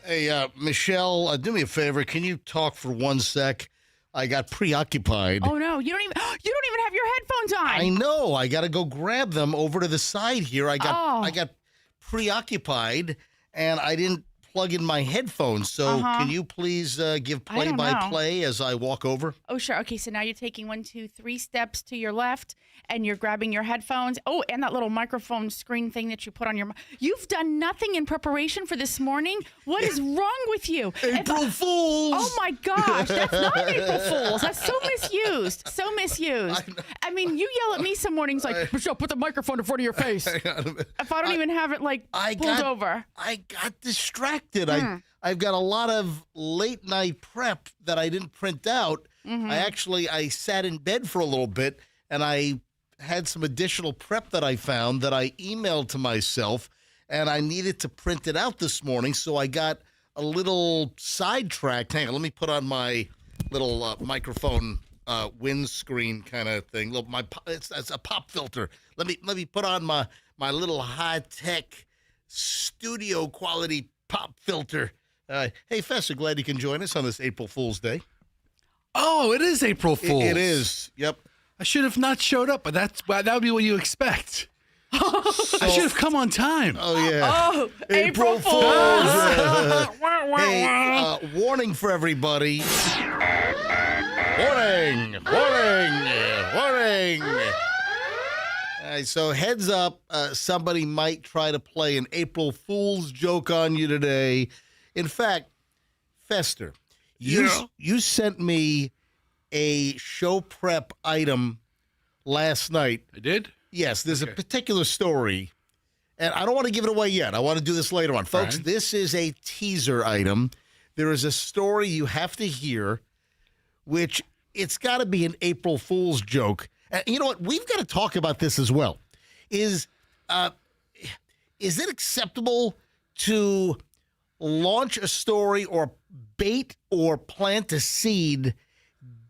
Hey, Michelle, do me a favor. Can you talk for 1 sec? I got preoccupied. Oh no, you don't even have your headphones on. I know. I got to go grab them over to the side here. I got preoccupied and I didn't plug in my headphones. So can you please give play-by-play as I walk over? Oh, sure. Okay, so now you're taking 1, 2, 3 steps to your left, and you're grabbing your headphones. Oh, and that little microphone screen thing that you put on your... You've done nothing in preparation for this morning? What is wrong with you? April Fools! Oh, my gosh. That's not April Fools. That's so misused. So misused. I mean, you yell at me some mornings like, Michelle, put the microphone in front of your face. If I don't even have it, like, pulled over. I got distracted. I've got a lot of late night prep that I didn't print out. I sat in bed for a little bit and I had some additional prep that I found that I emailed to myself and I needed to print it out this morning. So I got a little sidetracked. Hang on, let me put on my little microphone windscreen kind of thing. It's a pop filter. Let me put on my little high-tech studio quality pop filter. Hey, Fester, glad you can join us on this April Fool's Day. Oh, it is April Fool's. It is. Yep. I should have not showed up, but that would be what you expect. I should have come on time. Oh, yeah. Oh, April Fool's. Hey, warning for everybody. Warning. So heads up, somebody might try to play an April Fool's joke on you today. In fact, Fester, you sent me a show prep item last night. I did? Yes, there's a particular story, and I don't want to give it away yet. I want to do this later on. Folks, This is a teaser item. There is a story you have to hear, which it's got to be an April Fool's joke. You know what? We've got to talk about this as well. Is it acceptable to launch a story or bait or plant a seed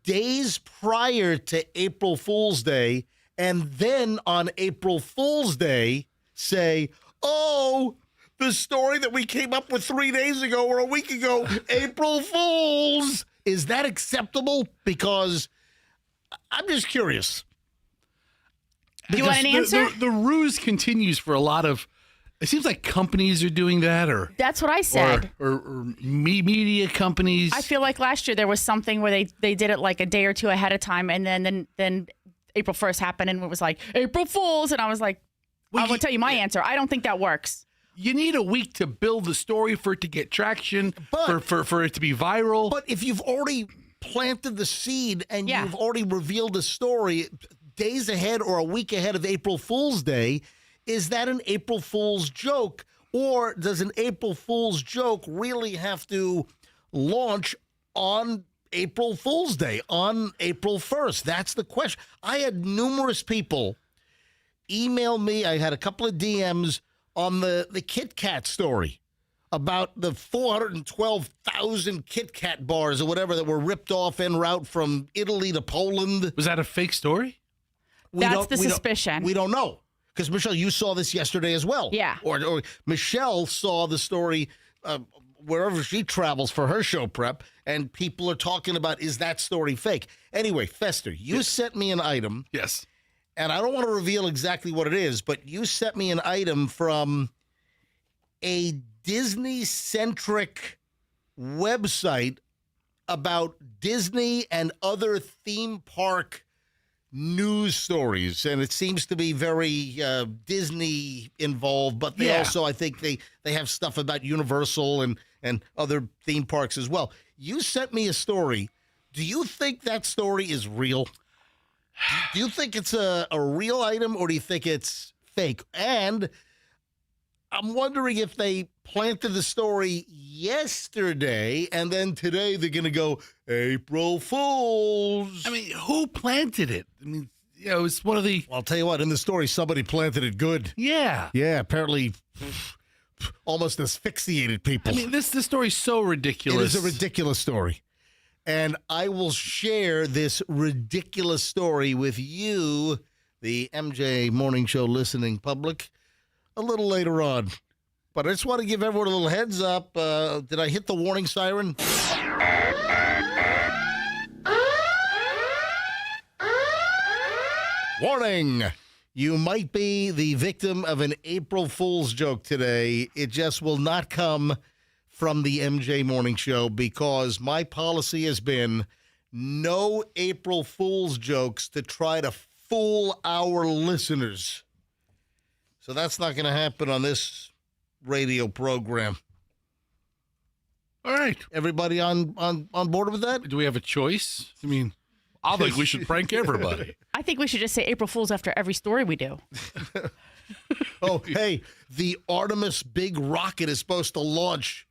days prior to April Fool's Day and then on April Fool's Day say, oh, the story that we came up with 3 days ago or a week ago, April Fools? Is that acceptable? Because I'm just curious. Do you want an answer? The ruse continues for a lot of, it seems like companies are doing that, or that's what I said. Or media companies. I feel like last year there was something where they did it like a day or two ahead of time, and then April 1st happened, and it was like April Fools, and I was like, I will tell you my answer. I don't think that works. You need a week to build the story for it to get traction, for it to be viral. But if you've already planted the seed and you've already revealed the story days ahead or a week ahead of April Fool's Day, is that an April Fool's joke? Or does an April Fool's joke really have to launch on April Fool's Day, on April 1st? That's the question. I had numerous people email me. I had a couple of DMs on the Kit Kat story about the 412,000 Kit Kat bars or whatever that were ripped off en route from Italy to Poland. Was that a fake story? That's the suspicion. We don't know. Because, Michelle, you saw this yesterday as well. Yeah. Or Michelle saw the story wherever she travels for her show prep, and people are talking about, is that story fake? Anyway, Fester, you sent me an item. Yes. And I don't want to reveal exactly what it is, but you sent me an item from a Disney-centric website about Disney and other theme park news stories, and it seems to be very Disney involved, but they also, I think they have stuff about Universal and other theme parks as well. You sent me a story. Do you think that story is real? Do you think it's a real item or do you think it's fake? And I'm wondering if they planted the story yesterday and then today they're going to go, April Fools. I mean, who planted it? I mean, it was one of the... Well, I'll tell you what, in the story, somebody planted it good. Yeah. Yeah, apparently almost asphyxiated people. I mean, this story's so ridiculous. It is a ridiculous story. And I will share this ridiculous story with you, the MJ Morning Show listening public, a little later on. But I just want to give everyone a little heads up. Did I hit the warning siren? Warning! You might be the victim of an April Fool's joke today. It just will not come from the MJ Morning Show because my policy has been no April Fool's jokes to try to fool our listeners. So that's not going to happen on this radio program. All right. Everybody on board with that? Do we have a choice? I mean, I think we should prank everybody. I think we should just say April Fools after every story we do. Oh, hey, the Artemis big rocket is supposed to launch.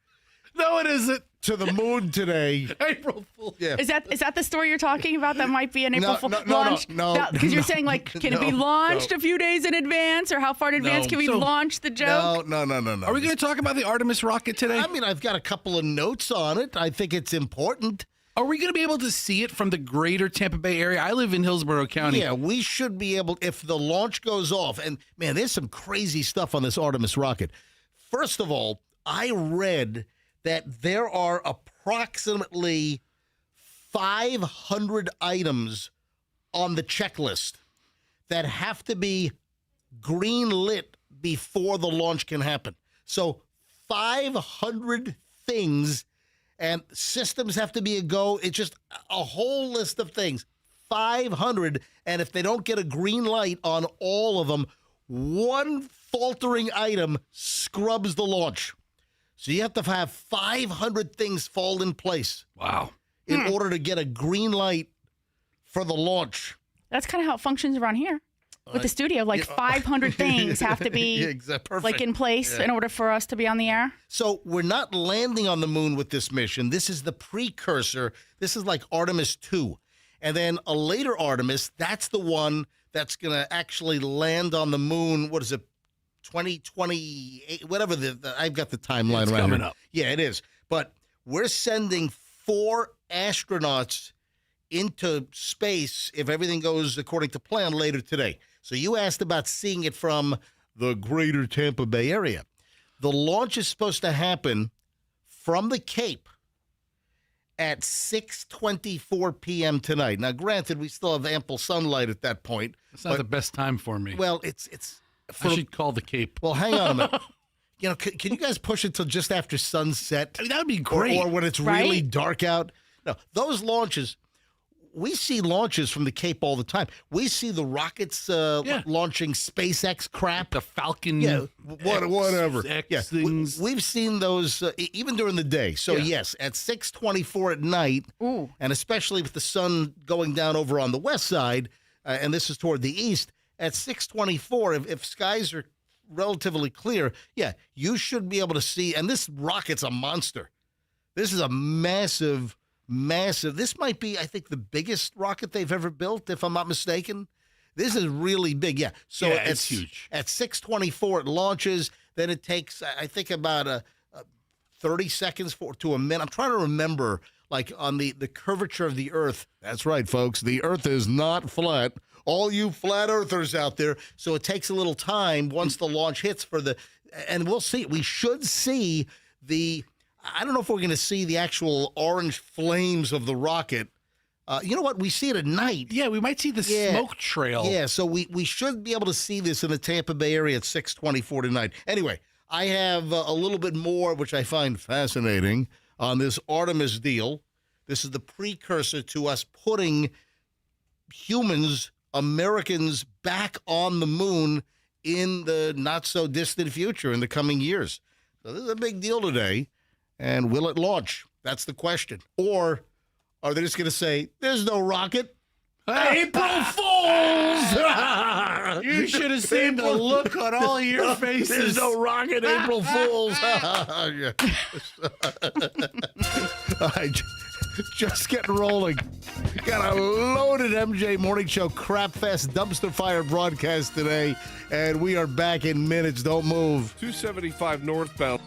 No, it isn't. To the moon today. April Fool. Yeah. Is that the story you're talking about? That might be an April Fool no, launch? no, because you're saying, like, can it be launched a few days in advance, or how far in advance can we launch the joke? No. Are we going to talk about the Artemis rocket today? I mean, I've got a couple of notes on it. I think it's important. Are we going to be able to see it from the greater Tampa Bay area? I live in Hillsborough County. Yeah, we should be able, if the launch goes off, and man, there's some crazy stuff on this Artemis rocket. First of all, I read that there are approximately 500 items on the checklist that have to be green lit before the launch can happen. So 500 things, and systems have to be a go. It's just a whole list of things. 500, and if they don't get a green light on all of them, one faltering item scrubs the launch. So you have to have 500 things fall in place. Wow. In order to get a green light for the launch. That's kind of how it functions around here with the studio. Like 500 things have to be like in place in order for us to be on the air. So we're not landing on the moon with this mission. This is the precursor. This is like Artemis 2. And then a later Artemis, that's the one that's going to actually land on the moon. What is it? 2028, whatever I've got the timeline it's right coming here. up. Yeah, it is. But we're sending 4 astronauts into space if everything goes according to plan later today. So you asked about seeing it from the greater Tampa Bay area. The launch is supposed to happen from the Cape at 6:24 p.m. tonight. Now, granted, we still have ample sunlight at that point. It's not the best time for me. Well, it's I should call the Cape. Well, hang on a minute. You know, can you guys push it till just after sunset? I mean, that would be great. Or when it's really dark out. No, those launches, we see launches from the Cape all the time. We see the rockets launching SpaceX crap. The Falcon. Yeah, whatever. X things. We've seen those even during the day. So, yes, at 6:24 at night, and especially with the sun going down over on the west side, and this is toward the east, at 6:24, if skies are relatively clear, you should be able to see. And this rocket's a monster. This is a massive. This might be, I think, the biggest rocket they've ever built, if I'm not mistaken. This is really big. Yeah. So it's huge. At 6:24, it launches. Then it takes, I think, about 30 seconds to a minute. I'm trying to remember, like on the curvature of the Earth. That's right, folks. The Earth is not flat. All you flat earthers out there. So it takes a little time once the launch hits and we'll see. We should see I don't know if we're going to see the actual orange flames of the rocket. You know what? We see it at night. Yeah, we might see the smoke trail. Yeah, so we should be able to see this in the Tampa Bay area at 6:24 tonight. Anyway, I have a little bit more, which I find fascinating, on this Artemis deal. This is the precursor to us putting humans, Americans, back on the moon in the not-so-distant future, in the coming years. So this is a big deal today. And will it launch? That's the question. Or are they just going to say, there's no rocket? April Fools! You should have seen the look on all your faces. There's no rockin' April Fools. All right, just getting rolling. Got a loaded MJ Morning Show Crap Fest dumpster fire broadcast today, and we are back in minutes. Don't move. 275 northbound.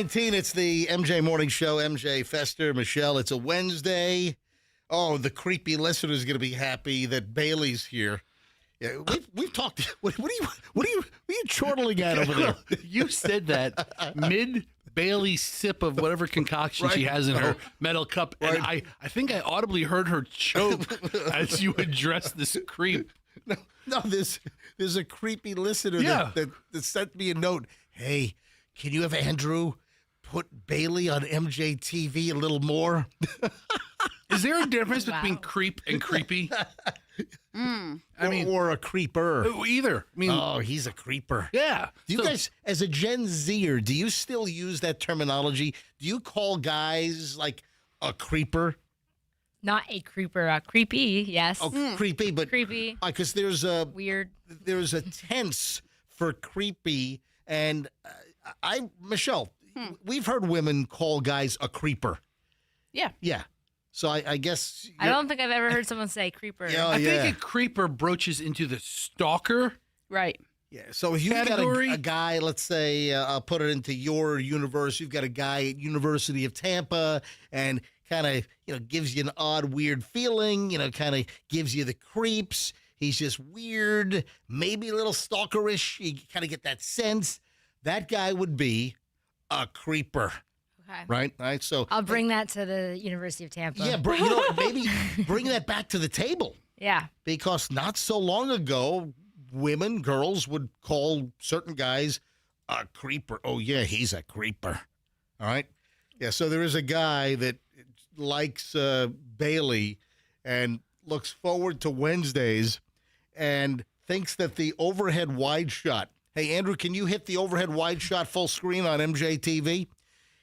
19, it's the MJ Morning Show. MJ, Fester, Michelle. It's a Wednesday. Oh, the creepy listener is going to be happy that Bailey's here. Yeah, we've talked. What are you chortling at over there? You said that mid Bailey sip of whatever concoction she has in her metal cup, and I think I audibly heard her choke as you addressed this creep. No, there's a creepy listener that sent me a note. Hey, can you have Andrew put Bailey on MJ TV a little more? Is there a difference between creep and creepy? I mean, or a creeper. Either. I mean, oh, he's a creeper. Yeah. Do you guys, as a Gen Zer, do you still use that terminology? Do you call guys like a creeper? Not a creeper, creepy, yes. Oh, creepy, but creepy. Because there's a weird. There's a tense for creepy, and Michelle, we've heard women call guys a creeper. Yeah. Yeah. So I guess I don't think I've ever heard someone say creeper. I think a creeper broaches into the stalker. Right. Yeah. So if you've got a guy, let's say, I'll put it into your universe. You've got a guy at University of Tampa, and kind of gives you an odd, weird feeling. Kind of gives you the creeps. He's just weird, maybe a little stalkerish. You kind of get that sense. That guy would be a creeper. Okay. Right. All right. So I'll bring that to the University of Tampa. Yeah. Maybe bring that back to the table. Yeah. Because not so long ago, girls would call certain guys a creeper. Oh, yeah, he's a creeper. All right. Yeah. So there is a guy that likes Bailey and looks forward to Wednesdays and thinks that the overhead wide shot. Hey, Andrew, can you hit the overhead wide shot full screen on MJ TV?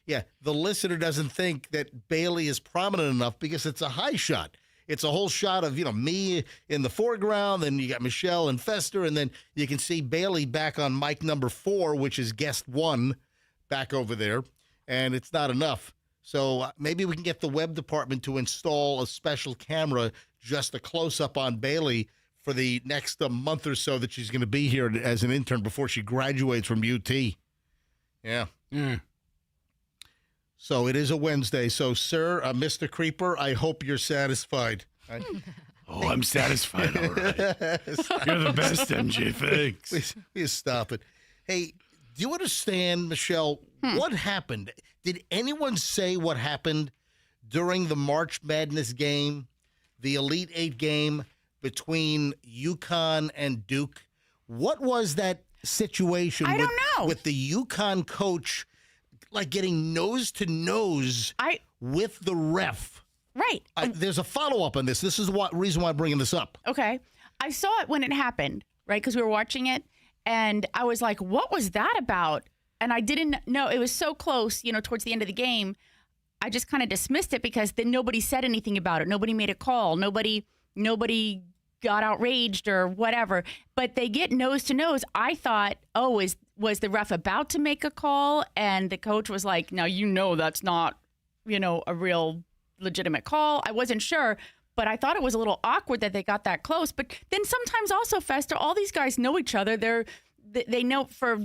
Yeah, the listener doesn't think that Bailey is prominent enough because it's a high shot. It's a whole shot of, me in the foreground, then you got Michelle and Fester, and then you can see Bailey back on mic number 4, which is guest 1, back over there. And it's not enough So maybe we can get the web department to install a special camera, just a close-up on Bailey for the next month or so that she's going to be here as an intern before she graduates from UT. Yeah. So it is a Wednesday. So, sir, Mr. Creeper, I hope you're satisfied. Oh, I'm satisfied. All right. You're the best, MJ. Thanks. Please stop it. Hey, do you understand, Michelle, what happened? Did anyone say what happened during the March Madness game, the Elite Eight game between UConn and Duke? What was that situation I don't know. With the UConn coach like getting nose to nose with the ref? Right. There's a follow-up on this. This is the reason why I'm bringing this up. Okay. I saw it when it happened, right? Because we were watching it, and I was like, what was that about? And I didn't know. It was so close, towards the end of the game. I just kind of dismissed it because then nobody said anything about it. Nobody made a call. Nobody got outraged or whatever. But they get nose to nose. I thought, was the ref about to make a call? And the coach was like, no, that's not, a real legitimate call. I wasn't sure, but I thought it was a little awkward that they got that close. But then sometimes also, Fester, all these guys know each other. They know for,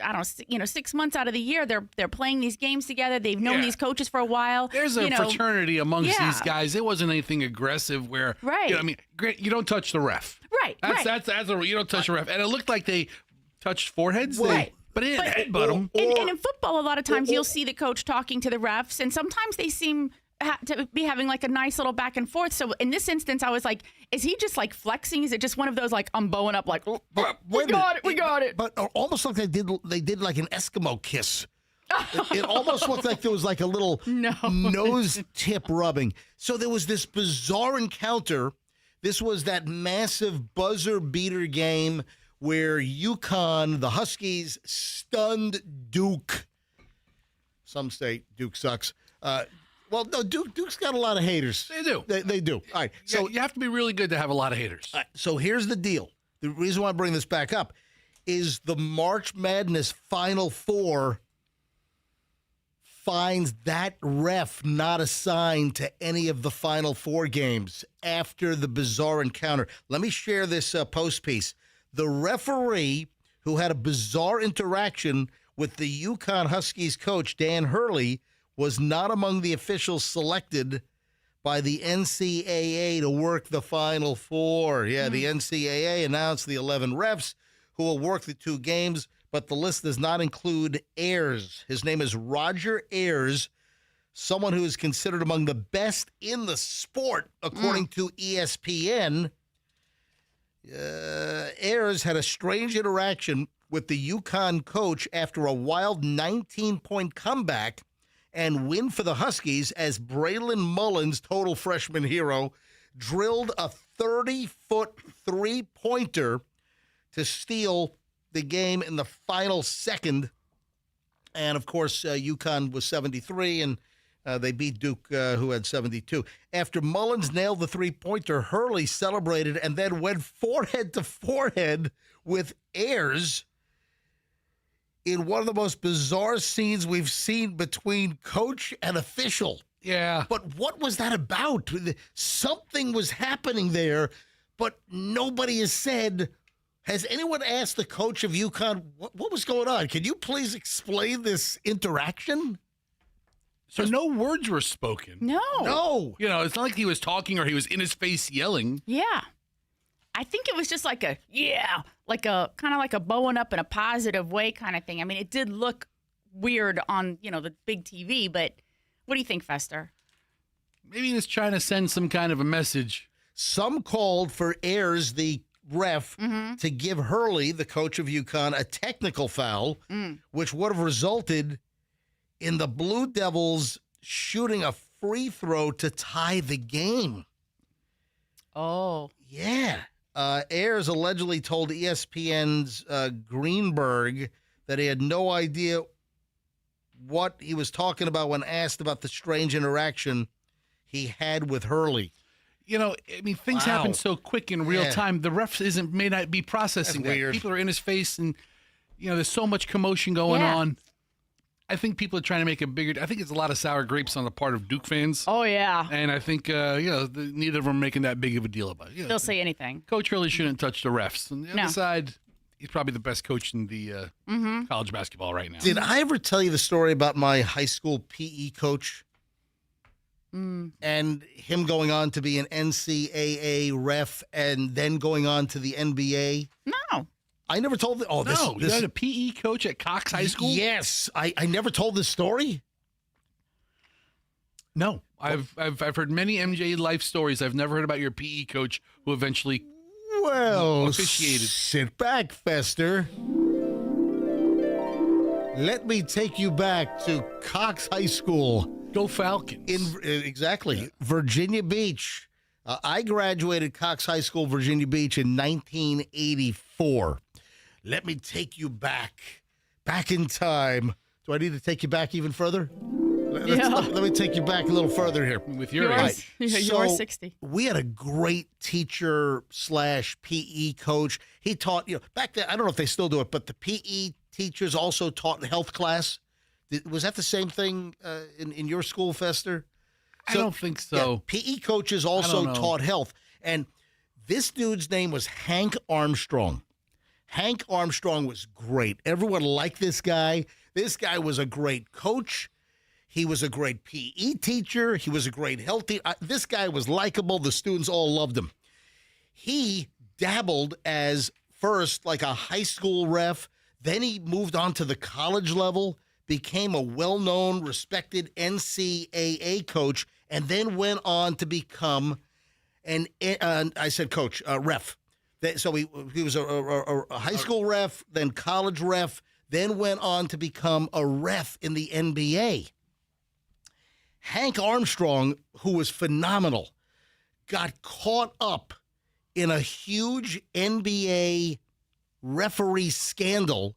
I don't know, 6 months out of the year, they're playing these games together. They've known these coaches for a while. There's a fraternity amongst these guys. It wasn't anything aggressive where, you don't touch the ref. Right. That's you don't touch the ref. And it looked like they touched foreheads. Right. But it didn't headbutt them. And in football, a lot of times you'll see the coach talking to the refs, and sometimes they seem to be having like a nice little back and forth. So in this instance, I was like, is he just like flexing? Is it just one of those like I'm bowing up like, we got it. But almost like they did like an Eskimo kiss. It almost looked like there was like a little nose tip rubbing. So there was this bizarre encounter. This was that massive buzzer beater game where UConn, the Huskies, stunned Duke. Some say Duke sucks. Well, no, Duke's got a lot of haters. They do. They do. All right. So you have to be really good to have a lot of haters. So here's the deal. The reason why I bring this back up is the March Madness Final Four finds that ref not assigned to any of the Final Four games after the bizarre encounter. Let me share this post piece. The referee who had a bizarre interaction with the UConn Huskies coach, Dan Hurley, was not among the officials selected by the NCAA to work the Final Four. Yeah, the NCAA announced the 11 refs who will work the two games, but the list does not include Ayers. His name is Roger Ayers, someone who is considered among the best in the sport, according to ESPN. Ayers had a strange interaction with the UConn coach after a wild 19-point comeback and win for the Huskies as Braylon Mullins, total freshman hero, drilled a 30-foot three-pointer to steal the game in the final second. And, of course, UConn was 73, and they beat Duke, who had 72. After Mullins nailed the three-pointer, Hurley celebrated and then went forehead to forehead with Ayers in one of the most bizarre scenes we've seen between coach and official. Yeah. But what was that about? Something was happening there, but nobody has said, has anyone asked the coach of UConn, what was going on? Can you please explain this interaction? So no words were spoken. No. It's not like he was talking or he was in his face yelling. Yeah. I think it was just like a kind of like a bowing up in a positive way kind of thing. I mean, it did look weird on, the big TV, but what do you think, Fester? Maybe he was trying to send some kind of a message. Some called for Ayers, the ref, to give Hurley, the coach of UConn, a technical foul, which would have resulted in the Blue Devils shooting a free throw to tie the game. Oh. Yeah. Ayers allegedly told ESPN's Greenberg that he had no idea what he was talking about when asked about the strange interaction he had with Hurley. Things happen so quick in real time. The ref may not be processing that. Weird. People are in his face, and there's so much commotion going on. I think people are trying to make a bigger. I think it's a lot of sour grapes on the part of Duke fans. Oh yeah. And I think neither of them are making that big of a deal about it. They'll say anything. Coach really shouldn't touch the refs. On the No. other side, he's probably the best coach in the college basketball right now. Did I ever tell you the story about my high school PE coach? And him going on to be an NCAA ref and then going on to the NBA? No. I never told the You had a PE coach at Cox High School? Yes. I never told this story. No. I've heard many MJ life stories. I've never heard about your PE coach who eventually officiated. Sit back, Fester. Let me take you back to Cox High School. Go Falcons. Exactly. Virginia Beach. I graduated Cox High School, Virginia Beach in 1984. Let me take you back in time. Do I need to take you back even further? Let me take you back a little further here. With your age. You're 60. We had a great teacher / PE coach. He taught, back then, I don't know if they still do it, but the PE teachers also taught health class. Was that the same thing in your school, Fester? I don't think so. Yeah, PE coaches also taught health. And this dude's name was Hank Armstrong. Hank Armstrong was great. Everyone liked this guy. This guy was a great coach. He was a great PE teacher. He was a great health teacher. This guy was likable. The students all loved him. He dabbled as first like a high school ref. Then he moved on to the college level, became a well-known, respected NCAA coach, and then went on to become ref. So he was a high school ref, then college ref, then went on to become a ref in the NBA. Hank Armstrong, who was phenomenal, got caught up in a huge NBA referee scandal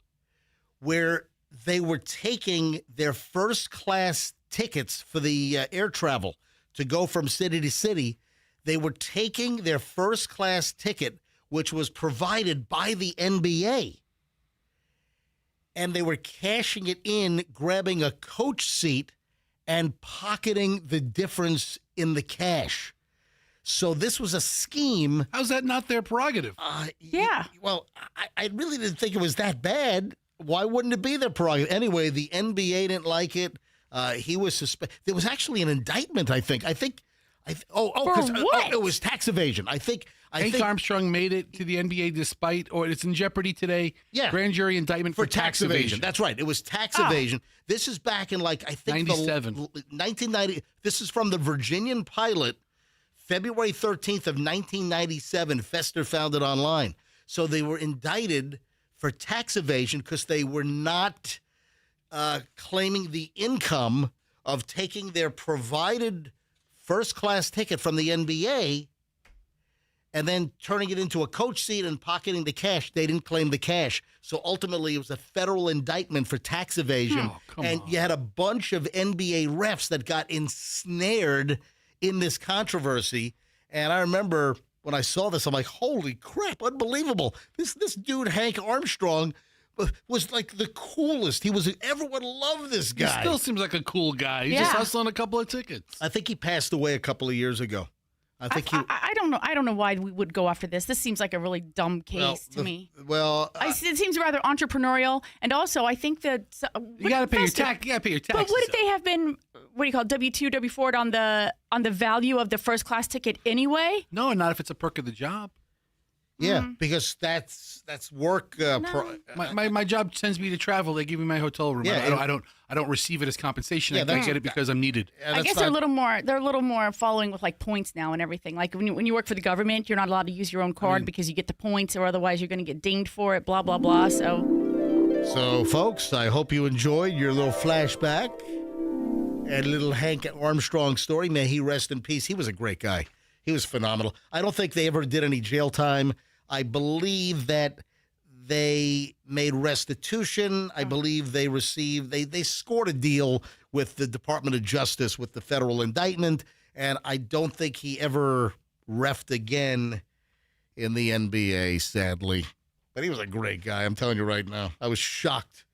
where they were taking their first-class tickets for the air travel to go from city to city. They were taking their first-class ticket, which was provided by the NBA, and they were cashing it in, grabbing a coach seat, and pocketing the difference in the cash. So this was a scheme. How's that not their prerogative? Yeah. Well, I really didn't think it was that bad. Why wouldn't it be their prerogative? Anyway, the NBA didn't like it. He was suspended. There was actually an indictment, I think. Because it was tax evasion. I think Armstrong made it to the NBA despite, or it's in jeopardy today. Yeah. Grand jury indictment for tax evasion. That's right. It was tax evasion. This is back in 97. 1990. This is from the Virginian Pilot, February 13th of 1997. Fester found it online. So they were indicted for tax evasion because they were not claiming the income of taking their provided first-class ticket from the NBA and then turning it into a coach seat and pocketing the cash. They didn't claim the cash. So ultimately, it was a federal indictment for tax evasion. You had a bunch of NBA refs that got ensnared in this controversy. And I remember when I saw this, I'm like, holy crap, unbelievable. This dude, Hank Armstrong, was like the coolest. Everyone loved this guy. He still seems like a cool guy. He's just hustling a couple of tickets. I think he passed away a couple of years ago. I don't know. I don't know why we would go after this. This seems like a really dumb case to me. It seems rather entrepreneurial, and also I think that you got to pay your tax. You got to pay your taxes. But would they have been W2, W4 on the value of the first class ticket anyway? No, not if it's a perk of the job. Yeah, because that's work. My job sends me to travel. They give me my hotel room. Yeah, I don't receive it as compensation. Yeah, I get it because I'm needed. I guess they're a little more following with like points now and everything. Like when you work for the government, you're not allowed to use your own card because you get the points, or otherwise you're going to get dinged for it. Blah blah blah. So, folks, I hope you enjoyed your little flashback and little Hank Armstrong story. May he rest in peace. He was a great guy. He was phenomenal. I don't think they ever did any jail time. I believe that they made restitution. I believe they received, they scored a deal with the Department of Justice with the federal indictment, and I don't think he ever reffed again in the NBA, sadly. But he was a great guy, I'm telling you right now. I was shocked.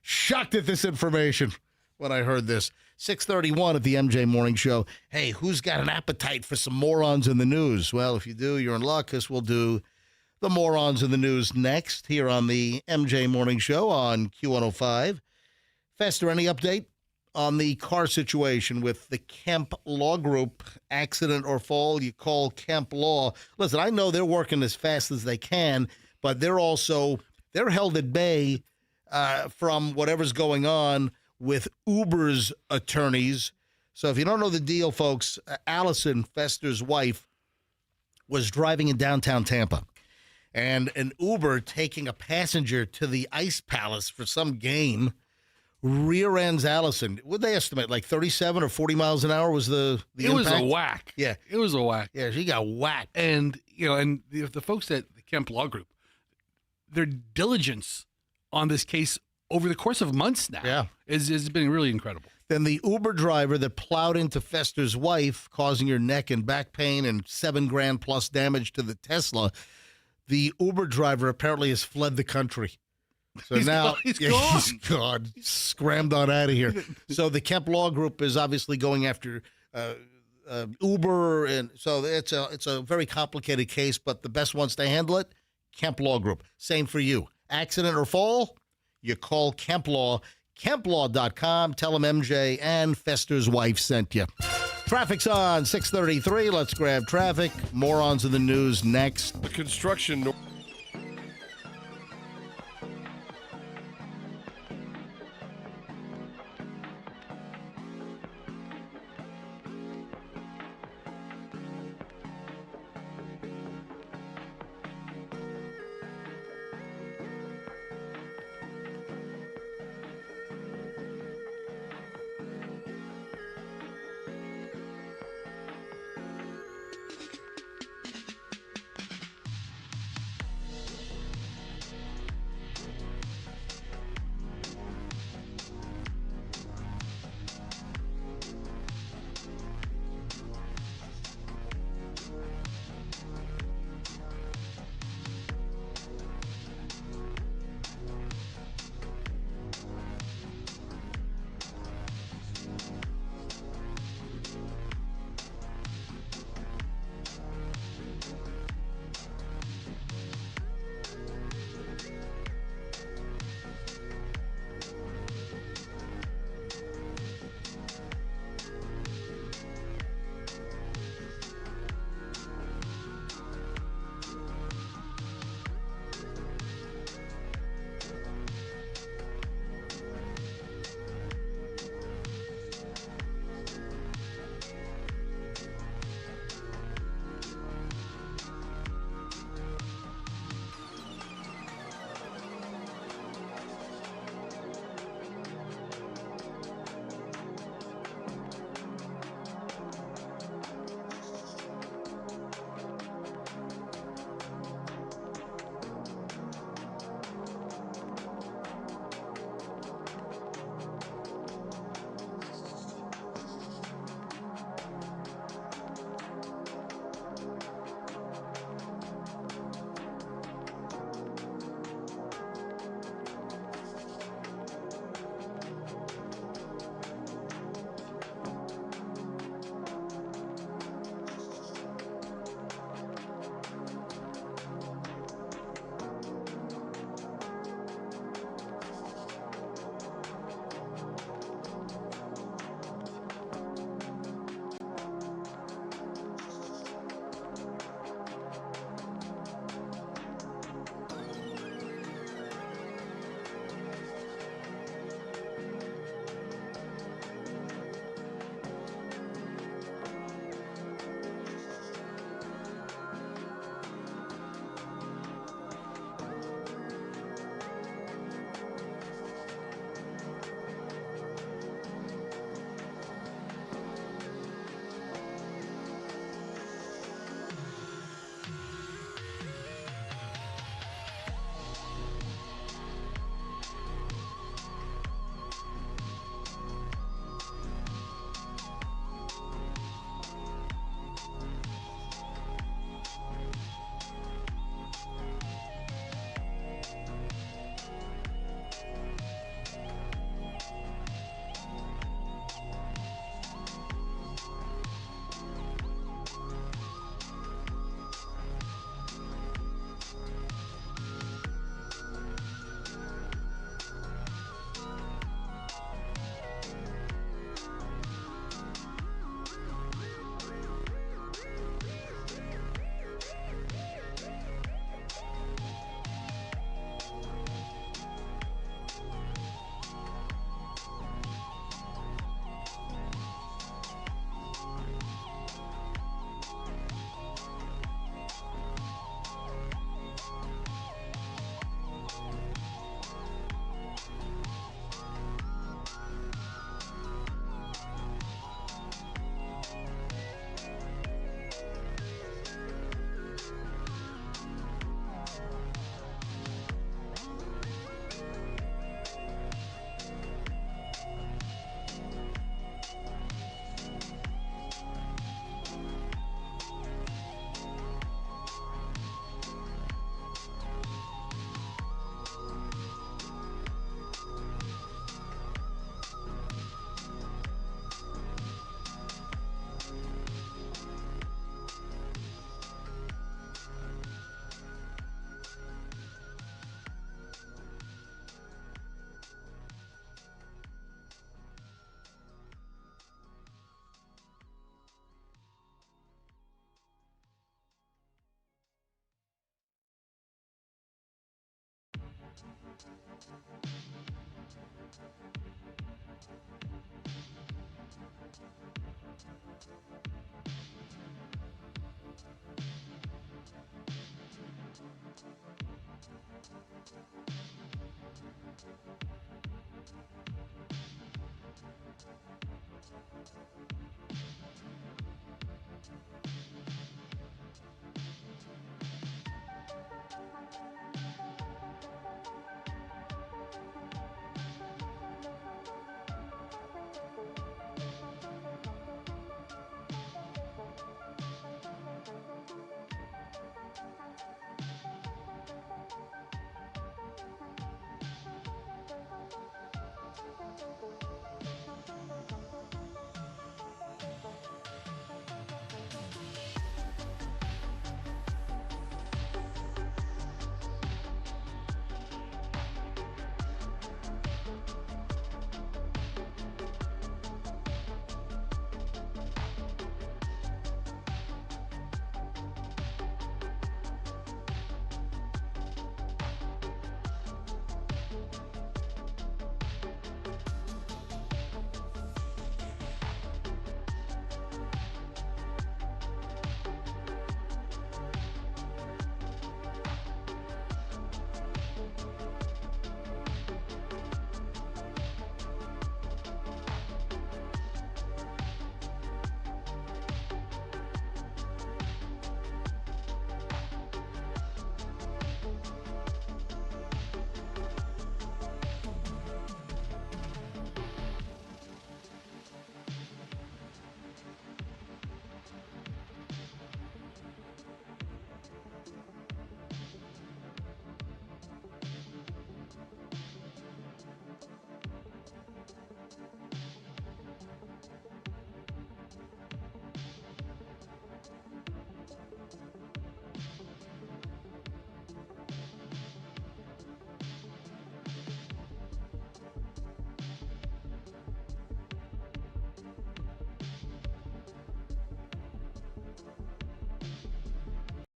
Shocked at this information. when I heard this. 6:31 at the MJ Morning Show. Hey, who's got an appetite for some morons in the news? Well, if you do, you're in luck, because we'll do the morons in the news next here on the MJ Morning Show on Q105. Fester, any update on the car situation with the Kemp Law Group? Accident or fall, you call Kemp Law. Listen, I know they're working as fast as they can, but they're held at bay from whatever's going on with Uber's attorneys. So if you don't know the deal, folks, Allison, Fester's wife, was driving in downtown Tampa, and an Uber taking a passenger to the Ice Palace for some game rear ends Allison. What they estimate, like 37 or 40 miles an hour was the It impact? was a whack. Yeah. It was a whack. Yeah, she got whacked. And, and the folks at the Kemp Law Group, their diligence on this case over the course of months now has been really incredible. Then the Uber driver that plowed into Fester's wife, causing her neck and back pain and $7,000 plus damage to the Tesla. The Uber driver apparently has fled the country. So He's now gone. he's gone. Scrammed on out of here. So the Kemp Law Group is obviously going after Uber, and so it's a very complicated case. But the best ones to handle it, Kemp Law Group. Same for you. Accident or fall, you call Kemp Law. KempLaw.com. Tell them MJ and Fester's wife sent you. Traffic's on 6:33. Let's grab traffic. Morons in the news next. The construction.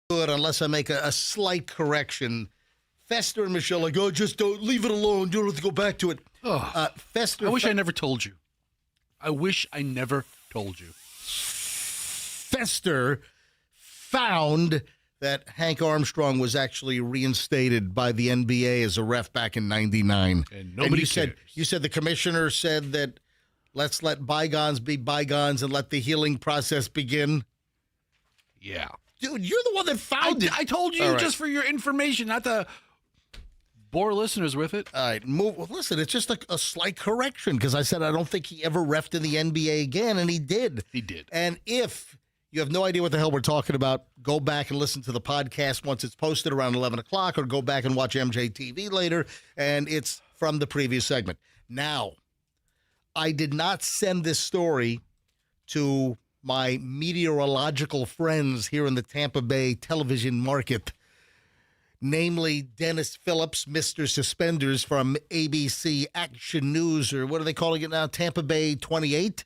Good, unless I make a slight correction. Fester and Michelle like, oh, just don't leave it alone. You don't have to go back to it. Oh, Fester. I wish I never told you. I wish I never told you. Fester found that Hank Armstrong was actually reinstated by the NBA as a ref back in '99. And nobody cares. You said the commissioner said that let's let bygones be bygones and let the healing process begin. Yeah. Dude, you're the one that found it. I told you just for your information, not to bore listeners with it. All right, move. Listen, it's just a slight correction because I said I don't think he ever reffed in the NBA again, and he did. He did. And if you have no idea what the hell we're talking about, go back and listen to the podcast once it's posted around 11 o'clock, or go back and watch MJTV later, and it's from the previous segment. Now, I did not send this story to my meteorological friends here in the Tampa Bay television market, namely Dennis Phillips, Mr. Suspenders from ABC Action News, or what are they calling it now, Tampa Bay 28,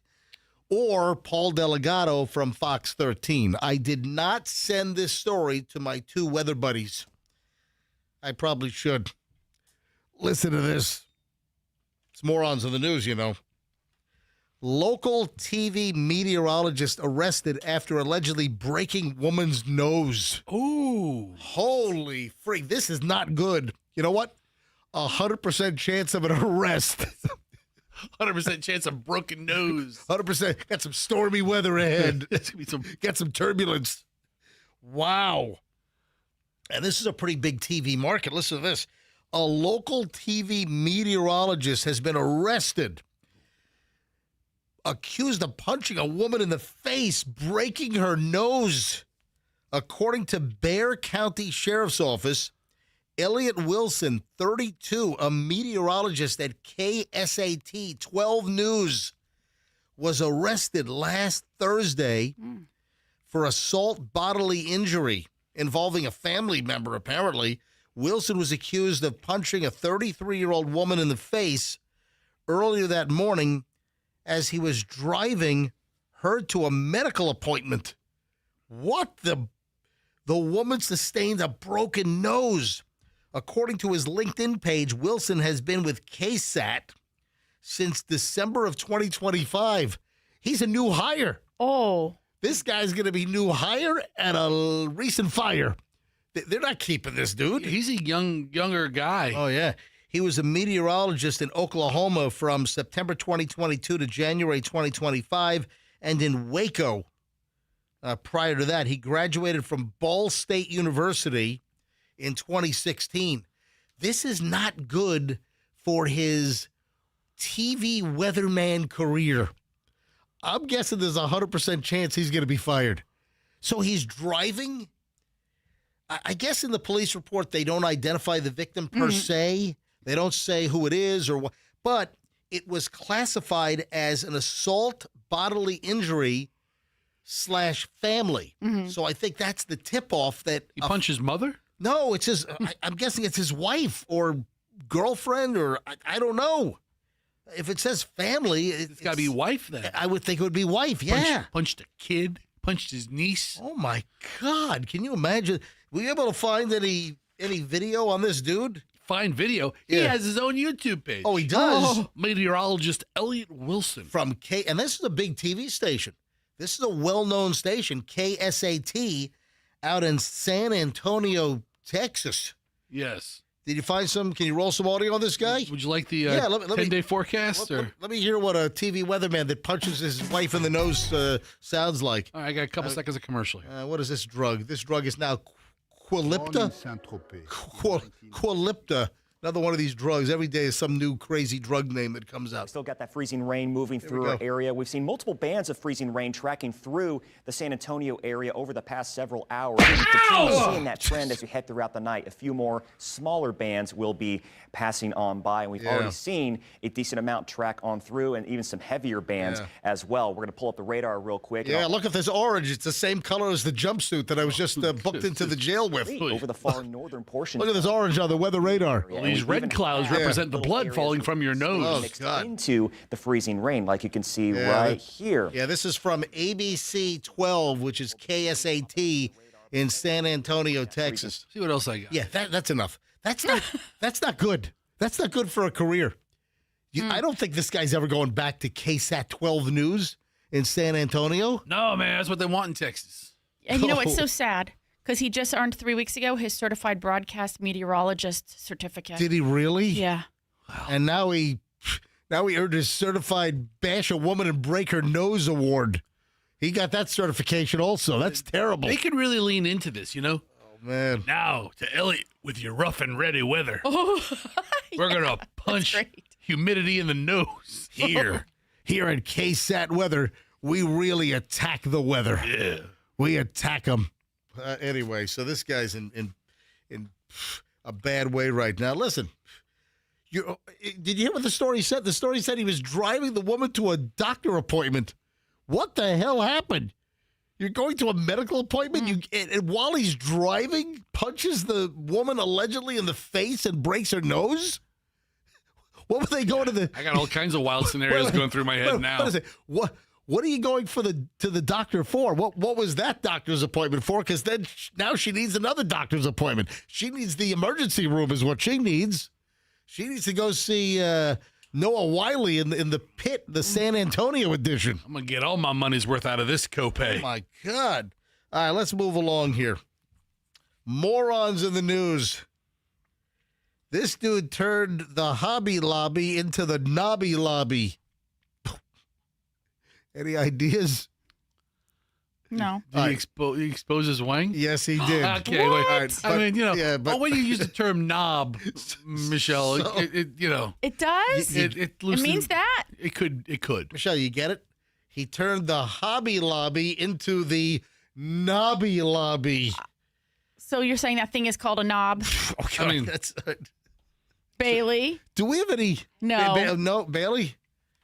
or Paul Delgado from Fox 13. I did not send this story to my two weather buddies. I probably should. Listen to this. It's morons in the news, you know. Local TV meteorologist arrested after allegedly breaking woman's nose. Ooh. Holy freak. This is not good. You know what? 100% chance of an arrest. 100% chance of broken nose. 100%. Got some stormy weather ahead. Get some turbulence. Wow. And this is a pretty big TV market. Listen to this. A local TV meteorologist has been arrested, accused of punching a woman in the face, breaking her nose. According to Bexar County Sheriff's Office, Elliot Wilson, 32, a meteorologist at KSAT 12 News, was arrested last Thursday for assault bodily injury involving a family member, apparently. Wilson was accused of punching a 33-year-old woman in the face earlier that morning as he was driving her to a medical appointment. What the woman sustained a broken nose. According to his LinkedIn page, Wilson has been with KSAT since December of 2025. He's a new hire. Oh. This guy's going to be new hire and a recent fire. They're not keeping this dude. He's a younger guy. Oh, yeah. He was a meteorologist in Oklahoma from September 2022 to January 2025, and in Waco prior to that. He graduated from Ball State University in 2016. This is not good for his TV weatherman career. I'm guessing there's a 100% chance he's going to be fired. So he's driving. I guess in the police report, they don't identify the victim per se. They don't say who it is or what, but it was classified as an assault, bodily injury / family. So I think that's the tip-off that He punched his mother? No, it's his. I'm guessing it's his wife or girlfriend, or I don't know. If it says family, It's got to be wife then. I would think it would be wife. Yeah. Punched a kid, punched his niece. Oh my God! Can you imagine? Were you able to find any video on this dude? Find video. He Yeah. has his own YouTube page. Oh, he does. Meteorologist Elliot Wilson. From K, and this is a big TV station. This is a well-known station, KSAT, out in San Antonio, Texas. Yes. Did you find some? Can you roll some audio on this guy? Would you like the Yeah, let me- 10-day forecast? Let me hear what a TV weatherman that punches his wife in the nose sounds like. All right, I got a couple seconds of commercial here. What is this drug? This drug is now Quilipta. Quilipta. Another one of these drugs. Every day is some new crazy drug name that comes out. Still got that freezing rain moving through our area. We've seen multiple bands of freezing rain tracking through the San Antonio area over the past several hours. Continue seeing that trend as we head throughout the night. A few more smaller bands will be passing on by, and we've already seen a decent amount track on through, and even some heavier bands as well. We're going to pull up the radar real quick. Yeah, look at this orange. It's the same color as the jumpsuit that I was just booked into the jail with. Over the far northern portion. Look at this orange on the weather radar. These red clouds represent the blood falling from your nose. Mixed into the freezing rain, like you can see right here. Yeah, this is from ABC 12, which is KSAT in San Antonio, Texas. See what else I got. Yeah, that's enough. That's not good. That's not good for a career. I don't think this guy's ever going back to KSAT 12 News in San Antonio. No, man, that's what they want in Texas. And you know, it's so sad because he just earned 3 weeks ago his certified broadcast meteorologist certificate. Did he really? Yeah. And now he earned his certified bash a woman and break her nose award. He got that certification also. That's terrible. They could really lean into this, you know? Oh, man. Now, to Elliot with your rough and ready weather. Oh, We're going to punch great. humidity in the nose. Here at KSAT Weather, we really attack the weather. Yeah. We attack them. Anyway, so this guy's in a bad way right now. Listen, did you hear what the story said? The story said he was driving the woman to a doctor appointment. What the hell happened? You're going to a medical appointment, and while he's driving, punches the woman allegedly in the face and breaks her nose? What were they going to the... I got all kinds of wild scenarios going through my head now. What is it? What are you going to the doctor for? What was that doctor's appointment for? Because then now she needs another doctor's appointment. She needs the emergency room is what she needs. She needs to go see Noah Wiley in the pit, the San Antonio edition. I'm going to get all my money's worth out of this copay. Oh, my God. All right, let's move along here. Morons in the news. This dude turned the Hobby Lobby into the Nobby Lobby. Any ideas? no. Did he expose his wang? Yes, he did. Okay, wait. All right, I mean, you know, yeah, but when you use the term knob, Michelle, So- it you know, It does? it It loosely- means that? It could. Michelle, you get it? He turned the Hobby Lobby into the Nobby Lobby. So you're saying that thing is called a knob? Okay, I mean- that's. Bailey? Do we have any? No. No, Bailey.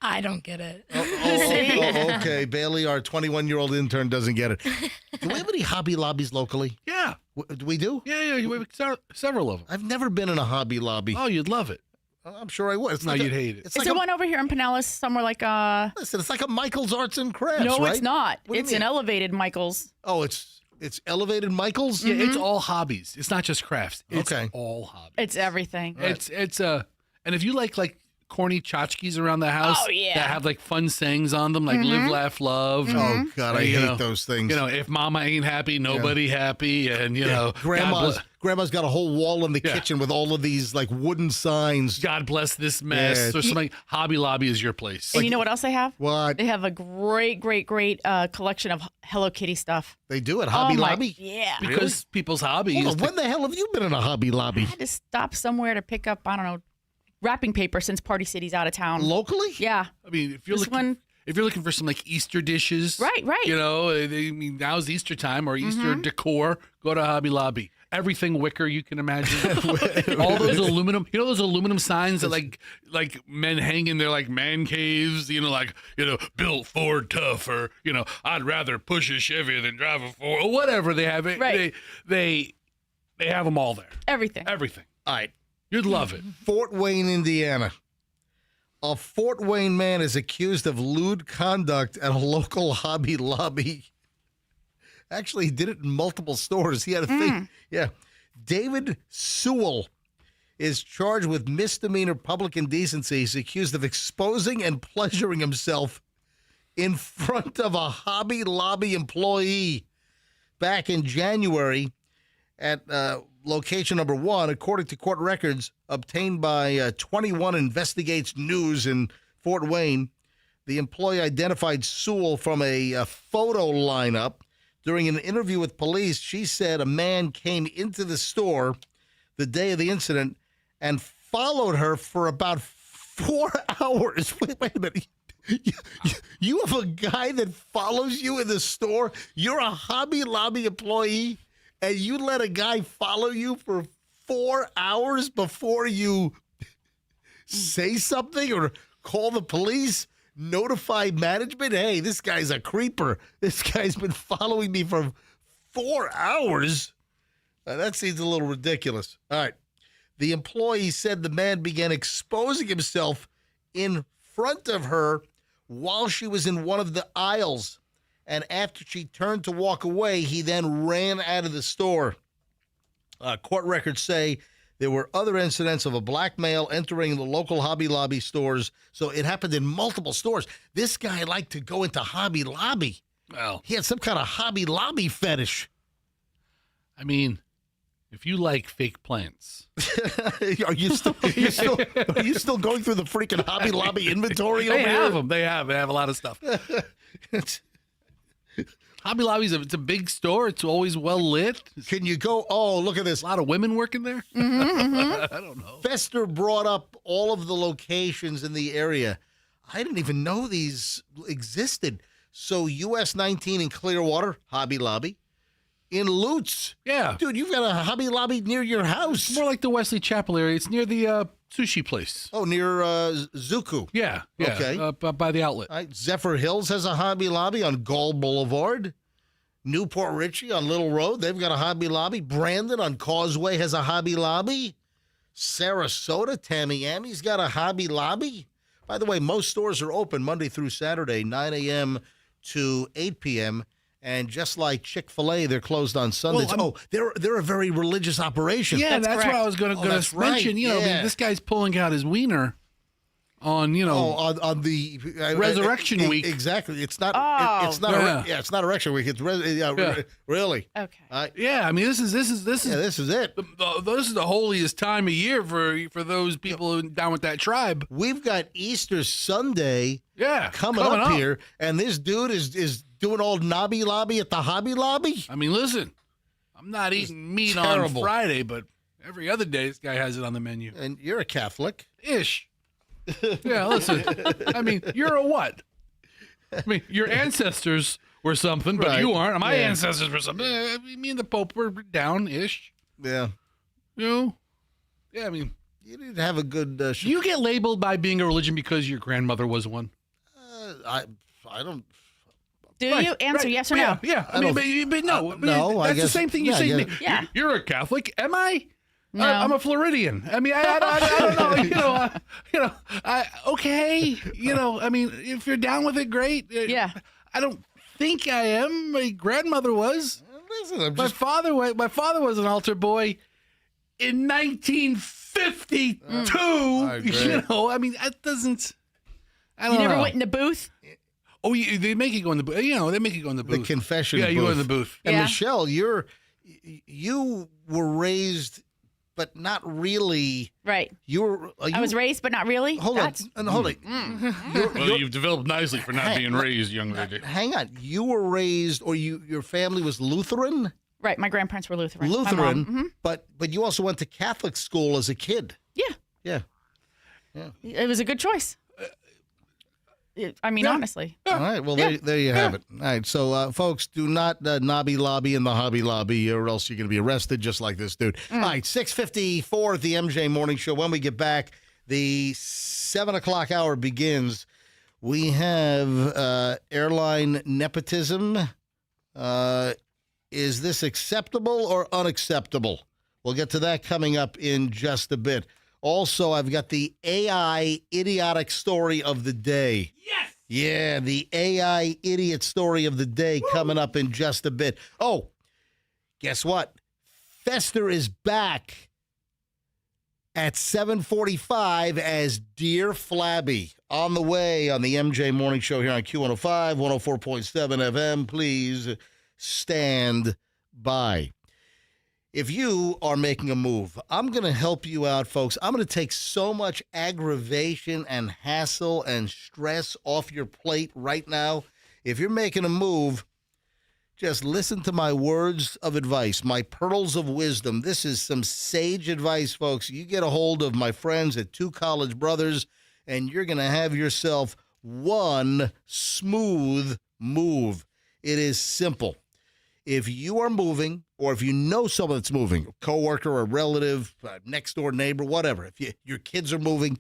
I don't get it. Oh, okay. Bailey, our 21-year-old intern, doesn't get it. Do we have any Hobby Lobbies locally? Yeah, We do? yeah. We have several of them. I've never been in a Hobby Lobby. Oh, you'd love it. I'm sure I would. It's No, like you'd hate it. It's Is like there a, one over here in Pinellas somewhere like listen, it's like a Michael's Arts and Crafts, No, right? it's not. What do you It's an mean? elevated Michael's. Oh, it's It's Elevated Michaels? Yeah, it's all hobbies. It's not just crafts. It's Okay. all hobbies. It's everything. It's and if you like corny tchotchkes around the house Oh, yeah. that have like fun sayings on them, like live, laugh, love. Oh, God, I You hate know, those things. You know, if mama ain't happy, nobody happy, and you know, Grandma's got a whole wall in the kitchen with all of these like wooden signs. God bless this mess, Yeah. or something. Hobby Lobby is your place. And you know what else they have? What? They have a great collection of Hello Kitty stuff. They do at Hobby Oh, my- Lobby? Yeah. because people's hobby Hold is on, to- when the hell have you been in a Hobby Lobby? I had to stop somewhere to pick up, I don't know, wrapping paper since Party City's out of town. Locally? Yeah. I mean, if you're This looking, one- if you're looking for some like Easter dishes, Right. You know, I mean, now's Easter time or Easter decor. Go to Hobby Lobby. Everything wicker you can imagine. All those aluminum, you know, those aluminum signs that like men hang in their like man caves. You know, built Ford tough, or you know, I'd rather push a Chevy than drive a Ford, or whatever they have. Right. They have them all there. Everything. Everything. All right. You'd love it. Fort Wayne, Indiana. A Fort Wayne man is accused of lewd conduct at a local Hobby Lobby. Actually, he did it in multiple stores. He had a thing. Yeah. David Sewell is charged with misdemeanor public indecency. He's accused of exposing and pleasuring himself in front of a Hobby Lobby employee back in January at location number 1, according to court records obtained by 21 Investigates News in Fort Wayne. The employee identified Sewell from a photo lineup. During an interview with police, she said a man came into the store the day of the incident and followed her for about 4 hours. Wait a minute. You have a guy that follows you in the store? You're a Hobby Lobby employee, and you let a guy follow you for 4 hours before you say something or call the police? Notify management? Hey, this guy's a creeper. This guy's been following me for 4 hours. That seems a little ridiculous. All right. The employee said the man began exposing himself in front of her while she was in one of the aisles. And after she turned to walk away, he then ran out of the store. Court records say there were other incidents of a black male entering the local Hobby Lobby stores. So it happened in multiple stores. This guy liked to go into Hobby Lobby. Well, He had some kind of Hobby Lobby fetish. I mean, if you like fake plants, Are you still going through the freaking Hobby Lobby inventory over they here? have them. They have a lot of stuff. Hobby Lobby's it's a big store. It's always well lit. Can you go? Oh, look at this. A lot of women working there. I don't know. Fester brought up all of the locations in the area. I didn't even know these existed. So US 19 in Clearwater, Hobby Lobby. In Lutz. Yeah. Dude, you've got a Hobby Lobby near your house. It's more like the Wesley Chapel area. It's near the sushi place. Oh, near Zuku. Yeah. Okay. By the outlet. All right. Zephyr Hills has a Hobby Lobby on Gull Boulevard. Newport Richie on Little Road, they've got a Hobby Lobby. Brandon on Causeway has a Hobby Lobby. Sarasota, Tamiami's got a Hobby Lobby. By the way, most stores are open Monday through Saturday, 9 a.m. to 8 p.m., and just like Chick-fil-A, they're closed on Sundays. They're a very religious operation. Yeah, that's what correct. I was going to that's mention. right, You know, I yeah. mean, this guy's pulling out his wiener on, you know, on the Resurrection Week. Exactly. It's not. Oh. It's not. It's not Erection Week. It's really. Okay. yeah. I mean, this is This is it. this is the holiest time of year for those people down with that tribe. We've got Easter Sunday Yeah, coming up here, and this dude is doing old Nobby Lobby at the Hobby Lobby. I mean, listen, I'm not eating meat terrible. on Friday, but every other day this guy has it on the menu. And you're a Catholic. Ish. Yeah, listen. I mean, you're a what? I mean, your ancestors were something, but Right. you aren't. My Yeah. ancestors were something. Me and the Pope were down-ish. Yeah. You know? Yeah, I mean, You didn't have a good. do you get labeled by being a religion because your grandmother was one? I don't. Do you answer yes or no? Yeah. I I mean, but no. I mean, no, I that's the guess- same thing you yeah, say to yeah. me. Yeah. You're a Catholic. Am I? No. I'm a Floridian. I mean, I don't know. Okay. I mean, if you're down with it, great. Yeah. I don't think I am. My grandmother was. Listen, I'm My just father was an altar boy in 1952. agree. You know, I mean, that doesn't. I don't You never know. went in the booth? Oh, they make you go in the booth. You know, they make you go in the the booth. confession. Yeah, you go in booth. the booth. And Yeah. Michelle, you were raised, but not really. Right. I was raised, but not really. Hold on, and hold it. Well, you've developed nicely for not being raised, young lady. Hang on. You were raised, or your family was Lutheran. Right. My grandparents were Lutheran. My Lutheran, mom, but you also went to Catholic school as a kid. Yeah. Yeah. It was a good choice. I mean, honestly. All right. Well, there you have it. All right. So, folks, do not Nobby Lobby in the Hobby Lobby, or else you're going to be arrested just like this dude. All right. 6:54 at the MJ Morning Show. When we get back, the 7 o'clock hour begins. We have airline nepotism. Is this acceptable or unacceptable? We'll get to that coming up in just a bit. Also, I've got the AI idiotic story of the day. Yes. Yeah, the AI idiot story of the day coming up in just a bit. Oh, guess what? Fester is back at 7:45 as Dear Flabby. On the way on the MJ Morning Show here on Q105, 104.7 FM. Please stand by. If you are making a move, I'm going to help you out, folks. I'm going to take so much aggravation and hassle and stress off your plate right now. If you're making a move, just listen to my words of advice, my pearls of wisdom. This is some sage advice, folks. You get a hold of my friends at Two College Brothers, and you're going to have yourself one smooth move. It is simple. If you are moving, or if you know someone that's moving, a coworker, a relative, next door neighbor, whatever, if your kids are moving,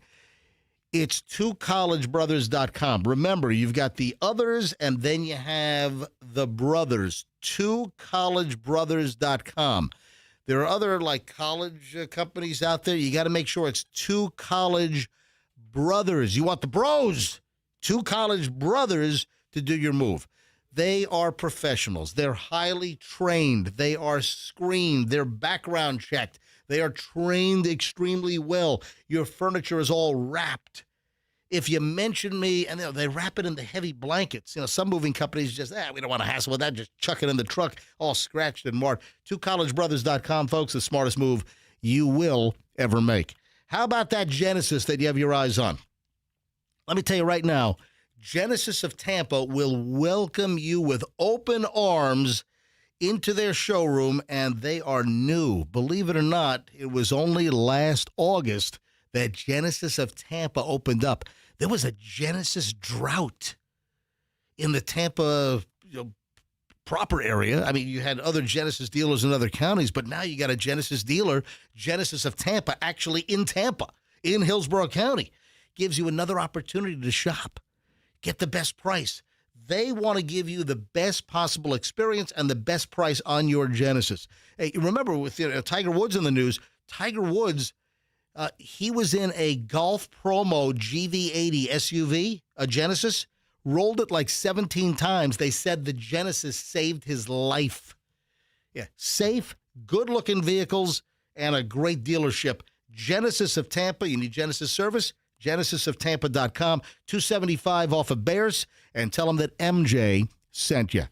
it's twocollegebrothers.com. Remember, you've got the others, and then you have the brothers, twocollegebrothers.com. There are other college companies out there. You got to make sure it's Two College Brothers. You want the bros, Two College Brothers, to do your move. They are professionals. They're highly trained. They are screened. They're background checked. They are trained extremely well. Your furniture is all wrapped. If you mention me, and they wrap it in the heavy blankets. Some moving companies just, we don't want to hassle with that. Just chuck it in the truck, all scratched and marked. twocollegebrothers.com, folks, the smartest move you will ever make. How about that Genesis that you have your eyes on? Let me tell you right now, Genesis of Tampa will welcome you with open arms into their showroom, and they are new. Believe it or not, it was only last August that Genesis of Tampa opened up. There was a Genesis drought in the Tampa proper area. I mean, you had other Genesis dealers in other counties, but now you got a Genesis dealer, Genesis of Tampa, actually in Tampa, in Hillsborough County. Gives you another opportunity to shop. Get the best price. They want to give you the best possible experience and the best price on your Genesis. Hey, remember with Tiger Woods in the news, Tiger Woods, he was in a Golf Promo GV80 SUV, a Genesis, rolled it like 17 times. They said the Genesis saved his life. Yeah, safe, good-looking vehicles, and a great dealership. Genesis of Tampa, you need Genesis service? GenesisofTampa.com, $275 off of Bears, and tell them that MJ sent you.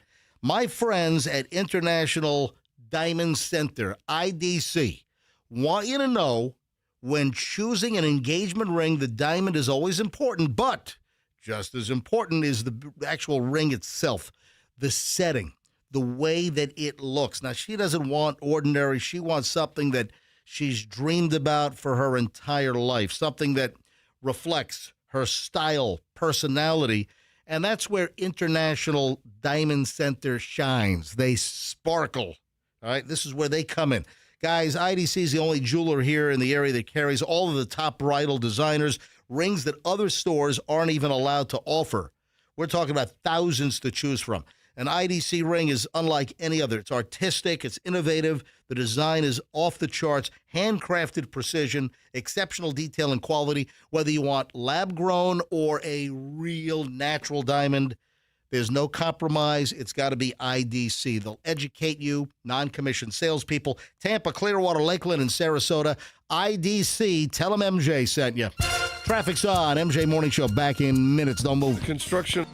My friends at International Diamond Center, IDC, want you to know when choosing an engagement ring, the diamond is always important, but just as important is the actual ring itself, the setting, the way that it looks. Now, she doesn't want ordinary. She wants something that she's dreamed about for her entire life, something that reflects her style, personality, and that's where International Diamond Center shines. They sparkle. All right, this is where they come in. Guys, IDC is the only jeweler here in the area that carries all of the top bridal designers, rings that other stores aren't even allowed to offer. We're talking about thousands to choose from. An IDC ring is unlike any other. It's artistic, it's innovative, the design is off the charts, handcrafted precision, exceptional detail and quality. Whether you want lab-grown or a real natural diamond, There's no compromise. It's got to be IDC. They'll educate you, non-commissioned salespeople. Tampa, Clearwater, Lakeland, and Sarasota. IDC. Tell them MJ sent you. Traffic's on. MJ Morning Show back in minutes. Don't move. Construction.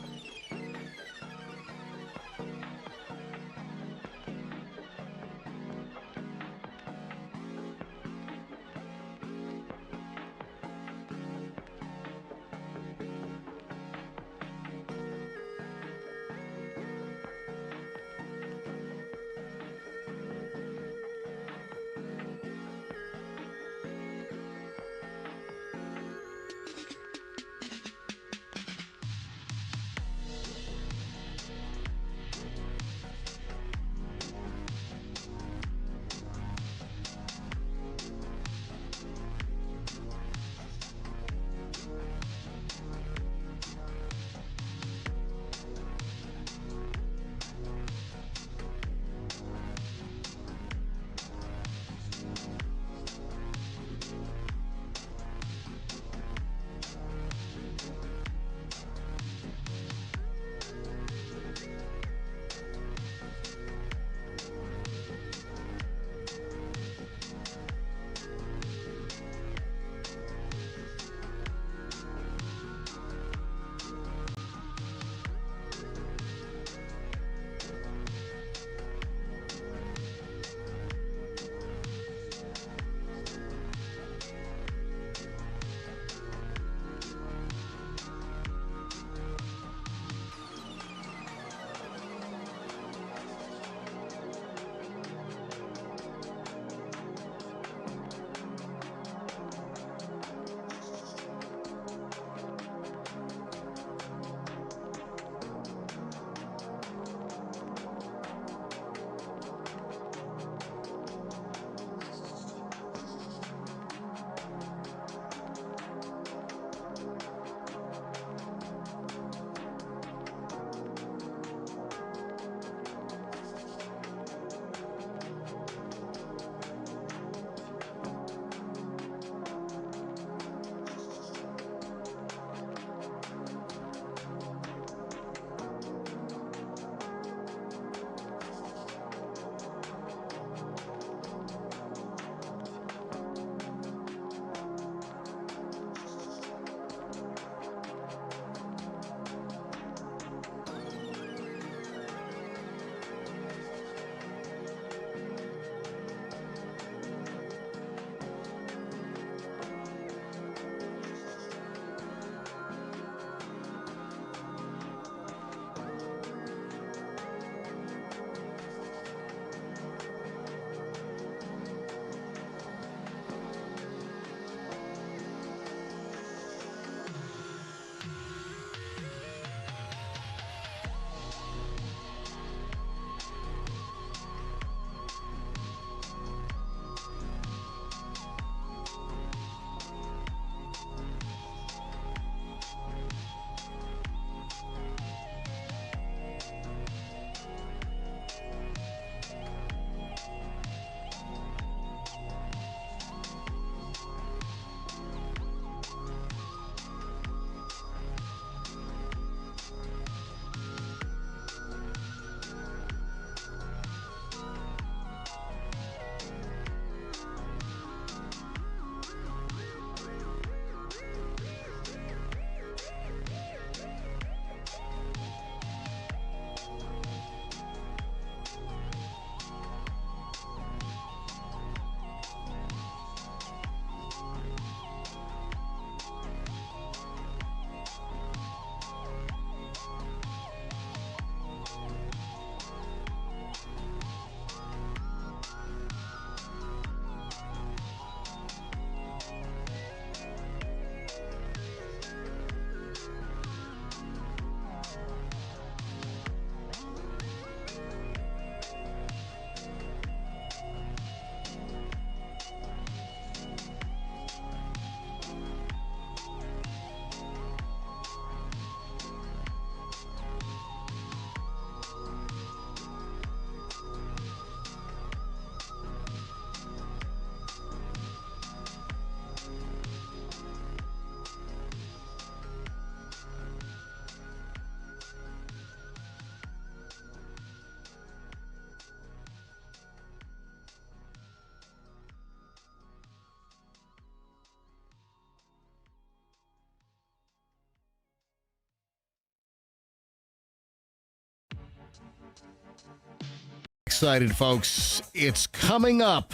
excited, folks. It's coming up.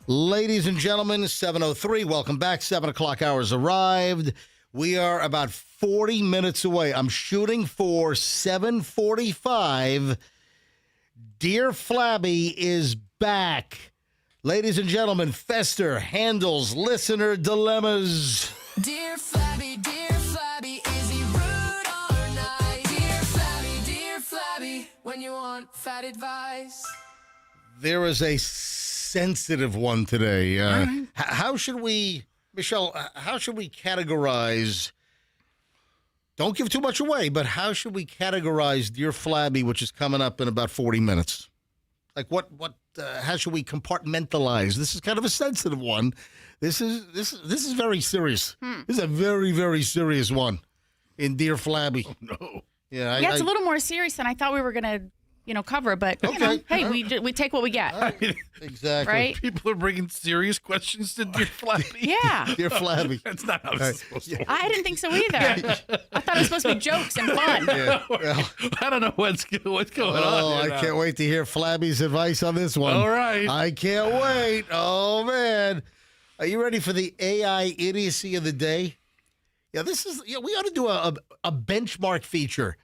Ladies and gentlemen, 7:03. Welcome back. 7 o'clock hours arrived. We are about 40 minutes away. I'm shooting for 7:45. Dear Flabby is back. Ladies and gentlemen, Fester handles listener dilemmas. Dear Flabby, is he rude or nice? Dear Flabby, when you want fat advice. There is a sensitive one today. How should we, Michelle, how should we categorize, don't give too much away, but how should we categorize Dear Flabby, which is coming up in about 40 minutes? Like how should we compartmentalize? This is kind of a sensitive one. This is very serious. This is a very, very serious one in Dear Flabby. Oh, no. Yeah, It's a little more serious than I thought we were going to, cover, but hey, we take what we get. Exactly. Right? People are bringing serious questions to Dear Flabby. Yeah. Dear Flabby. That's not how it's supposed to work. I didn't think so either. I thought it was supposed to be jokes and fun. Yeah. Well, I don't know what's going on. oh, here I now. can't wait to hear Flabby's advice on this one. All right. I can't wait. Oh, man. Are you ready for the AI idiocy of the day? Yeah, we ought to do a benchmark feature.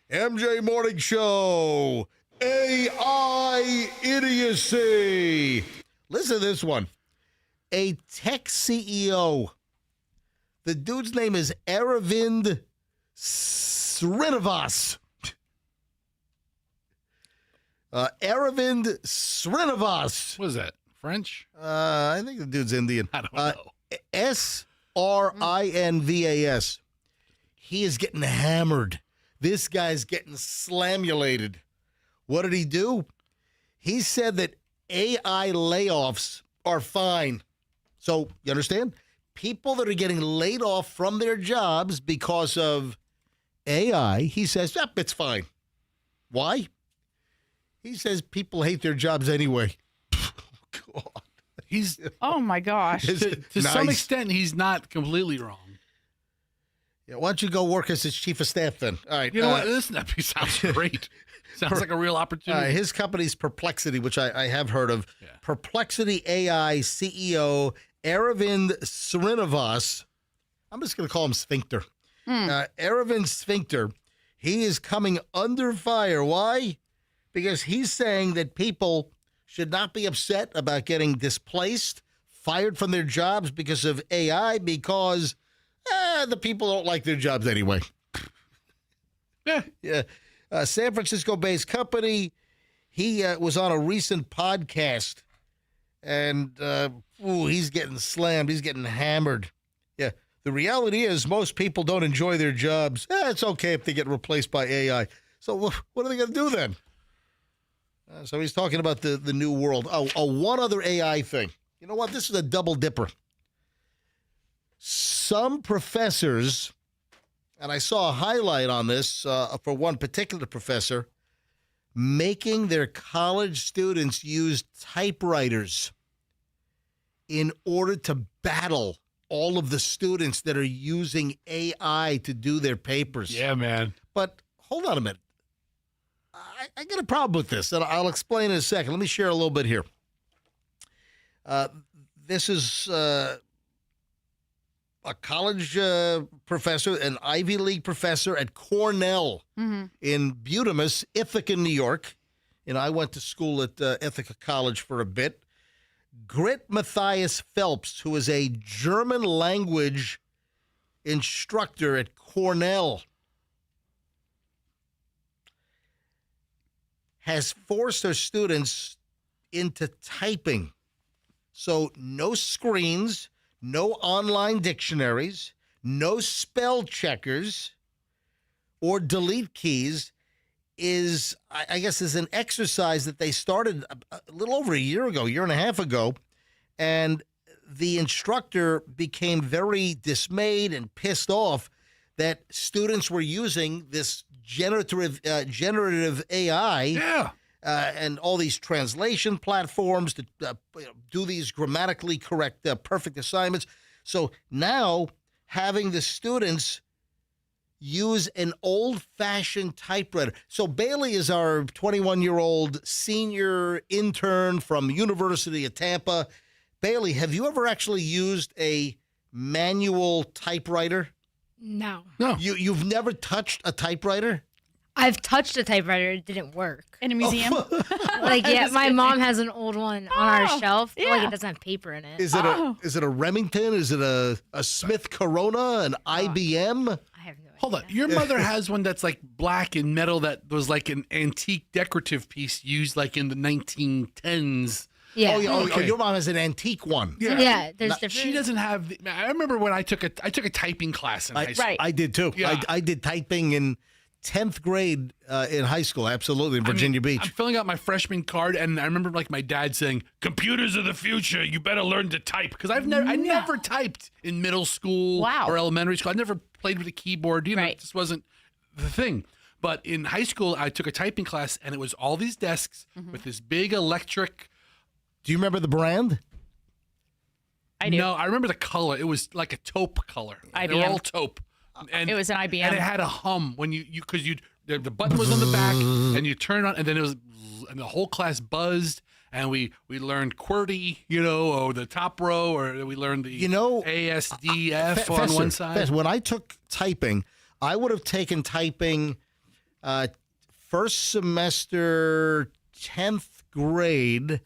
MJ Morning Show, AI idiocy. Listen to this one. A tech CEO. The dude's name is Aravind Srinivas. Aravind Srinivas. What is that? French? I think the dude's Indian. I don't know. Srinvas. He is getting hammered. This guy's getting slamulated. What did he do? He said that AI layoffs are fine. So, you understand? People that are getting laid off from their jobs because of AI, he says, yep, it's fine. Why? He says people hate their jobs anyway. God. He's Oh, my gosh. to some extent, he's not completely wrong. Yeah, why don't you go work as his chief of staff then? All right. You know what? Listen, that sounds great. Sounds like a real opportunity. His company's Perplexity, which I have heard of. Yeah. Perplexity AI CEO Aravind Srinivas. I'm just going to call him Sphincter. Aravind Sphincter. He is coming under fire. Why? Because he's saying that people should not be upset about getting displaced, fired from their jobs because of AI, because the people don't like their jobs anyway. Yeah. San Francisco-based company. He was on a recent podcast, and he's getting slammed. He's getting hammered. Yeah. The reality is most people don't enjoy their jobs. It's okay if they get replaced by AI. So what are they going to do then? So he's talking about the new world. One other AI thing. You know what? This is a double dipper. Some professors, and I saw a highlight on this for one particular professor, making their college students use typewriters in order to battle all of the students that are using AI to do their papers. Yeah, man. But hold on a minute. I got a problem with this, and I'll explain in a second. Let me share a little bit here. This is a college professor, an Ivy League professor at Cornell in Butamus, Ithaca, New York. And I went to school at Ithaca College for a bit. Grit Matthias Phelps, who is a German language instructor at Cornell, has forced her students into typing. So no screens, no online dictionaries, no spell checkers or delete keys is, I guess, is an exercise that they started a little over a year and a half ago. And the instructor became very dismayed and pissed off that students were using this generative AI and all these translation platforms to do these grammatically correct, perfect assignments. So now having the students use an old-fashioned typewriter. So Bailey is our 21-year-old senior intern from University of Tampa. Bailey, have you ever actually used a manual typewriter? No. No. You've never touched a typewriter? I've touched a typewriter. It didn't work. In a museum? Like, yeah, my mom has an old one on our shelf. But, like, yeah. it doesn't have paper in it. Is it a Remington? Is it a Smith Corona? An IBM? I have no idea. Hold on. Your mother has one that's like black and metal that was like an antique decorative piece used like in the 1910s. Yeah. Oh, your mom has an antique one. Yeah, there's different. She doesn't have. I remember when I took a typing class in high school. Right. I did too. Yeah. I did typing in 10th grade in high school, absolutely, in Virginia Beach. I'm filling out my freshman card, and I remember like my dad saying, "Computers are the future. You better learn to type." Because I never typed in middle school or elementary school. I never played with a keyboard. You know, Right. it just wasn't the thing. But in high school, I took a typing class, and it was all these desks with this big electric. Do you remember the brand? I do. No, I remember the color. It was like a taupe color. They were IBM. all taupe. And It was an IBM. And it had a hum when because the button was on the back, and you turn on, and then it was, and the whole class buzzed, and we learned QWERTY, or the top row, or we learned the ASDF on Fester, one side. Fester, when I took typing, I would have taken typing first semester, 10th grade.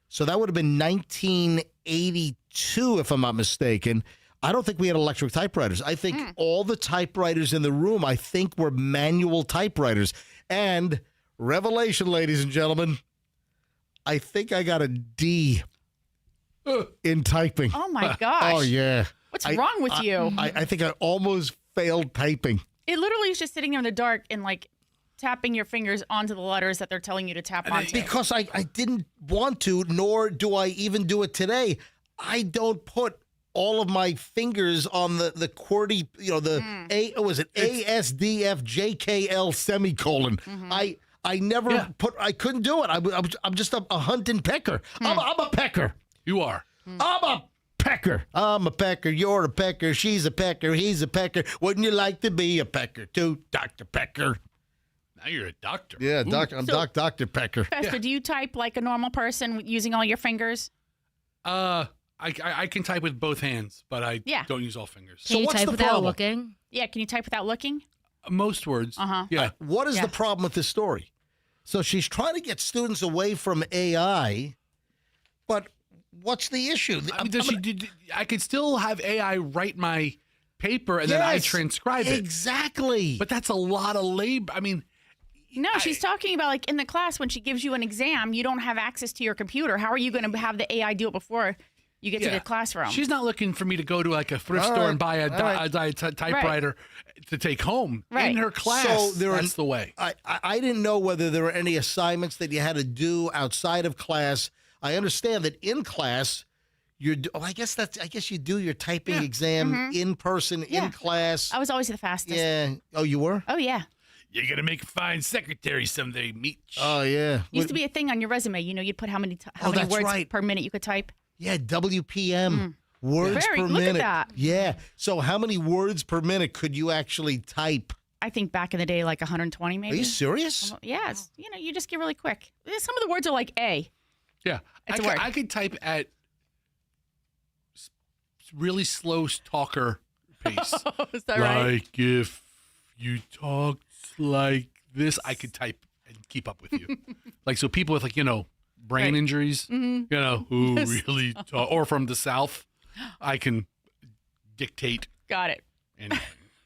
So that would have been 1982, if I'm not mistaken. I don't think we had electric typewriters. I think all the typewriters in the room, I think, were manual typewriters. And revelation, ladies and gentlemen, I think I got a D in typing. Oh, my gosh. Oh, yeah. What's wrong with you? I think I almost failed typing. It literally is just sitting there in the dark and, like, tapping your fingers onto the letters that they're telling you to tap onto. Because I didn't want to, nor do I even do it today. I don't put all of my fingers on the QWERTY, ASDFJKL semicolon. I never I couldn't do it. I'm just a hunting pecker. I'm a pecker. You are. I'm a pecker. I'm a pecker. You're a pecker. She's a pecker. He's a pecker. Wouldn't you like to be a pecker too, Dr. Pecker? Now you're a doctor. Yeah, I'm Dr. Pecker. Fester, do you type like a normal person using all your fingers? I can type with both hands, but I don't use all fingers. Can you what's type the without problem? looking? Yeah, can you type without looking? Most words. Yeah. What is the problem with this story? So she's trying to get students away from AI, but what's the issue? I could still have AI write my paper and then I transcribe it. Exactly. But that's a lot of labor. I mean, No, she's talking about like in the class when she gives you an exam, you don't have access to your computer. How are you going to have the AI do it before you get to the classroom? She's not looking for me to go to like a thrift store and buy a typewriter to take home. Right. In her class, So that's the way. I didn't know whether there were any assignments that you had to do outside of class. I understand that in class, I guess you do your typing exam in person, in class. I was always the fastest. Yeah. Oh, you were? Oh, yeah. You're going to make a fine secretary someday, Meech. Oh, yeah. Used to be a thing on your resume. You'd put how many that's words right. per minute you could type. Yeah, WPM. Words per Look minute. at that. Yeah. So how many words per minute could you actually type? I think back in the day, like 120 maybe. Are you serious? Yes. You just get really quick. Some of the words are like A. Yeah. It's a word. I could type at really slow talker pace. Is that right? Like if you talked like this, I could type and keep up with you. Like, so people with brain injuries, who really talk, or from the South, I can dictate. Got it. Anything.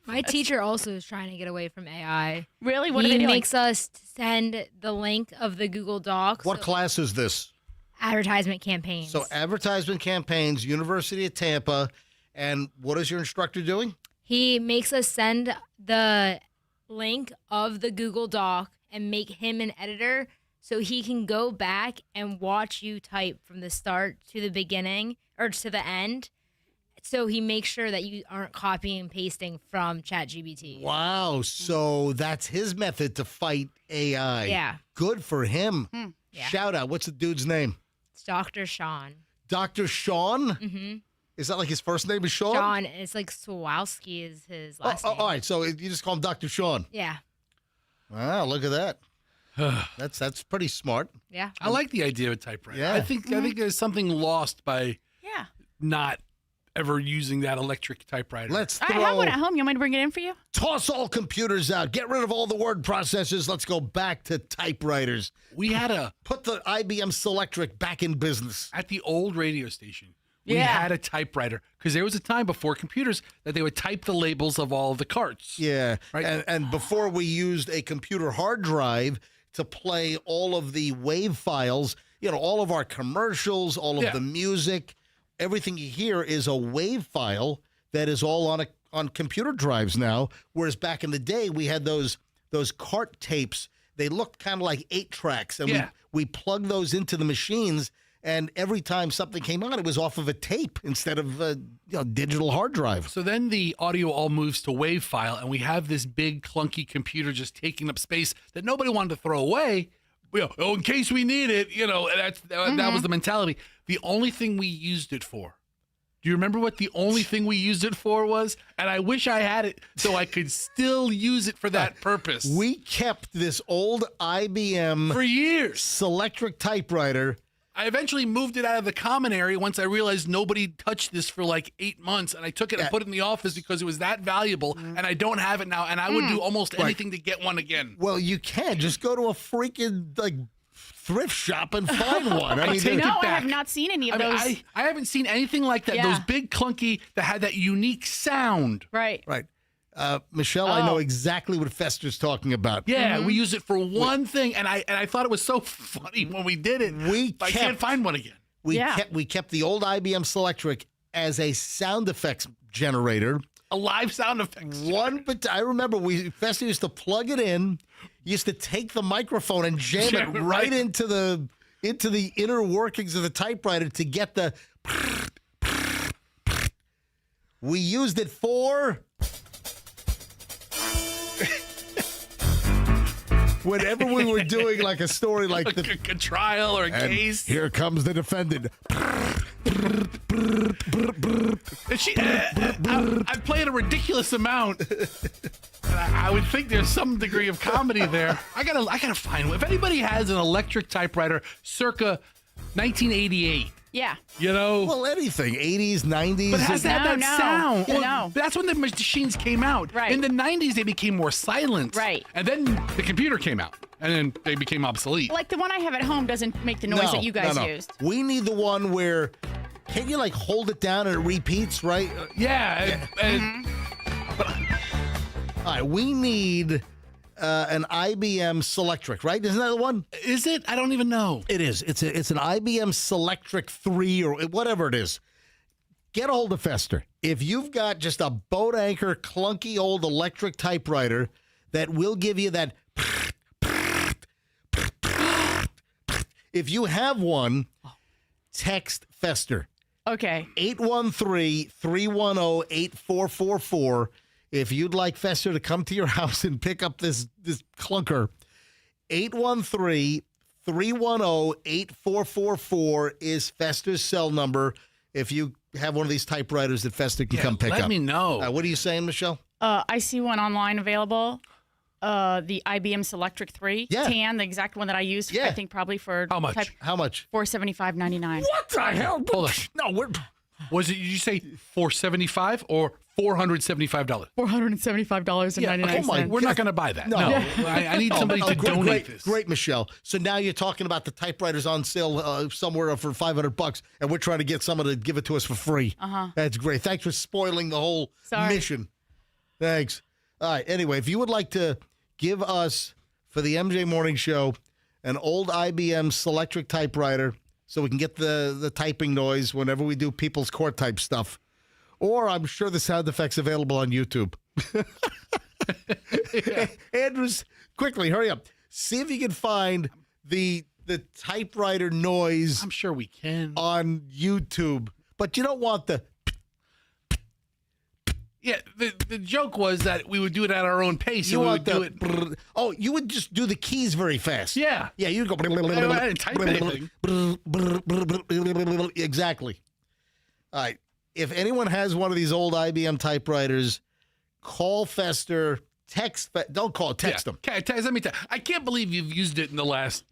My teacher also is trying to get away from AI. Really? What are He they doing? makes us send the link of the Google Docs. What class is this? Advertisement campaigns. So advertisement campaigns, University of Tampa. And what is your instructor doing? He makes us send the link of the Google Doc and make him an editor so he can go back and watch you type from the start to the beginning or to the end. So he makes sure that you aren't copying and pasting from ChatGPT. Wow. So that's his method to fight AI. Yeah. Good for him. Yeah. Shout out. What's the dude's name? It's Dr. Sean. Dr. Sean? Mm-hmm. Is that like his first name is Sean? Sean. It's like Sawowski is his last name. All right, so you just call him Dr. Sean. Yeah. Wow, look at that. That's pretty smart. Yeah. I like the idea of a typewriter. Yeah. I think there's something lost by Yeah. not ever using that electric typewriter. Let's I throw, have one at home. You want me to bring it in for you? toss all computers out. Get rid of all the word processors. Let's go back to typewriters. We had Put the IBM Selectric back in business. at the old radio station. We Yeah. had a typewriter because there was a time before computers that they would type the labels of all the carts. Yeah, Right. and before we used a computer hard drive to play all of the WAV files, all of our commercials, all of Yeah. the music, everything you hear is a WAV file that is all on computer drives now. Whereas back in the day, we had those cart tapes. They looked kind of like 8-tracks, and Yeah. we plugged those into the machines. And every time something came on, it was off of a tape instead of a digital hard drive. So then the audio all moves to WAV file, and we have this big clunky computer just taking up space that nobody wanted to throw away. In case we need it, that was the mentality. The only thing we used it for. Do you remember what the only thing we used it for was? And I wish I had it so I could still use it for that purpose. We kept this old IBM For years. Selectric typewriter. I eventually moved it out of the common area once I realized nobody touched this for like 8 months, and I took it and put it in the office because it was that valuable, and I don't have it now, and I would do almost anything to get one again. Well, you can just go to a freaking thrift shop and find one. I mean, take No, it I back. have not seen any of I mean, those. I haven't seen anything like that. Yeah. Those big clunky that had that unique sound. Right. right. Michelle, I know exactly what Fester's talking about. Yeah, we used it for one thing, and I thought it was so funny when we did it. But I can't find one again. We Yeah. kept the old IBM Selectric as a sound effects generator. A live sound effects. But I remember Fester used to plug it in, used to take the microphone and jam it right into the inner workings of the typewriter to get the. We used it for. Whenever we were doing like a story like a trial or a and case. here comes the defendant. I've played a ridiculous amount. And I would think there's some degree of comedy there. I gotta find one. If anybody has an electric typewriter circa 1988, Yeah. Well, anything, 80s, 90s. but it has to have that No. sound. Yeah, Well, no. that's when the machines came out. Right. In the 90s, they became more silent. Right. And then the computer came out, and then they became obsolete. Like the one I have at home doesn't make the noise that you guys used. We need the one where, can you hold it down and it repeats, right? Yeah. All right, we need an IBM Selectric, right? Isn't that the one? Is it? I don't even know. It is. It's an IBM Selectric 3 or whatever it is. Get a hold of Fester. If you've got just a boat anchor, clunky old electric typewriter that will give you that. If you have one, text Fester. Okay. 813-310-8444. If you'd like Fester to come to your house and pick up this clunker, 813-310-8444 is Fester's cell number. If you have one of these typewriters that Fester can come pick up. Let me know. What are you saying, Michelle? I see one online available. The IBM Selectric 3 Yeah. tan, the exact one that I used. Yeah. I think probably for How much? How much? $475.99. What the hell? Hold on. No, we're... Did you say $475 or $475? $475.99. We're not going to buy that. No. No. I need somebody to donate this. Great, Michelle. So now you're talking about the typewriters on sale somewhere for $500, and we're trying to get someone to give it to us for free. That's great. Thanks for spoiling the whole mission. Thanks. All right. Anyway, if you would like to give us, for the MJ Morning Show, an old IBM Selectric typewriter so we can get the typing noise whenever we do people's court type stuff, or I'm sure the sound effects available on YouTube. Andrews, quickly, hurry up. See if you can find the typewriter noise I'm sure we can. on YouTube. But you don't want the... Yeah, the joke was that we would do it at our own pace. You and we want would do the... it. Oh, you would just do the keys very fast. Yeah. Yeah, you'd go... I didn't type anything. Exactly. All right. if anyone has one of these old IBM typewriters, call Fester, don't call, text them. Okay, let me tell you, I can't believe you've used it in the last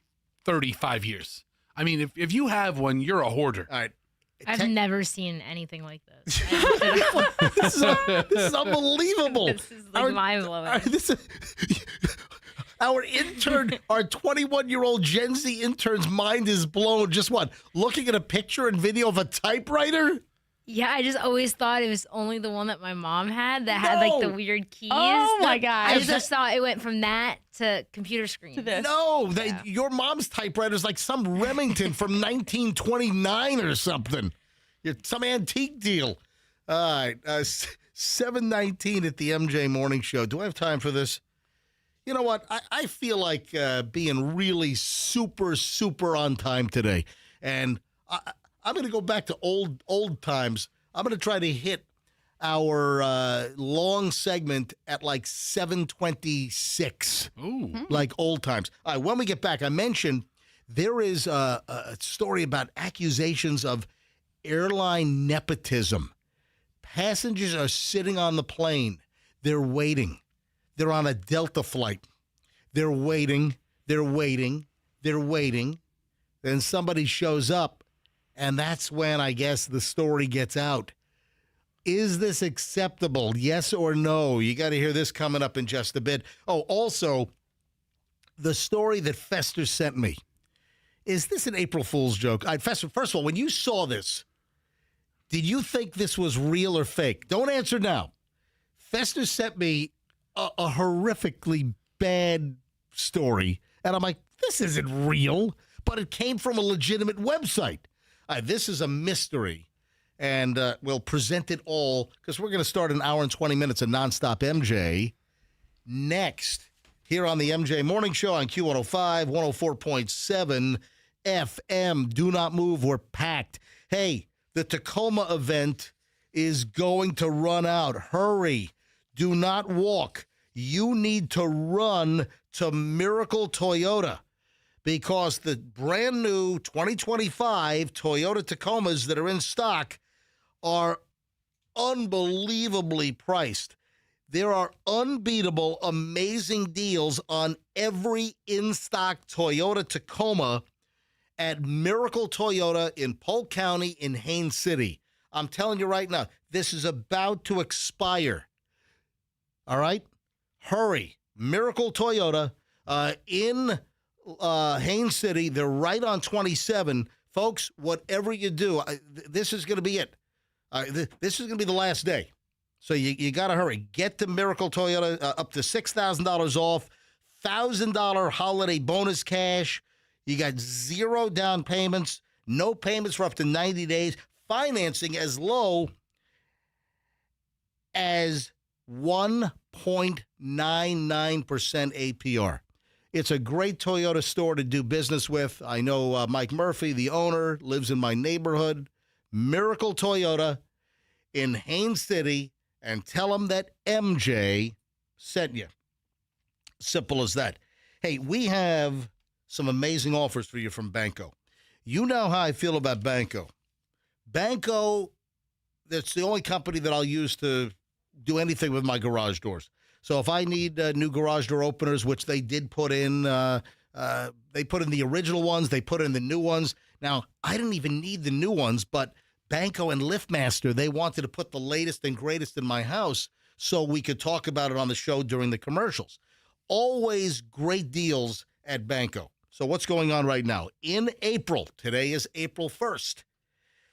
35 years. I mean, if you have one, you're a hoarder. All right. I've never seen anything like this. This is unbelievable. This is like mind-blowing. Our intern, our 21-year-old Gen Z intern's mind is blown. Just what? Looking at a picture and video of a typewriter? Yeah, I just always thought it was only the one that my mom had that had like the weird keys. Oh my gosh. I just thought it went from that to computer screen. To this. No, your mom's typewriter is like some Remington from 1929 or something. Some antique deal. All right, 7:19 at the MJ Morning Show. Do I have time for this? You know what? I feel like being really super, super on time today. And I'm going to go back to old times. I'm going to try to hit our long segment at like 7:26. Ooh. Like old times. All right, when we get back, I mentioned there is a story about accusations of airline nepotism. Passengers are sitting on the plane. They're waiting. They're on a Delta flight. They're waiting. Then somebody shows up, and that's when I guess the story gets out. Is this acceptable? Yes or no? You got to hear this coming up in just a bit. Oh, also, the story that Fester sent me. Is this an April Fool's joke? Fester, first of all, when you saw this, did you think this was real or fake? Don't answer now. Fester sent me a horrifically bad story, and I'm like, this isn't real, but it came from a legitimate website. This is a mystery, and we'll present it all, because we're going to start an hour and 20 minutes of nonstop MJ next here on the MJ Morning Show on Q105, 104.7 FM. Do not move. We're packed. Hey, the Tacoma event is going to run out. Hurry. Do not walk. You need to run to Miracle Toyota, because the brand new 2025 Toyota Tacomas that are in stock are unbelievably priced. There are unbeatable, amazing deals on every in-stock Toyota Tacoma at Miracle Toyota in Polk County in Haines City. I'm telling you right now, this is about to expire. All right? Hurry. Miracle Toyota in Haines City. They're right on 27. Folks, whatever you do, this is going to be it. This is going to be the last day. So you got to hurry. Get to Miracle Toyota, up to $6,000 off, $1,000 holiday bonus cash. You got 0 down payments, no payments for up to 90 days, financing as low as 1.99% APR. It's a great Toyota store to do business with. I know Mike Murphy, the owner, lives in my neighborhood. Miracle Toyota in Haines City, and tell them that MJ sent you. Simple as that. Hey, we have some amazing offers for you from Banco. You know how I feel about Banco. Banco, that's the only company that I'll use to do anything with my garage doors. So if I need new garage door openers, which they did put in, they put in the original ones, they put in the new ones. Now, I didn't even need the new ones, but Banco and LiftMaster, they wanted to put the latest and greatest in my house so we could talk about it on the show during the commercials. Always great deals at Banco. So what's going on right now? In April, today is April 1st,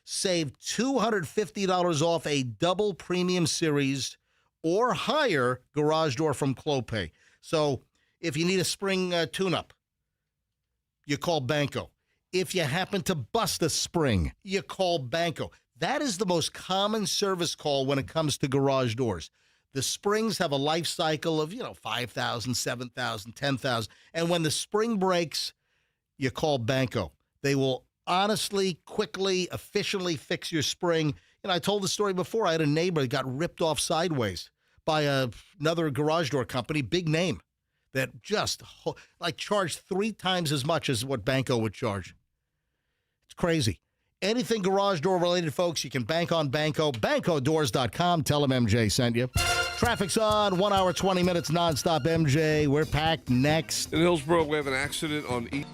save $250 off a double premium series or higher garage door from Clopay. So if you need a spring tune-up, you call Banco. If you happen to bust a spring, you call Banco. That is the most common service call when it comes to garage doors. The springs have a life cycle of, 5,000, 7,000, 10,000. And when the spring breaks, you call Banco. They will honestly, quickly, efficiently fix your spring. I told the story before. I had a neighbor that got ripped off sideways by another garage door company, big name, that just charged 3 times as much as what Banco would charge. It's crazy. Anything garage door related, folks, you can bank on Banco. BancoDoors.com. Tell them MJ sent you. Traffic's on. 1 hour, 20 minutes nonstop. MJ, we're packed next. In Hillsborough, we have an accident on East.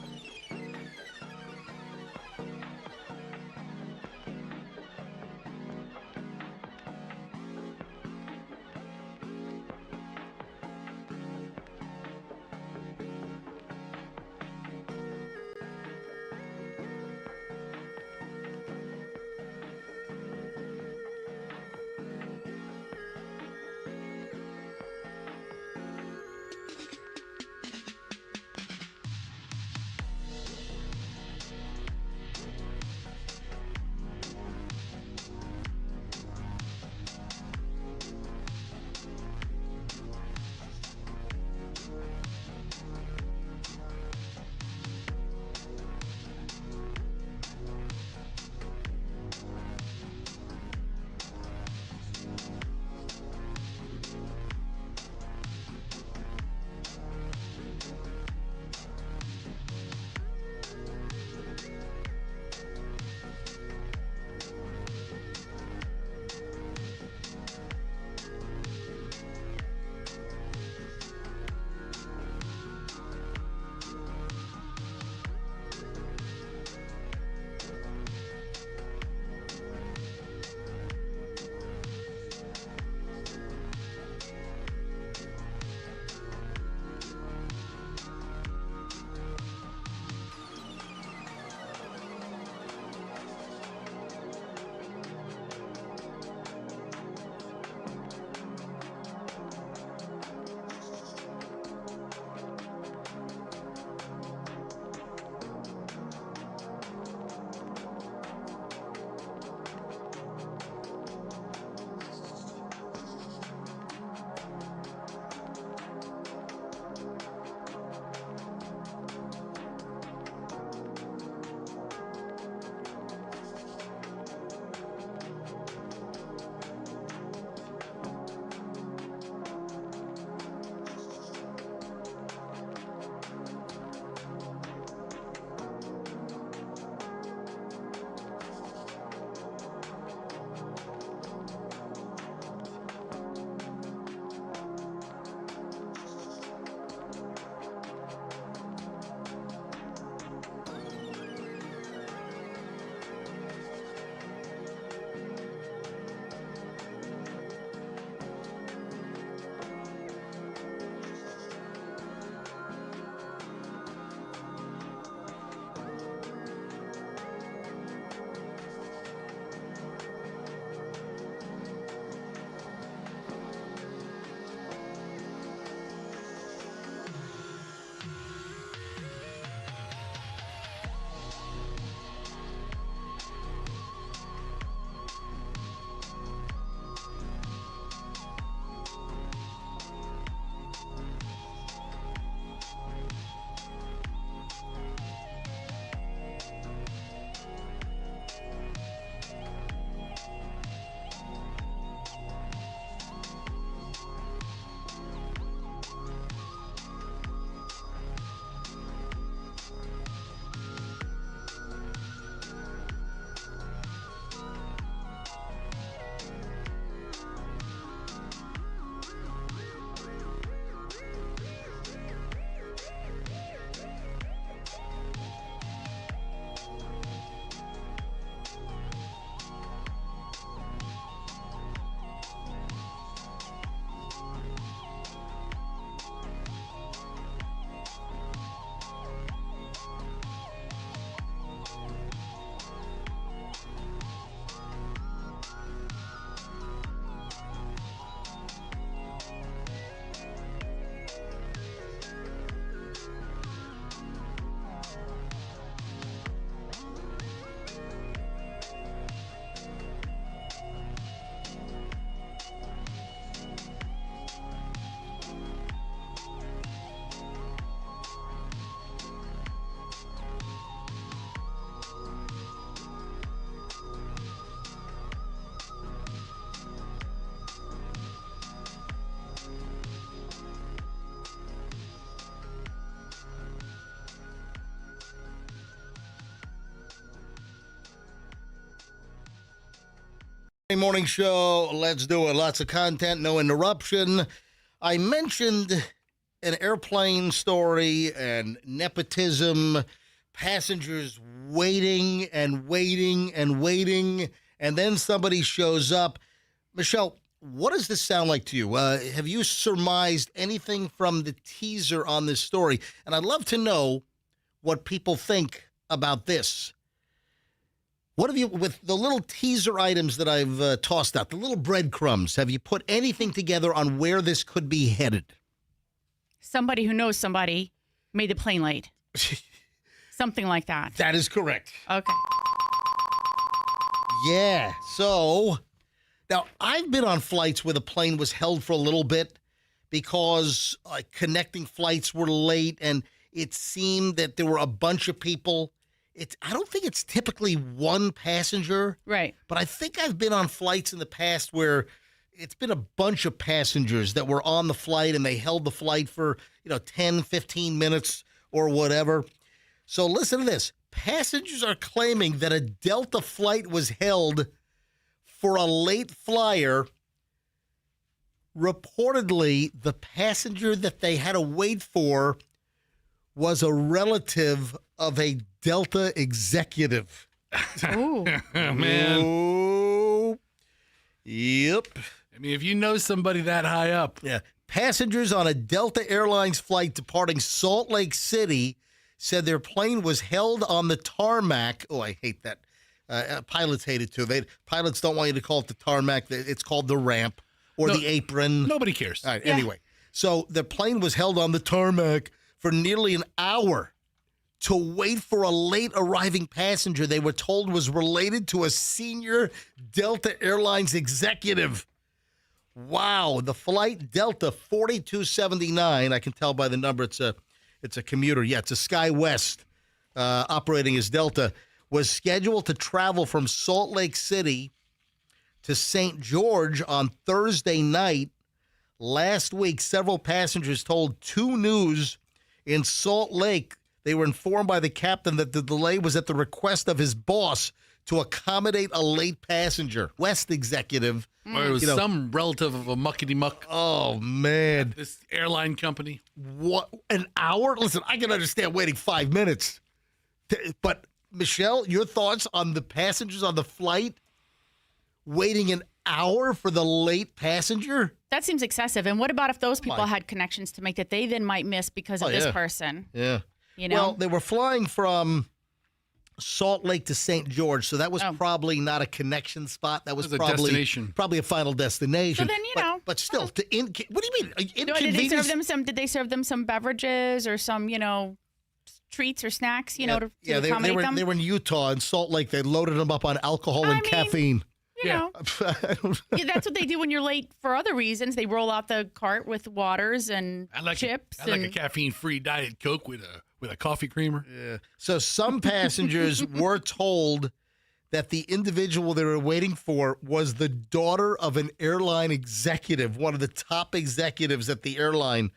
Morning show. Let's do it. Lots of content, no interruption. I mentioned an airplane story and nepotism, passengers waiting and waiting and waiting, and then somebody shows up. Michelle, what does this sound like to you? Have you surmised anything from the teaser on this story? And I'd love to know what people think about this. What have you, with the little teaser items that I've tossed out, the little breadcrumbs, have you put anything together on where this could be headed? Somebody who knows somebody made the plane late. Something like that. That is correct. Okay. Yeah. So now I've been on flights where the plane was held for a little bit because connecting flights were late and it seemed that there were a bunch of people. I don't think it's typically one passenger. Right. But I think I've been on flights in the past where it's been a bunch of passengers that were on the flight and they held the flight for, 10, 15 minutes or whatever. So listen to this. Passengers are claiming that a Delta flight was held for a late flyer. Reportedly, the passenger that they had to wait for was a relative of a Delta executive. Ooh. Man. Oh, yep. I mean, if you know somebody that high up. Yeah. Passengers on a Delta Airlines flight departing Salt Lake City said their plane was held on the tarmac. Oh, I hate that. Pilots hate it too. Pilots don't want you to call it the tarmac. It's called the ramp or the apron. Nobody cares. All right. Yeah. Anyway, so the plane was held on the tarmac for nearly an hour to wait for a late arriving passenger they were told was related to a senior Delta Airlines executive. Wow. The flight Delta 4279, I can tell by the number it's a commuter. Yeah, it's a SkyWest operating as Delta, was scheduled to travel from Salt Lake City to St. George on Thursday night. Last week, several passengers told 2 News in Salt Lake they were informed by the captain that the delay was at the request of his boss to accommodate a late passenger. West executive. Or it was some relative of a muckety-muck. Oh, man. This airline company. What? An hour? Listen, I can understand waiting 5 minutes. But, Michelle, your thoughts on the passengers on the flight waiting an hour for the late passenger? That seems excessive. And what about if those people had connections to make that they then might miss because of this person? Yeah. You know? Well, they were flying from Salt Lake to St. George, so that was probably not a connection spot. That was a probably destination. Probably a final destination. So then, but still, what do you mean? Did they serve them some beverages or some, treats or snacks, to accommodate them? They were in Utah and Salt Lake. They loaded them up on alcohol and caffeine. That's what they do when you're late for other reasons. They roll out the cart with waters and chips. I like a caffeine-free Diet Coke with a coffee creamer. Yeah. So some passengers were told that the individual they were waiting for was the daughter of an airline executive, one of the top executives at the airline.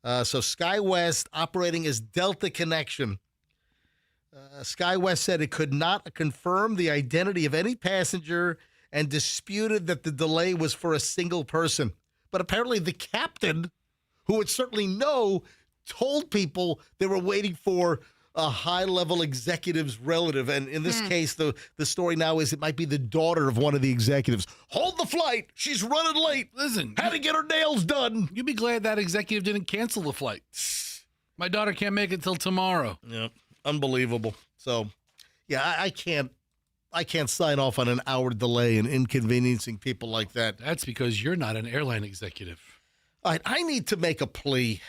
So SkyWest, operating as Delta Connection. SkyWest said it could not confirm the identity of any passenger and disputed that the delay was for a single person. But apparently the captain, who would certainly know, told people they were waiting for a high-level executive's relative. And in this case, the story now is it might be the daughter of one of the executives. Hold the flight. She's running late. Listen. Had to get her nails done. You'd be glad that executive didn't cancel the flight. My daughter can't make it till tomorrow. Yeah, unbelievable. So, yeah, I can't sign off on an hour delay and inconveniencing people like that. That's because you're not an airline executive. All right, I need to make a plea.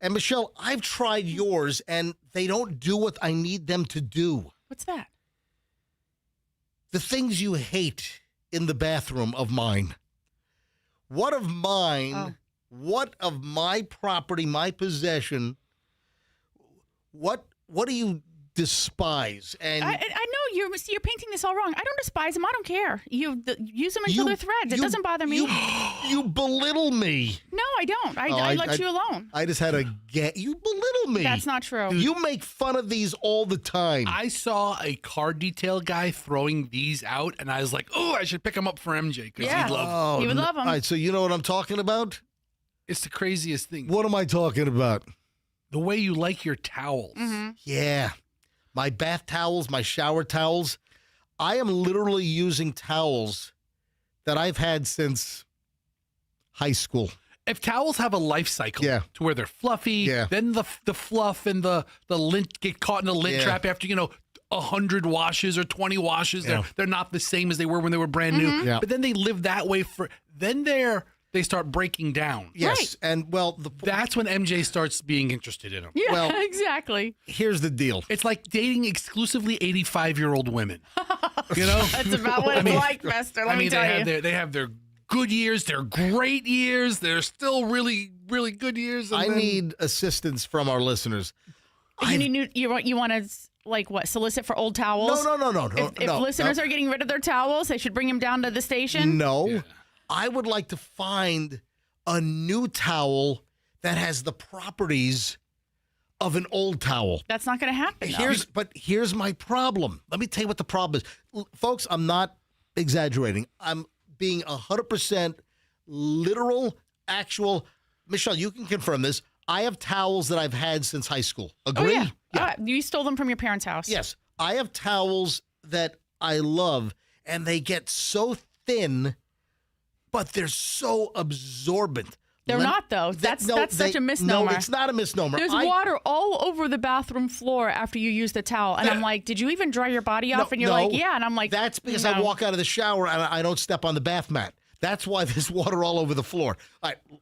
And, Michelle, I've tried yours, and they don't do what I need them to do. What's that? The things you hate in the bathroom of mine. What of mine, what of my property, my possession, what do you despise. And I know you're painting this all wrong. I don't despise them. I don't care. Use them until they're threads. It doesn't bother me. You belittle me. No, I don't. I let you alone. I just had a you belittle me. That's not true. You make fun of these all the time. I saw a car detail guy throwing these out, and I was like, "Oh, I should pick them up for MJ because Yeah. he'd love." He would love 'em. All right, so you know what I'm talking about? It's the craziest thing. What am I talking about? The way you like your towels. Yeah. My bath towels, my shower towels. I am literally using towels that I've had since high school. If towels have a life cycle Yeah. to where they're fluffy, Yeah. then the fluff and the lint get caught in the lint Yeah. trap after 100 washes or 20 washes. Yeah. They're not the same as they were when they were brand new. Yeah. But then they live that way then they start breaking down. Yes. Right. And well, That's when MJ starts being interested in them. Yeah, Well- exactly. here's the deal. It's like dating exclusively 85-year-old women. You know? That's about what it's like, Fester. Let me tell you. They have their good years, their great years, they're still really, really good years. And I then- need assistance from our listeners. You want to like what? Solicit for old towels? No. If listeners are getting rid of their towels, they should bring them down to the station. No. Yeah. I would like to find a new towel that has the properties of an old towel. That's not going to happen. though. But here's my problem. Let me tell you what the problem is. Folks, I'm not exaggerating. I'm being 100% literal, actual. Michelle, you can confirm this. I have towels that I've had since high school. Agree? Oh, yeah. You stole them from your parents' house. Yes. I have towels that I love, and they get so thin, but they're so absorbent. They're not, though. That's such a misnomer. No, it's not a misnomer. There's water all over the bathroom floor after you use the towel. And I'm like, did you even dry your body off? And you're like, yeah. And I'm like, that's because I walk out of the shower and I don't step on the bath mat. That's why there's water all over the floor.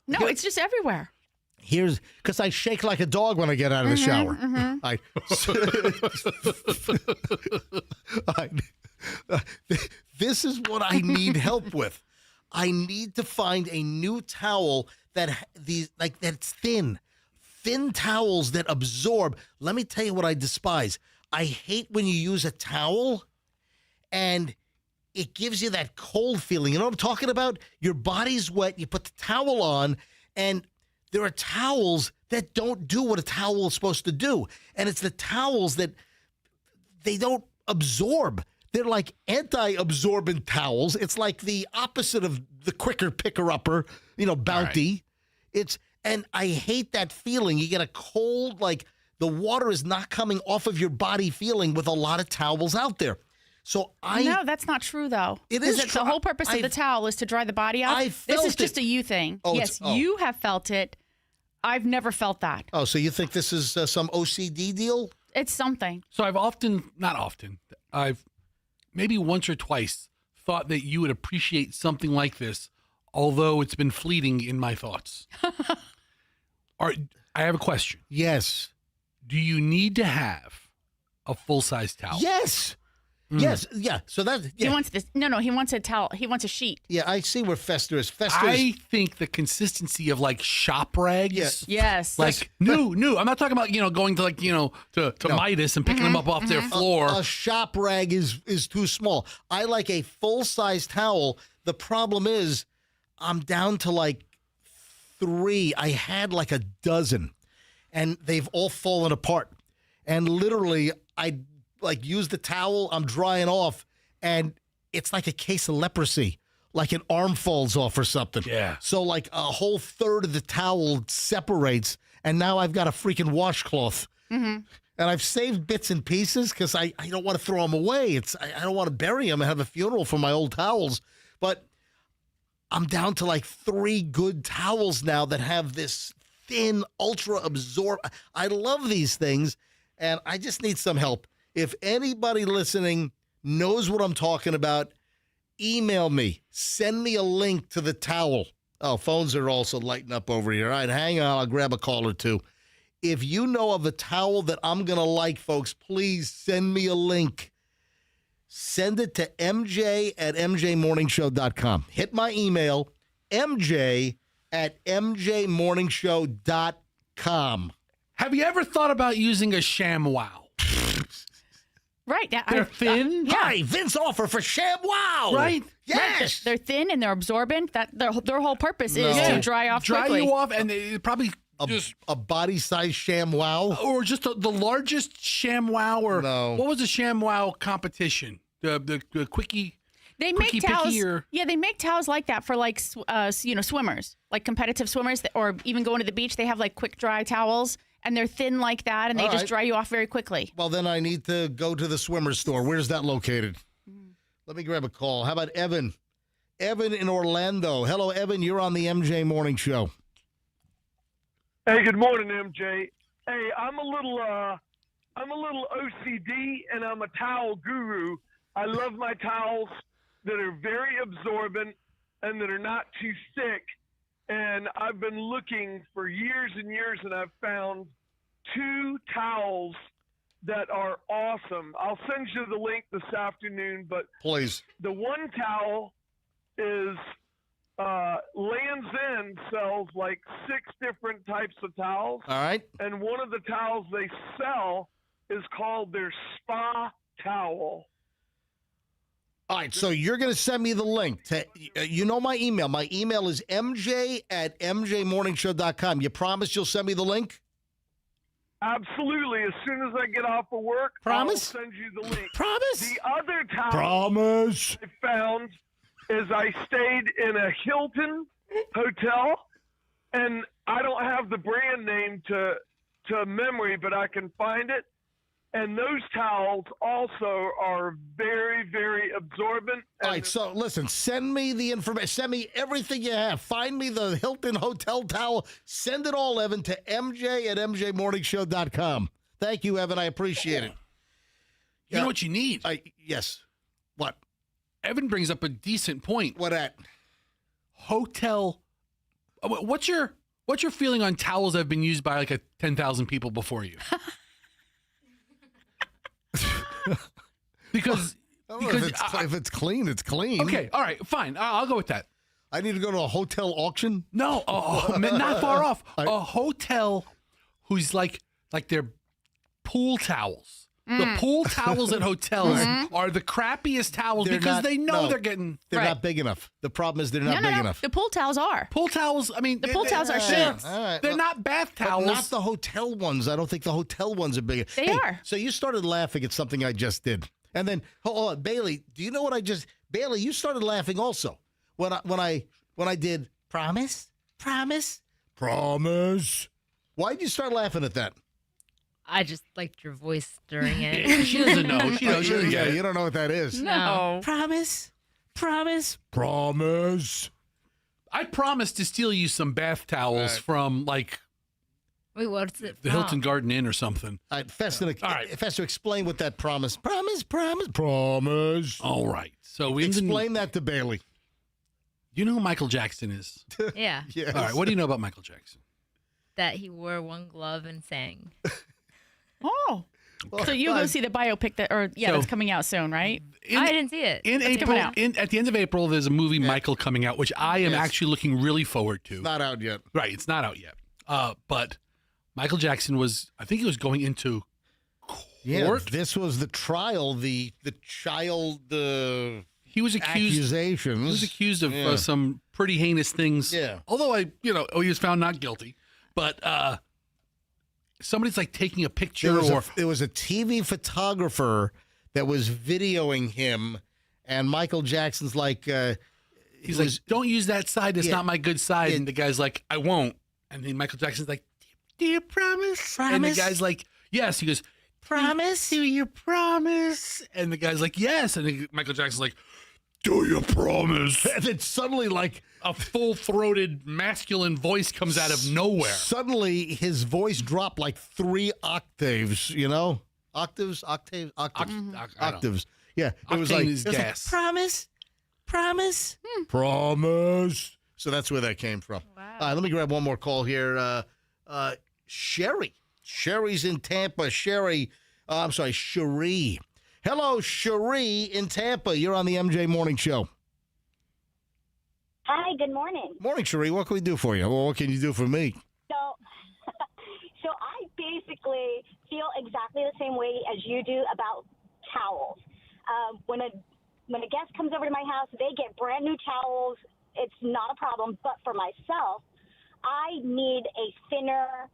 No, it's just everywhere. Here's because I shake like a dog when I get out of the shower. This is what I need help with. I need to find a new towel that's thin towels that absorb. Let me tell you what I despise. I hate when you use a towel and it gives you that cold feeling. You know what I'm talking about? Your body's wet. You put the towel on, and there are towels that don't do what a towel is supposed to do. And it's the towels that they don't absorb. They're like anti-absorbent towels. It's like the opposite of the quicker picker-upper, Bounty. Right. And I hate that feeling. You get a cold, like the water is not coming off of your body feeling with a lot of towels out there. So No, that's not true, though. It is true. The whole purpose of the towel is to dry the body out. This is just a you thing. Oh, yes, you have felt it. I've never felt that. Oh, so you think this is some OCD deal? It's something. So I've maybe once or twice thought that you would appreciate something like this, although it's been fleeting in my thoughts. I have a question. Yes. Do you need to have a full-size towel? Yes. Yes. Yeah. So that's. Yeah. He wants this. No. He wants a towel. He wants a sheet. Yeah. I see where Fester is. I think the consistency of like shop rags. Yeah. Yes. Like new. I'm not talking about going to to Midas and picking them up off their floor. A shop rag is too small. I like a full size towel. The problem is, I'm down to like 3. I had like a dozen, and they've all fallen apart. And literally, I use the towel. I'm drying off, and it's like a case of leprosy. Like an arm falls off or something. Yeah. So like a whole third of the towel separates, and now I've got a freaking washcloth. Mm-hmm. And I've saved bits and pieces because I don't want to throw them away. I don't want to bury them and have a funeral for my old towels. But I'm down to like 3 good towels now that have this thin, ultra absorb. I love these things, and I just need some help. If anybody listening knows what I'm talking about, email me. Send me a link to the towel. Oh, phones are also lighting up over here. All right, hang on. I'll grab a call or two. If you know of a towel that I'm going to like, folks, please send me a link. Send it to mj@mjmorningshow.com. Hit my email, mj@mjmorningshow.com. Have you ever thought about using a ShamWow? Right. They're thin. Yeah. Hi, Vince offer for ShamWow. Right. Yes. They're thin and they're absorbent. That their whole purpose is No. to dry off Dry quickly. you off, and it probably just a body-sized ShamWow. or just the largest ShamWow, or No. what was the ShamWow competition? The quickie. They Quickie make towels. picky or- Yeah, they make towels like that for like swimmers, like competitive swimmers, or even going to the beach. They have like quick dry towels, and they're thin like that, and they All just right. dry you off very quickly. Well, then I need to go to the swimmer's store. Where's that located? Let me grab a call. How about Evan? Evan in Orlando. Hello, Evan. You're on the MJ Morning Show. Hey, good morning, MJ. Hey, I'm a little OCD, and I'm a towel guru. I love my towels that are very absorbent and that are not too thick. And I've been looking for years and years, and I've found 2 towels that are awesome. I'll send you the link this afternoon, but Please. the one towel is Lands' End sells like 6 different types of towels. All right. And one of the towels they sell is called their spa towel. All right, so you're going to send me the link. You know my email. My email is mj@mjmorningshow.com. You promise you'll send me the link? Absolutely. As soon as I get off of work, Promise? I'll send you the link. Promise? The other towel Promise. I found is I stayed in a Hilton hotel, and I don't have the brand name to memory, but I can find it. And those towels also are very, very absorbent. All right, so listen, send me the information. Send me everything you have. Find me the Hilton Hotel towel. Send it all, Evan, to mj@mjmorningshow.com. Thank you, Evan. I appreciate it. You know what you need? Yes. What? Evan brings up a decent point. What at? Hotel. What's your feeling on towels that have been used by like 10,000 people before you? Because if it's clean, it's clean. Okay, all right, fine. I'll go with that. I need to go to a hotel auction? No, not far off. A hotel who's like their pool towels. The pool towels at hotels are the crappiest towels because they know they're getting. They're Right. not big enough. The problem is they're not big enough. The pool towels are. Pool towels, I mean. The pool towels are Yeah, sheets. all right. They're Well, not bath but towels. not the hotel ones. I don't think the hotel ones are big. They are. So you started laughing at something I just did. And then, hold on, Bailey, do you know what I just... Bailey, you started laughing also. When I did promise. Why'd you start laughing at that? I just liked your voice during it. She doesn't know. She knows. She doesn't get it. You don't know what that is. No. Promise. I promised to steal you some bath towels from like Wait, what's it the from? Hilton Garden Inn or something. All right, Festa, All right. Festa, explain what that promise. Promise. All right. So we Explain that to Bailey. You know who Michael Jackson is? Yeah, Yes. All right. What do you know about Michael Jackson? that he wore one glove and sang. Oh. So you go see the biopic that's coming out soon, right? I didn't see it. In It's April, coming out. at the end of April, there's a movie Michael coming out, which I am actually looking really forward to. Not out yet. Right, it's not out yet. But Michael Jackson I think he was going into court. Yeah, this was the trial, the child He was accused. accusations. He was accused of some pretty heinous things. Yeah. Although he was found not guilty, but somebody's like taking a picture There was a TV photographer that was videoing him, and Michael Jackson's like, he's like, "Don't use that side. It's Yeah. not my good side." Yeah. And the guy's like, "I won't." And then Michael Jackson's like, "Do you promise?" And the guy's like, "Yes." He goes, "Promise? Do you promise?" And the guy's like, "Yes." And then Michael Jackson's like, "Do you promise?" and then suddenly, like, A full-throated masculine voice comes out of nowhere. suddenly his voice dropped like 3 octaves, octaves. I don't know. Octaves. Yeah, it was Octane like, is it was like, gas. promise. So that's where that came from. Wow. All right, let me grab one more call here. Sherry. Sherry's in Tampa. Cherie. Hello, Cherie in Tampa. You're on the MJ Morning Show. Hi, good morning. Morning, Cherie. What can we do for you? Well, what can you do for me? So I basically feel exactly the same way as you do about towels. When a guest comes over to my house, they get brand new towels. It's not a problem. But for myself, I need a thinner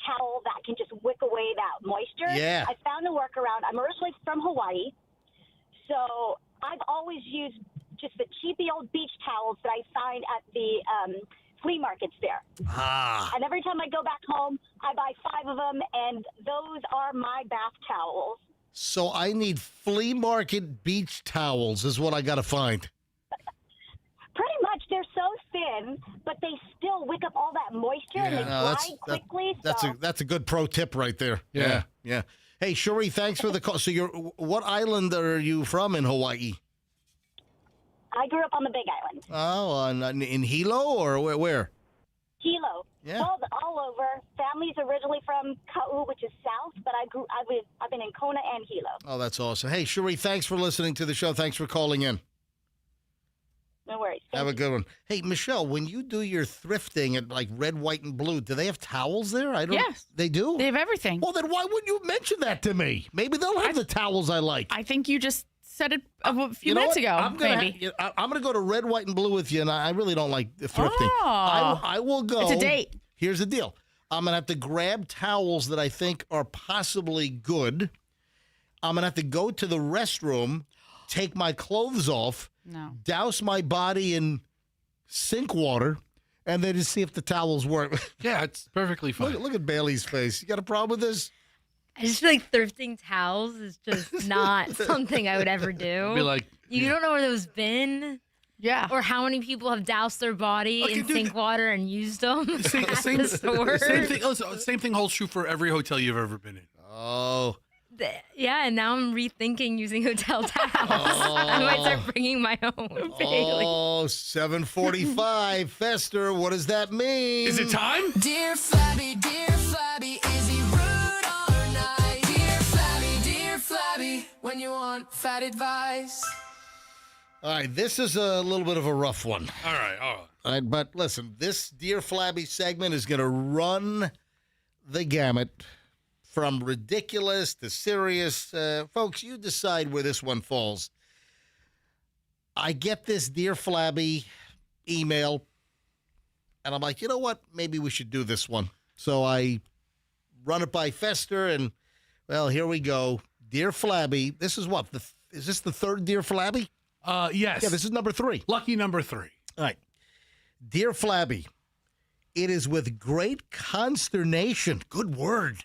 towel that can just wick away that moisture. Yeah. I found a workaround. I'm originally from Hawaii, so I've always used just the cheapy old beach towels that I find at the flea markets there. And every time I go back home, I buy 5 of them, and those are my bath towels. So I need flea market beach towels is what I got to find. Pretty much, they're so thin, but they still wick up all that moisture and they dry quickly. That's a good pro tip right there. Yeah. Hey, Shuri, thanks for the call. So what island are you from in Hawaii? I grew up on the Big Island. Oh, in Hilo or where? Hilo. Yeah. Well, all over. Family's originally from Ka'u, which is south, but I've been in Kona and Hilo. Oh, that's awesome. Hey, Shuri, thanks for listening to the show. Thanks for calling in. No worries. Have a good one. Hey, Michelle, when you do your thrifting at like Red, White, and Blue, do they have towels there? Yes. They do? They have everything. Well, then why wouldn't you mention that to me? Maybe they'll have the towels I like. I think you just said it a few minutes ago, I'm gonna go to Red, White, and Blue with you, and I really don't like thrifting. Oh. I will go. It's a date. Here's the deal. I'm going to have to grab towels that I think are possibly good. I'm going to have to go to the restroom, take my clothes off, douse my body in sink water, and then just see if the towels work. Yeah, it's perfectly fine. Look at Bailey's face. You got a problem with this? I just feel like thrifting towels is just not something I would ever do. Be like, you don't know where those been. Yeah. Or how many people have doused their body in sink water and used them Same the store. Same thing holds true for every hotel you've ever been in. Oh. Yeah, and now I'm rethinking using hotel towels. I might start bringing my own. Oh, 7:45. Fester, what does that mean? Is it time? Dear Flabby, is he rude or nice? Dear Flabby, when you want fat advice. All right, this is a little bit of a rough one. All right. All right, but listen, this Dear Flabby segment is going to run the gamut from ridiculous to serious. Folks, you decide where this one falls. I get this Dear Flabby email, and I'm like, you know what? Maybe we should do this one. So I run it by Fester, and, well, here we go. Dear Flabby. This is what? Is this the third Dear Flabby? Yes. Yeah, this is number 3. Lucky number 3. All right. Dear Flabby, it is with great consternation. Good word.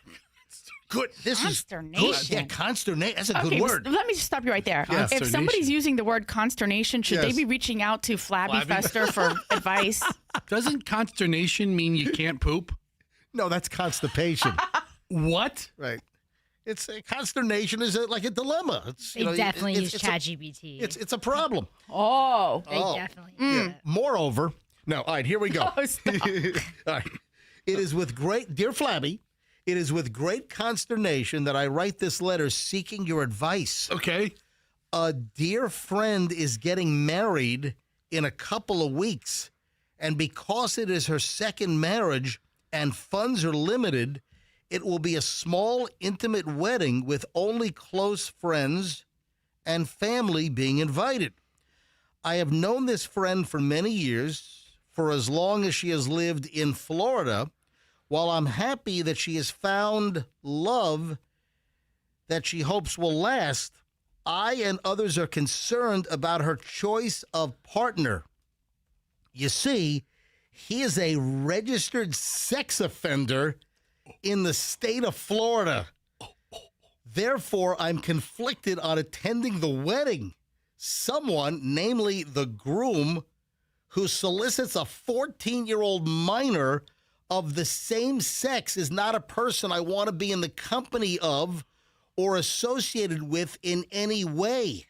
Good. This is good. Yeah, consternation. That's a good word. Let me just stop you right there. Yeah. If somebody's using the word consternation, should they be reaching out to Flabby Fester for advice? Doesn't consternation mean you can't poop? No, that's constipation. What? Right. It's consternation is like a dilemma. It's, They definitely use ChatGPT. It's a problem. They definitely use it. Moreover, no. All right, here we go. Oh, stop. All right. It is with great, dear Flabby, it is with great consternation that I write this letter seeking your advice. Okay. A dear friend is getting married in a couple of weeks, and because it is her second marriage and funds are limited, it will be a small, intimate wedding with only close friends and family being invited. I have known this friend for many years, for as long as she has lived in Florida. While I'm happy that she has found love that she hopes will last, I and others are concerned about her choice of partner. You see, he is a registered sex offender in the state of Florida. Therefore, I'm conflicted on attending the wedding. Someone, namely the groom, who solicits a 14-year-old minor of the same sex is not a person I want to be in the company of or associated with in any way.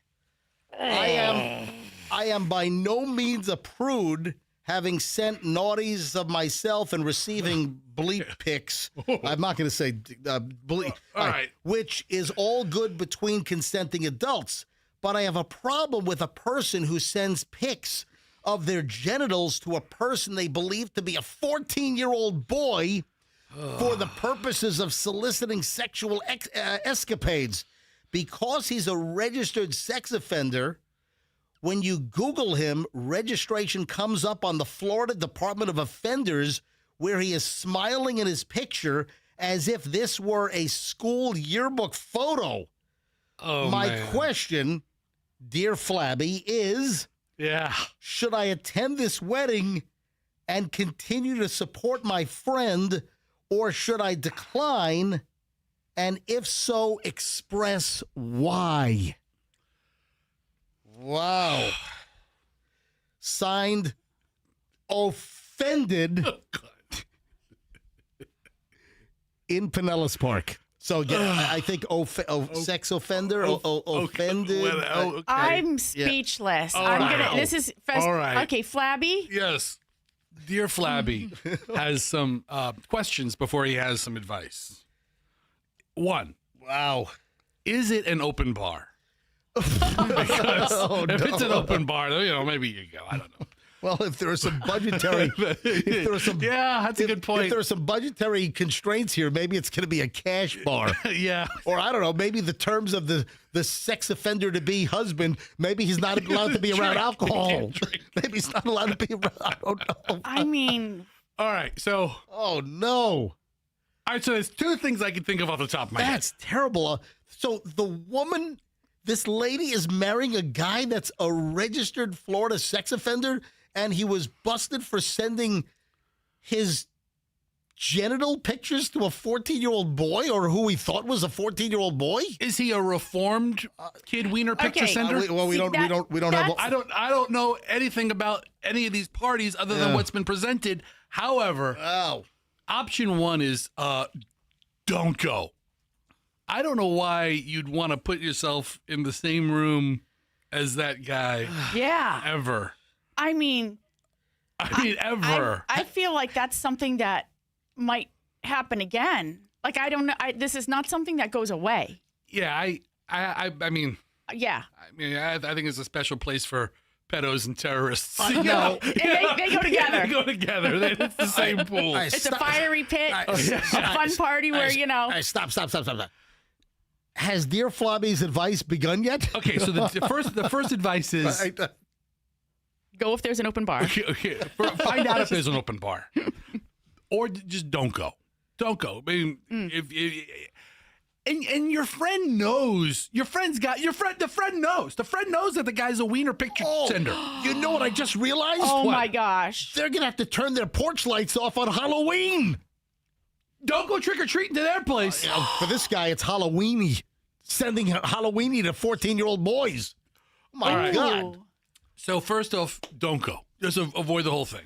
I am by no means a prude, having sent naughties of myself and receiving bleep pics. I'm not going to say bleep. All right. Which is all good between consenting adults. But I have a problem with a person who sends pics of their genitals to a person they believe to be a 14-year-old boy for the purposes of soliciting sexual escapades. Because he's a registered sex offender, when you Google him, registration comes up on the Florida Department of Offenders, where he is smiling in his picture as if this were a school yearbook photo. Oh, My question, dear Flabby, is, should I attend this wedding and continue to support my friend, or should I decline? And if so, express why. Wow. Signed, Offended in Pinellas Park. So I think sex offender, offended. Okay. I'm speechless. All I'm right. gonna. This is All right. Okay, Flabby. Yes. Dear Flabby has some questions before he has some advice. One. Wow. Is it an open bar? Because if it's an open bar, maybe you go. I don't know. Well, if there are some budgetary, that's a good point. If there are some budgetary constraints here, maybe it's going to be a cash bar. Yeah. Or I don't know, maybe the terms of the sex offender to be husband, maybe he's not allowed to be around alcohol. Maybe he's not allowed to be around. I don't know. I mean, all right. So. Oh no. All right. So there's two things I can think of off the top of my head. That's terrible. So the woman, this lady is marrying a guy that's a registered Florida sex offender, and he was busted for sending his genital pictures to a 14-year-old boy, or who he thought was a 14-year-old boy. Is he a reformed kid wiener picture sender? We don't have. I don't know anything about any of these parties other than what's been presented. However, option one is don't go. I don't know why you'd want to put yourself in the same room as that guy. Yeah. Ever. I mean, ever. I feel like that's something that might happen again. Like, I don't know. This is not something that goes away. Yeah, I mean. Yeah. I think it's a special place for pedos and terrorists. No, they go together. They go together. It's the same pool. It's a fiery pit, a fun party where, Stop. Has Dear Flabby's advice begun yet? Okay, so the first advice is go if there's an open bar. Okay. Find out if there's an open bar, or just don't go. Don't go. I mean, and your friend knows. Your friend's got your friend. The friend knows. The friend knows that the guy's a wiener picture sender. You know what I just realized? Oh my gosh! They're gonna have to turn their porch lights off on Halloween. Don't go trick or treating to their place. For this guy, it's Halloweeny. Sending Halloweeny to 14-year-old boys. Oh my God. So first off, don't go. Just avoid the whole thing.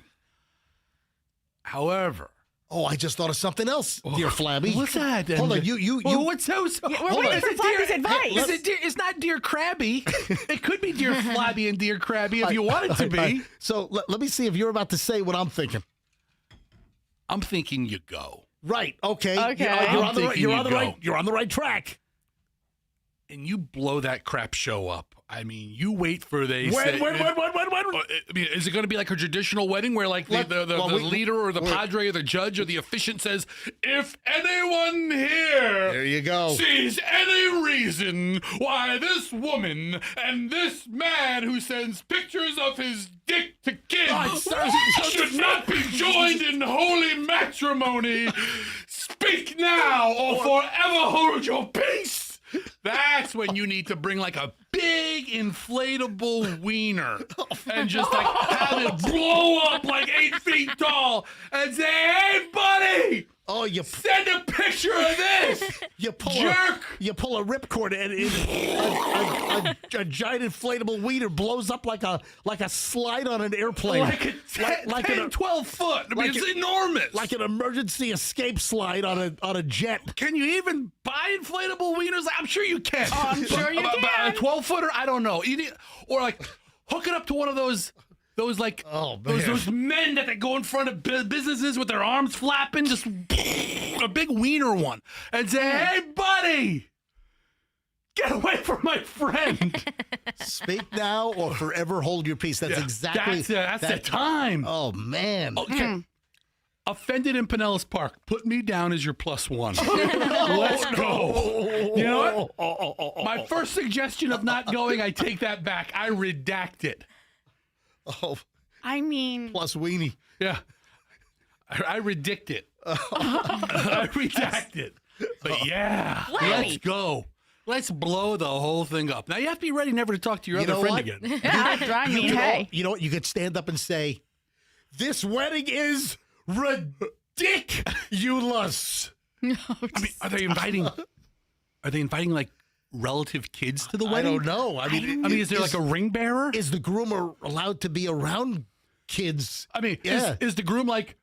However, I just thought of something else, dear Flabby. What's that? Hold on, you. What's those? We're waiting for Flabby's advice. It's not Dear Krabby. It could be Dear Flabby and Dear Krabby if you want it to be. So let me see if you're about to say what I'm thinking. I'm thinking you go. Right. Okay. Okay. You're on the right track. And you blow that crap show up. I mean, you wait for When? I mean, is it going to be like a traditional wedding where, like, the leader or the padre or the judge or the officiant says, "If anyone here There you go. sees any reason why this woman and this man who sends pictures of his dick to kids should not be joined in holy matrimony, speak now or forever hold your peace." That's when you need to bring like a big inflatable wiener and just like have it blow up like 8 feet tall and say, "Hey, buddy, you send a picture of this." You pull jerk. You pull a ripcord and a giant inflatable wiener blows up like a slide on an airplane. Like a 10, 12 foot. I mean, it's enormous. Like an emergency escape slide on a jet. Can you even buy inflatable wieners? I'm sure you can. Oh, I'm sure you can. A 12-footer? I don't know. Or like hook it up to one of those like those men that they go in front of businesses with their arms flapping, just a big wiener one, and say, "Hey, buddy, get away from my friend." Speak now or forever hold your peace. That's exactly that's the time. Oh man. Okay. offended in Pinellas Park. Put me down as your +1. Let's go. You know what? My first suggestion of not going, I take that back. I redact it. Oh, I mean, plus weenie. Yeah. I redict it. I redact it. But yeah, let's go. Let's blow the whole thing up. Now, you have to be ready never to talk to your other friend again. I mean, hey. You know what? You could stand up and say, this wedding is ridiculous. I mean, are they inviting like relative kids to the wedding? I don't know. I mean, is there like a ring bearer? Is the groom allowed to be around kids? I mean, yeah. is the groom like,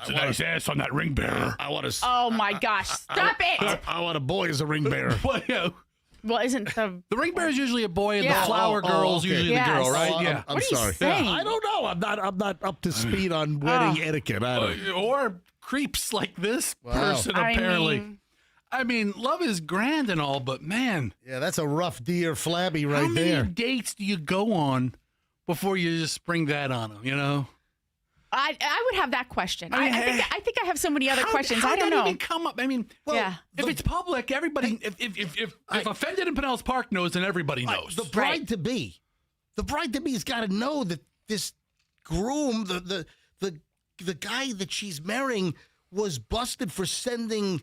it's a nice ass on that ring bearer. I want to. Oh my gosh! Stop it! I want a boy as a ring bearer. Well, isn't the ring bearer is usually a boy, and Yeah. the flower girl is usually the girl, right? Oh, I'm What are you sorry. saying? I don't know. I'm not up to speed on wedding etiquette. I don't. Or creeps like this Wow. person apparently. I mean, love is grand and all, but man, Yeah, that's a rough deer flabby right how many there. dates do you go on before you just spring that on them? You know. I would have that question. I mean, I think I have so many other questions. How I don't did that know. even come up? I mean, Yeah. if it's public, everybody. If offended in Pinellas Park knows, then everybody knows. The bride to be has got to know that this groom, the guy that she's marrying, was busted for sending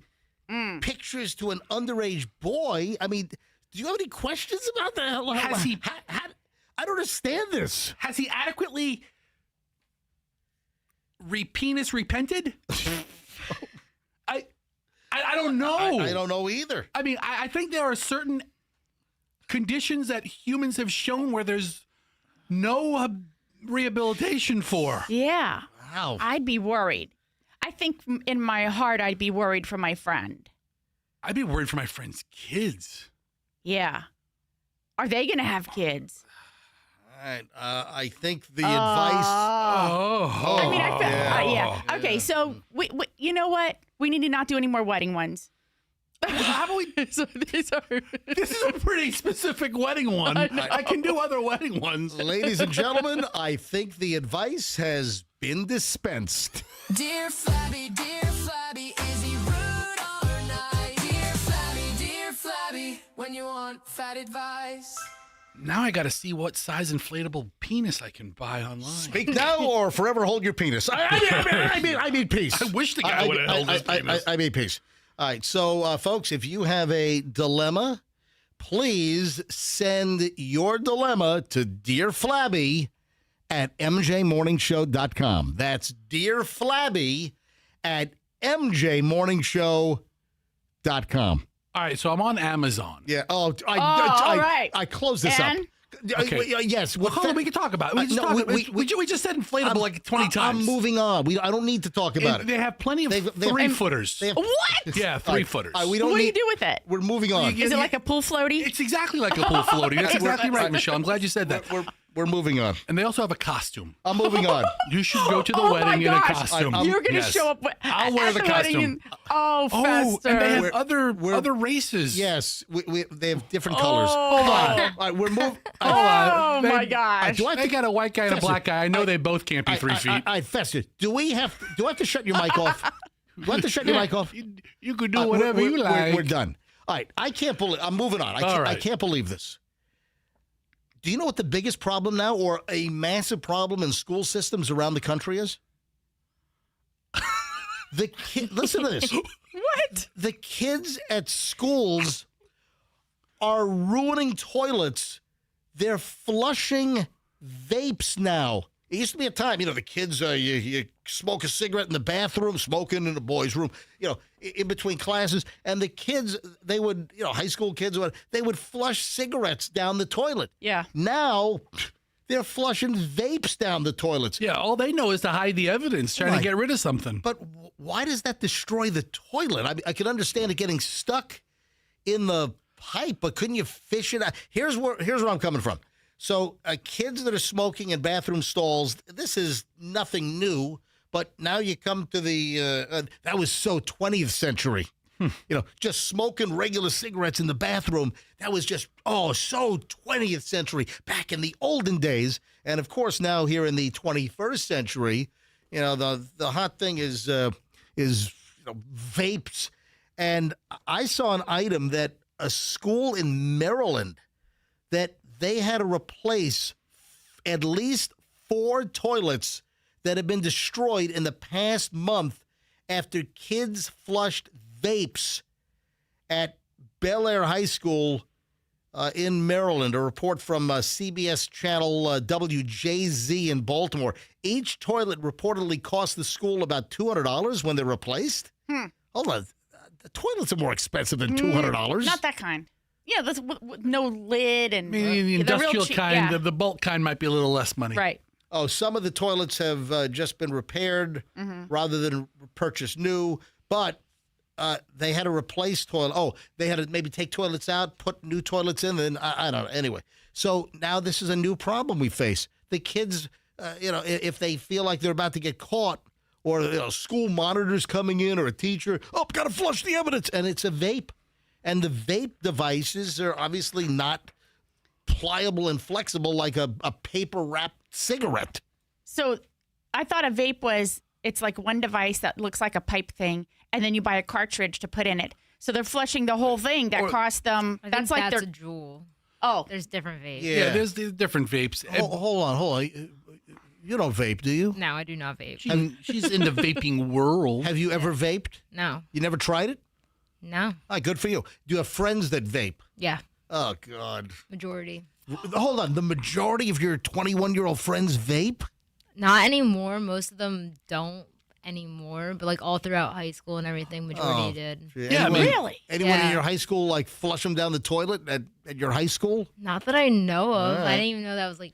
pictures to an underage boy. I mean, do you have any questions about that? Has he? I don't understand this. Has he adequately penis repented? I don't know. I don't know either. I mean, I think there are certain conditions that humans have shown where there's no rehabilitation for. Yeah. Wow. I'd be worried. I think in my heart, I'd be worried for my friend. I'd be worried for my friend's kids. Yeah. Are they going to have kids? All right. I think the advice. I mean, I feel, yeah. Okay, so we, you know what? We need to not do any more wedding ones. How about we? So these are. This is a pretty specific wedding one. I can do other wedding ones. Ladies and gentlemen, I think the advice has been dispensed. Dear Flabby, is he rude or nice? Dear Flabby, when you want fat advice. Now I got to see what size inflatable penis I can buy online. Speak now or forever hold your penis. I mean peace. I wish the guy would have held his penis. I mean peace. All right, so folks, if you have a dilemma, please send your dilemma to Dear Flabby at mjmorningshow.com. That's Dear Flabby at mjmorningshow.com. All right, so I'm on Amazon. Yeah. all right. I closed this And? up. Okay. Yes. Well, hold on, we can talk about it. We just said inflatable like 20 times. I'm moving on. I don't need to talk about it. They have plenty of three-footers. What? Yeah, three-footers. We don't What do need, you do with it? We're moving on. Is it like a pool floaty? It's exactly like a pool floating. That's exactly right, Michelle. I'm glad you said that. We're moving on. And they also have a costume. I'm moving on. You should go to the Oh wedding my in a gosh. costume. You're going to Yes. show up I'll wear at the wedding costume. and- Fester. And they have We're- other races. Yes, they have different colors. Oh. Hold on. All right, we're moving. Oh, my gosh. Do I have They to, got a white guy and a Fester, black guy. I know they both can't be 3 feet. Fester, do I have to shut your mic off? Do I have to shut your mic off? You could do whatever you like. We're done. All right, I can't believe. I'm moving on. I can't believe this. Do you know what the biggest problem now, or a massive problem in school systems around the country is? Listen to this. What? The kids at schools are ruining toilets. They're flushing vapes now. It used to be a time, the kids, you smoke a cigarette in the bathroom, smoking in the boys' room, in between classes. And the kids, they would, high school kids, they would flush cigarettes down the toilet. Yeah. Now they're flushing vapes down the toilets. Yeah, all they know is to hide the evidence, trying to get rid of something. But why does that destroy the toilet? I can understand it getting stuck in the pipe, but couldn't you fish it out? Here's where I'm coming from. So kids that are smoking in bathroom stalls, this is nothing new, but now you come to the, that was so 20th century. Just smoking regular cigarettes in the bathroom, that was just, so 20th century, back in the olden days. And, of course, now here in the 21st century, You know, the hot thing is vapes. And I saw an item that a school in Maryland that they had to replace at least 4 toilets that have been destroyed in the past month after kids flushed vapes at Bel Air High School in Maryland. A report from CBS channel WJZ in Baltimore. Each toilet reportedly cost the school about $200 when they're replaced. Hold on. The toilets are more expensive than $200. Not that kind. Yeah, that's with no lid and Maybe the industrial kind, the bulk kind might be a little less money. Right. Oh, some of the toilets have just been repaired rather than purchase new, but they had to replace toilet. Oh, they had to maybe take toilets out, put new toilets in, and I don't know. Anyway, so now this is a new problem we face. The kids, if they feel like they're about to get caught, or school monitors coming in, or a teacher, got to flush the evidence, and it's a vape. And the vape devices are obviously not pliable and flexible like a paper-wrapped cigarette. So I thought a vape it's like one device that looks like a pipe thing, and then you buy a cartridge to put in it. So they're flushing the whole thing. That costs them. That's a Juul. Oh, there's different vapes. Yeah, there's different vapes. Hold on. You don't vape, do you? No, I do not vape. She's in the vaping world. Have you ever vaped? No. You never tried it? No. Good for you. Do you have friends that vape? Yeah. Oh, God. Majority. Hold on. The majority of your 21-year-old friends vape? Not anymore. Most of them don't anymore, but all throughout high school and everything, majority did. Yeah, really? Anyone in your high school flush them down the toilet at your high school? Not that I know of. Right. I didn't even know that was a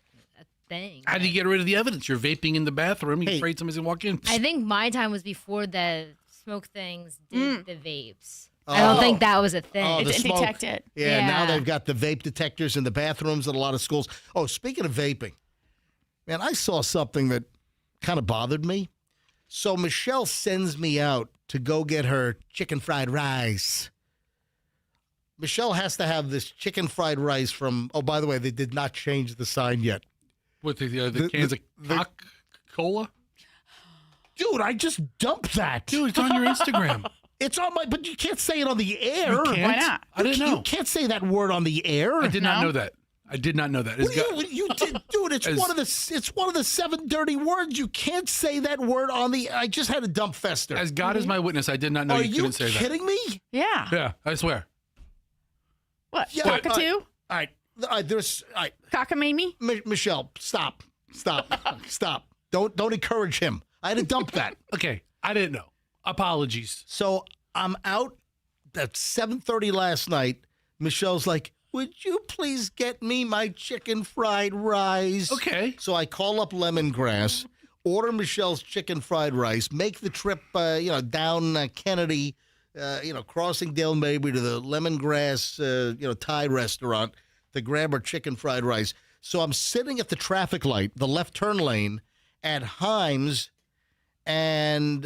thing. How do you get rid of the evidence? You're vaping in the bathroom. You're afraid somebody's going to walk in. I think my time was before the smoke things did the vapes. I don't think that was a thing. Oh, it didn't detect it. Yeah, now they've got the vape detectors in the bathrooms at a lot of schools. Oh, speaking of vaping, man, I saw something that kind of bothered me. So Michelle sends me out to go get her chicken fried rice. Michelle has to have this chicken fried rice from, oh, by the way, they did not change the sign yet. With the cans of Coca-Cola? Dude, I just dumped that. Dude, it's on your Instagram. It's on but you can't say it on the air. You can't? Why not? I didn't know. You can't say that word on the air. I did not know that. I did not know that. You did, dude. It's one of the 7 dirty words. You can't say that word on the. I just had a dump fester. As God is my witness, I did not know you couldn't say that. Are you kidding me? Yeah. Yeah, I swear. What? Yeah, Cockatoo? All right. There's. All right. Cockamamie? Michelle, stop. Don't encourage him. I had to dump that. Okay, I didn't know. Apologies. So I'm out at 7:30 last night. Michelle's like, would you please get me my chicken fried rice? Okay. So I call up Lemongrass, order Michelle's chicken fried rice, make the trip, down Kennedy, crossing Dale Mabry to the Lemongrass, Thai restaurant to grab her chicken fried rice. So I'm sitting at the traffic light, the left turn lane at Himes and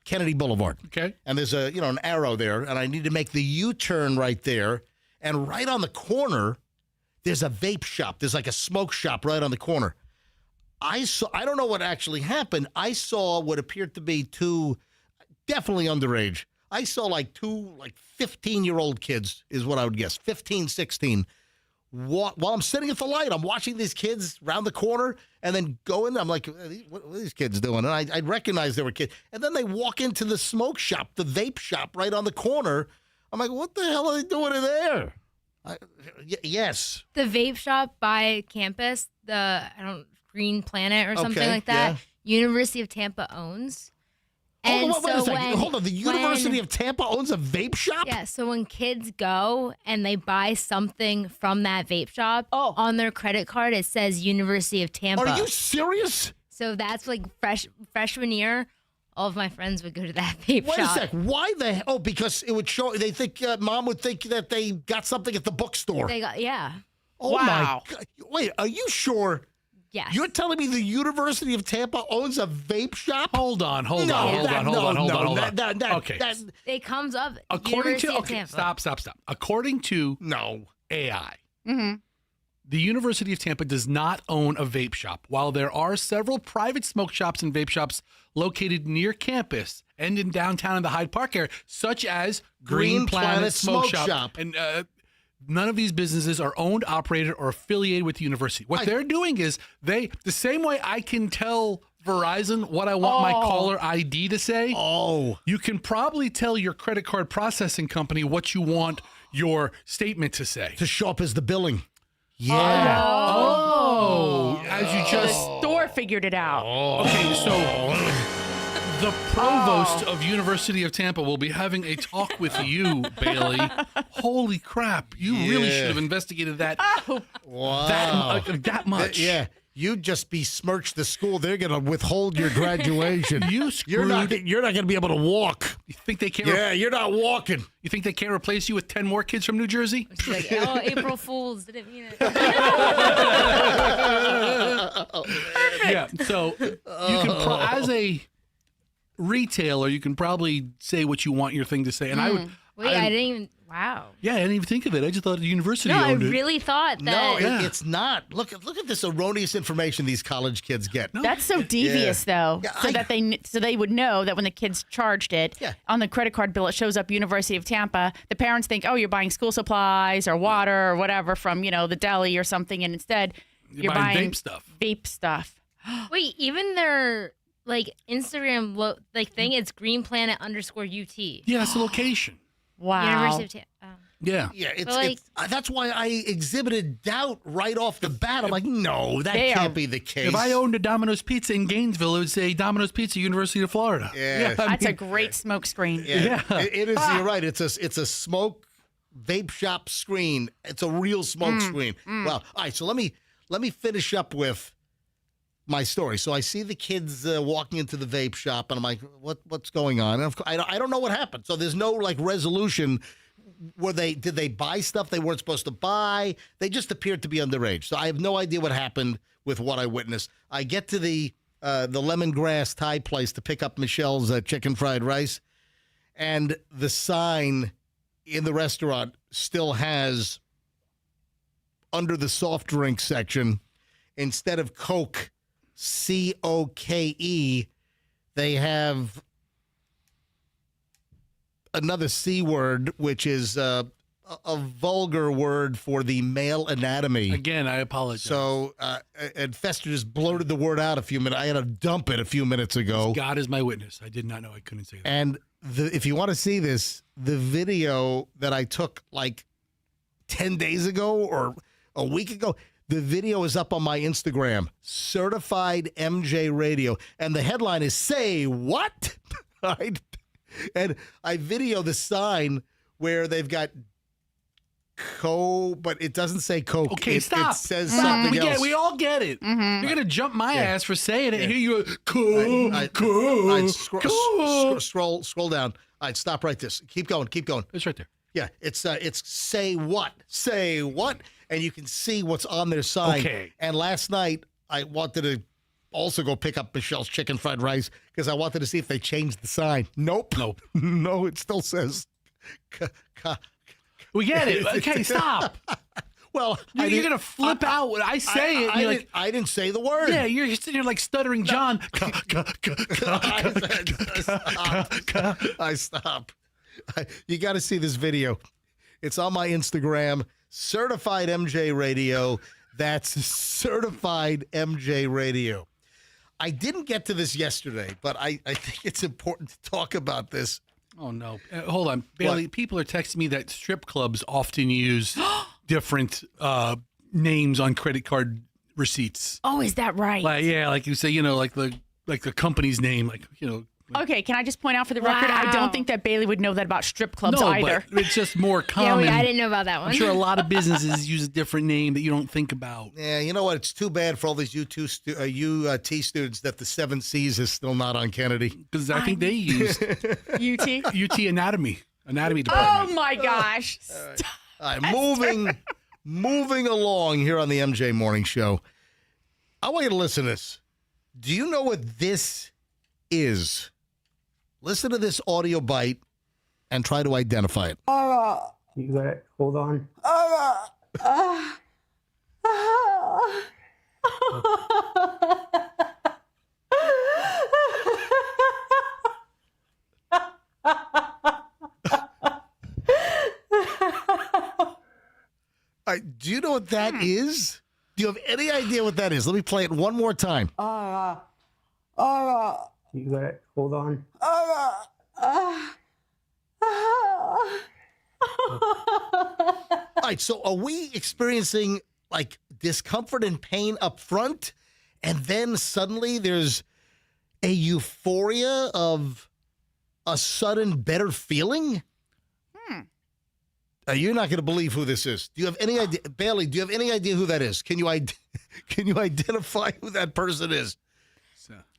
Kennedy Boulevard. Okay. And there's an arrow there, and I need to make the U-turn right there. And right on the corner, there's a vape shop. There's like a smoke shop right on the corner. I don't know what actually happened. I saw what appeared to be two, definitely underage. I saw two 15-year-old kids is what I would guess, 15, 16. While I'm sitting at the light, I'm watching these kids round the corner and then go in. I'm like, what are these kids doing? And I recognize they were kids. And then they walk into the smoke shop, the vape shop right on the corner. I'm like, what the hell are they doing in there? Yes. The vape shop by campus, Green Planet or something like that, University of Tampa owns. And Wait a second. Hold on. The University of Tampa owns a vape shop? Yeah, so when kids go and they buy something from that vape shop, on their credit card it says University of Tampa. Are you serious? So that's freshman year, all of my friends would go to that vape shop. Wait a sec. Why the hell? Because it would show, they think, mom would think that they got something at the bookstore. Yeah. Oh, wow. My God. Wait, are you sure? Yes. You're telling me the University of Tampa owns a vape shop? Hold on. Okay. It comes up. According University to of Tampa. stop. According to AI, The University of Tampa does not own a vape shop. While there are several private smoke shops and vape shops located near campus and in downtown in the Hyde Park area, such as Green Planet Smoke Shop. And none of these businesses are owned, operated, or affiliated with the university. What they're doing is the same way I can tell Verizon what I want my caller ID to say. You can probably tell your credit card processing company what you want your statement to say. To show up as the billing. As you The just store figured it out. Okay, so the provost of University of Tampa will be having a talk with you, Bailey. Holy crap! You really should have investigated that. That much. You just besmirched the school. They're going to withhold your graduation. You're not going to be able to walk. You think they can't? You're not walking. You think they can't replace you with 10 more kids from New Jersey? She's like, oh, April Fools didn't mean it. Yeah. So you can, as a retailer, you can probably say what you want your thing to say, and I would. Wait, I didn't even. Wow. Yeah, I didn't even think of it. I just thought the university No, I owned it. really thought that. No, it's not. Look at this erroneous information these college kids get. That's so devious, though, so they would know that when the kids charged it on the credit card bill, it shows up University of Tampa. The parents think, oh, you're buying school supplies or water or whatever from the deli or something, and instead you're buying vape stuff. Wait, even their Instagram thing, it's Green Planet _UT. Yeah, it's a location. Wow. University of Tampa. Yeah, it's that's why I exhibited doubt right off the bat. I'm like, no, that can't be the case. If I owned a Domino's Pizza in Gainesville, it would say Domino's Pizza, University of Florida. Yeah, that's a great smoke screen. Yeah, it is. You're right. It's a smoke vape shop screen. It's a real smoke screen. Well, all right. So let me finish up with my story. So I see the kids walking into the vape shop, and I'm like, what's going on? And I don't know what happened. So there's no resolution. Did they buy stuff they weren't supposed to buy? They just appeared to be underage. So I have no idea what happened with what I witnessed. I get to the lemongrass Thai place to pick up Michelle's chicken fried rice, and the sign in the restaurant still has, under the soft drink section, instead of Coke, COKE, they have another C word, which is a vulgar word for the male anatomy. Again, I apologize. So, and Fester just blurted the word out a few minutes. I had to dump it a few minutes ago. God is my witness. I did not know I couldn't say that. And if you want to see this, the video that I took 10 days ago or a week ago, the video is up on my Instagram, Certified MJ Radio. And the headline is, "Say What?" And I video the sign where they've got but it doesn't say Coke. Okay, stop. It says something else. We all get it. You're going to jump my ass for saying it. And here you go, Scroll down. All right, stop right this. Keep going. It's right there. Yeah, it's "Say What?" Say what? And you can see what's on their sign. Okay. And last night, I wanted to also go pick up Michelle's chicken fried rice because I wanted to see if they changed the sign. Nope. No, it still says. We get it. Okay, stop. Well, you're going to flip out when I say it. I didn't say the word. Yeah, you're sitting here like stuttering John. I stop. You got to see this video. It's on my Instagram, Certified MJ Radio. That's Certified MJ Radio. I didn't get to this yesterday, but I think it's important to talk about this. Oh, no. Hold on. Bailey, people are texting me that strip clubs often use different names on credit card receipts. Oh, is that right? Like you say, like the company's name, Okay, can I just point out for the record, I don't think that Bailey would know that about strip clubs either. But it's just more common. Yeah, I didn't know about that one. I'm sure a lot of businesses use a different name that you don't think about. Yeah, you know what? It's too bad for all these UT students that the 7 C's is still not on Kennedy. Because I think they use UT Anatomy Department. Oh, my gosh. All right, moving along here on the MJ Morning Show. I want you to listen to this. Do you know what this is? Listen to this audio bite and try to identify it. You got it. Hold on. All right, do you know what that is? Do you have any idea what that is? Let me play it one more time. You got it. Hold on. All right, so are we experiencing like discomfort and pain up front, and then suddenly there's a euphoria of a sudden better feeling? You're not going to believe who this is. Do you have any idea, Bailey? Do you have any idea who that is? Can you identify who that person is?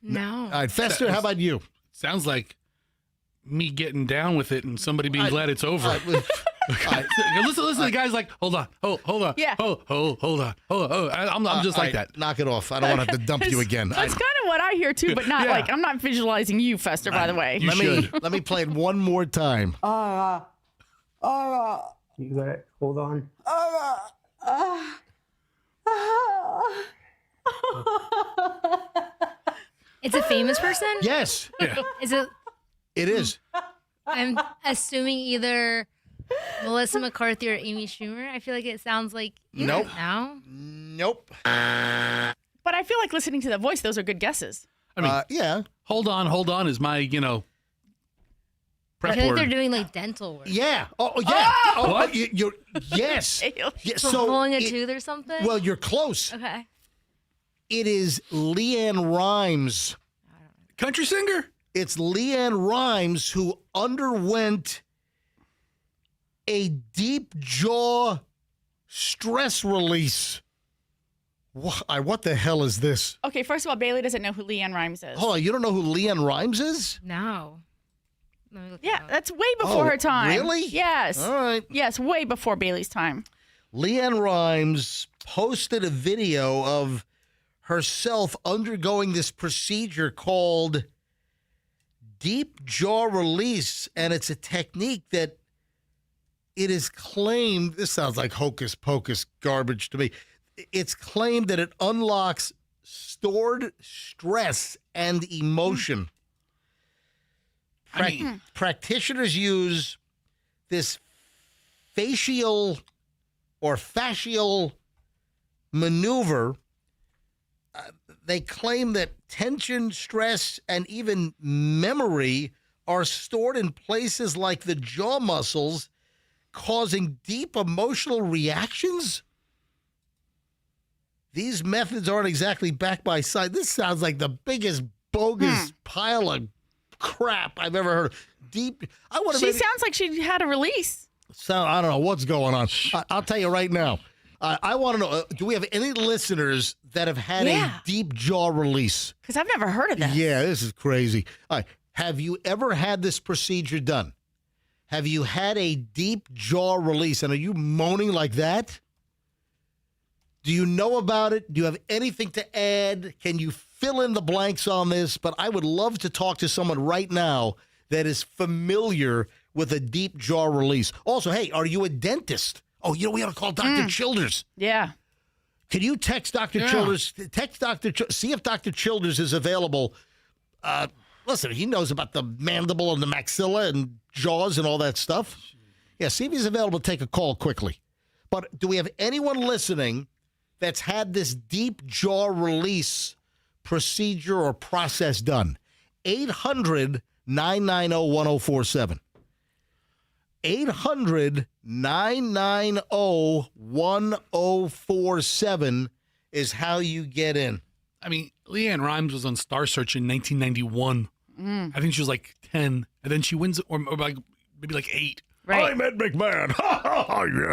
No. All right, Fester, how about you? Sounds like me getting down with it and somebody being glad it's over. Listen to the guy's like, hold on. Yeah. Hold on. I'm just like that. Knock it off. I don't want to have to dump you again. That's kind of what I hear too, but not Yeah. like I'm not visualizing you, Fester. By the way, Let me play it one more time. You got it. Hold on. It's a famous person? Yes, Is it? it is. I'm assuming either Melissa McCarthy or Amy Schumer. I feel like it sounds like you Nope. guys know. Nope. but I feel like listening to the voice; those are good guesses. I mean, Yeah. hold on is my, I prep feel like word. they're doing like dental work. Yeah. Oh, yeah. Oh, What? you're yes. Yeah, So pulling a it- tooth or something? Well, you're close. Okay. It is Leanne Rimes. Country singer? It's Leanne Rimes who underwent a deep jaw stress release. What the hell is this? Okay, first of all, Bailey doesn't know who Leanne Rimes is. Hold on, you don't know who Leanne Rimes is? No. Let me look Yeah, it up. that's way before her time. Really? Yes. All right. Yes, way before Bailey's time. Leanne Rimes posted a video of herself undergoing this procedure called deep jaw release, and it's a technique that it is claimed, this sounds like hocus pocus garbage to me, it's claimed that it unlocks stored stress and emotion. Practitioners use this facial or fascial maneuver. They claim that tension, stress, and even memory are stored in places like the jaw muscles, causing deep emotional reactions. These methods aren't exactly backed by science. This sounds like the biggest bogus pile of crap I've ever heard. Deep. She sounds like she had a release. So I don't know what's going on. I'll tell you right now. I want to know, do we have any listeners that have had a deep jaw release? Because I've never heard of that. Yeah, this is crazy. All right. Have you ever had this procedure done? Have you had a deep jaw release? And are you moaning like that? Do you know about it? Do you have anything to add? Can you fill in the blanks on this? But I would love to talk to someone right now that is familiar with a deep jaw release. Also, hey, are you a dentist? Oh, we ought to call Dr. Childers. Yeah. Can you text Dr. Childers? Text Dr. See if Dr. Childers is available. Listen, he knows about the mandible and the maxilla and jaws and all that stuff. Yeah, see if he's available. Take a call quickly. But do we have anyone listening that's had this deep jaw release procedure or process done? 800-990-1047. 800-990-1047 is how you get in. I mean, Leanne Rimes was on Star Search in 1991. I think she was like 10, and then she wins, or like maybe like 8. Right. I'm Ed McMahon.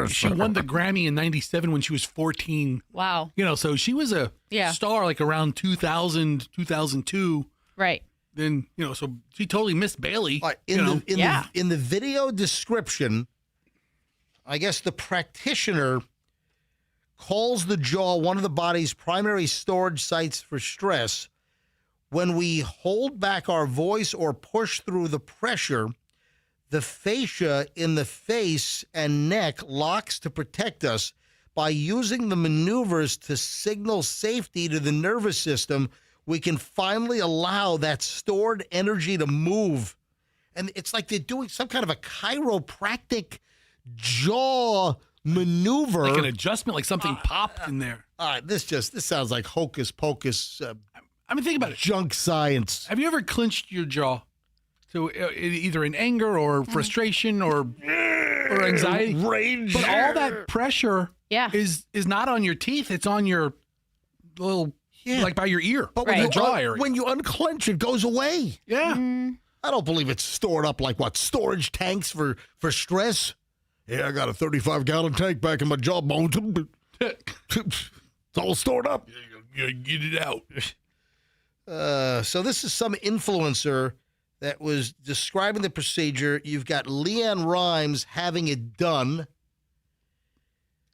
Yes. She won the Grammy in 97 when she was 14. Wow. So she was a star like around 2000, 2002. Right. Then, so she totally missed Bailey. All right, in the video description, I guess the practitioner calls the jaw one of the body's primary storage sites for stress. When we hold back our voice or push through the pressure, the fascia in the face and neck locks to protect us, By using the maneuvers to signal safety to the nervous system, we can finally allow that stored energy to move. And it's like they're doing some kind of a chiropractic jaw maneuver. Like an adjustment, like something popped in there. All right, this sounds like hocus pocus. I mean, think about it. Junk science. Have you ever clenched your jaw to either in anger or frustration or anxiety? Rage. But all that pressure is not on your teeth. It's on your little, like by your ear. But the jaw area. When you unclench, it goes away. Yeah. I don't believe it's stored up like storage tanks for stress. Yeah, I got a 35-gallon tank back in my jawbone. It's all stored up. Yeah, get it out. So this is some influencer that was describing the procedure. You've got Leanne Rimes having it done.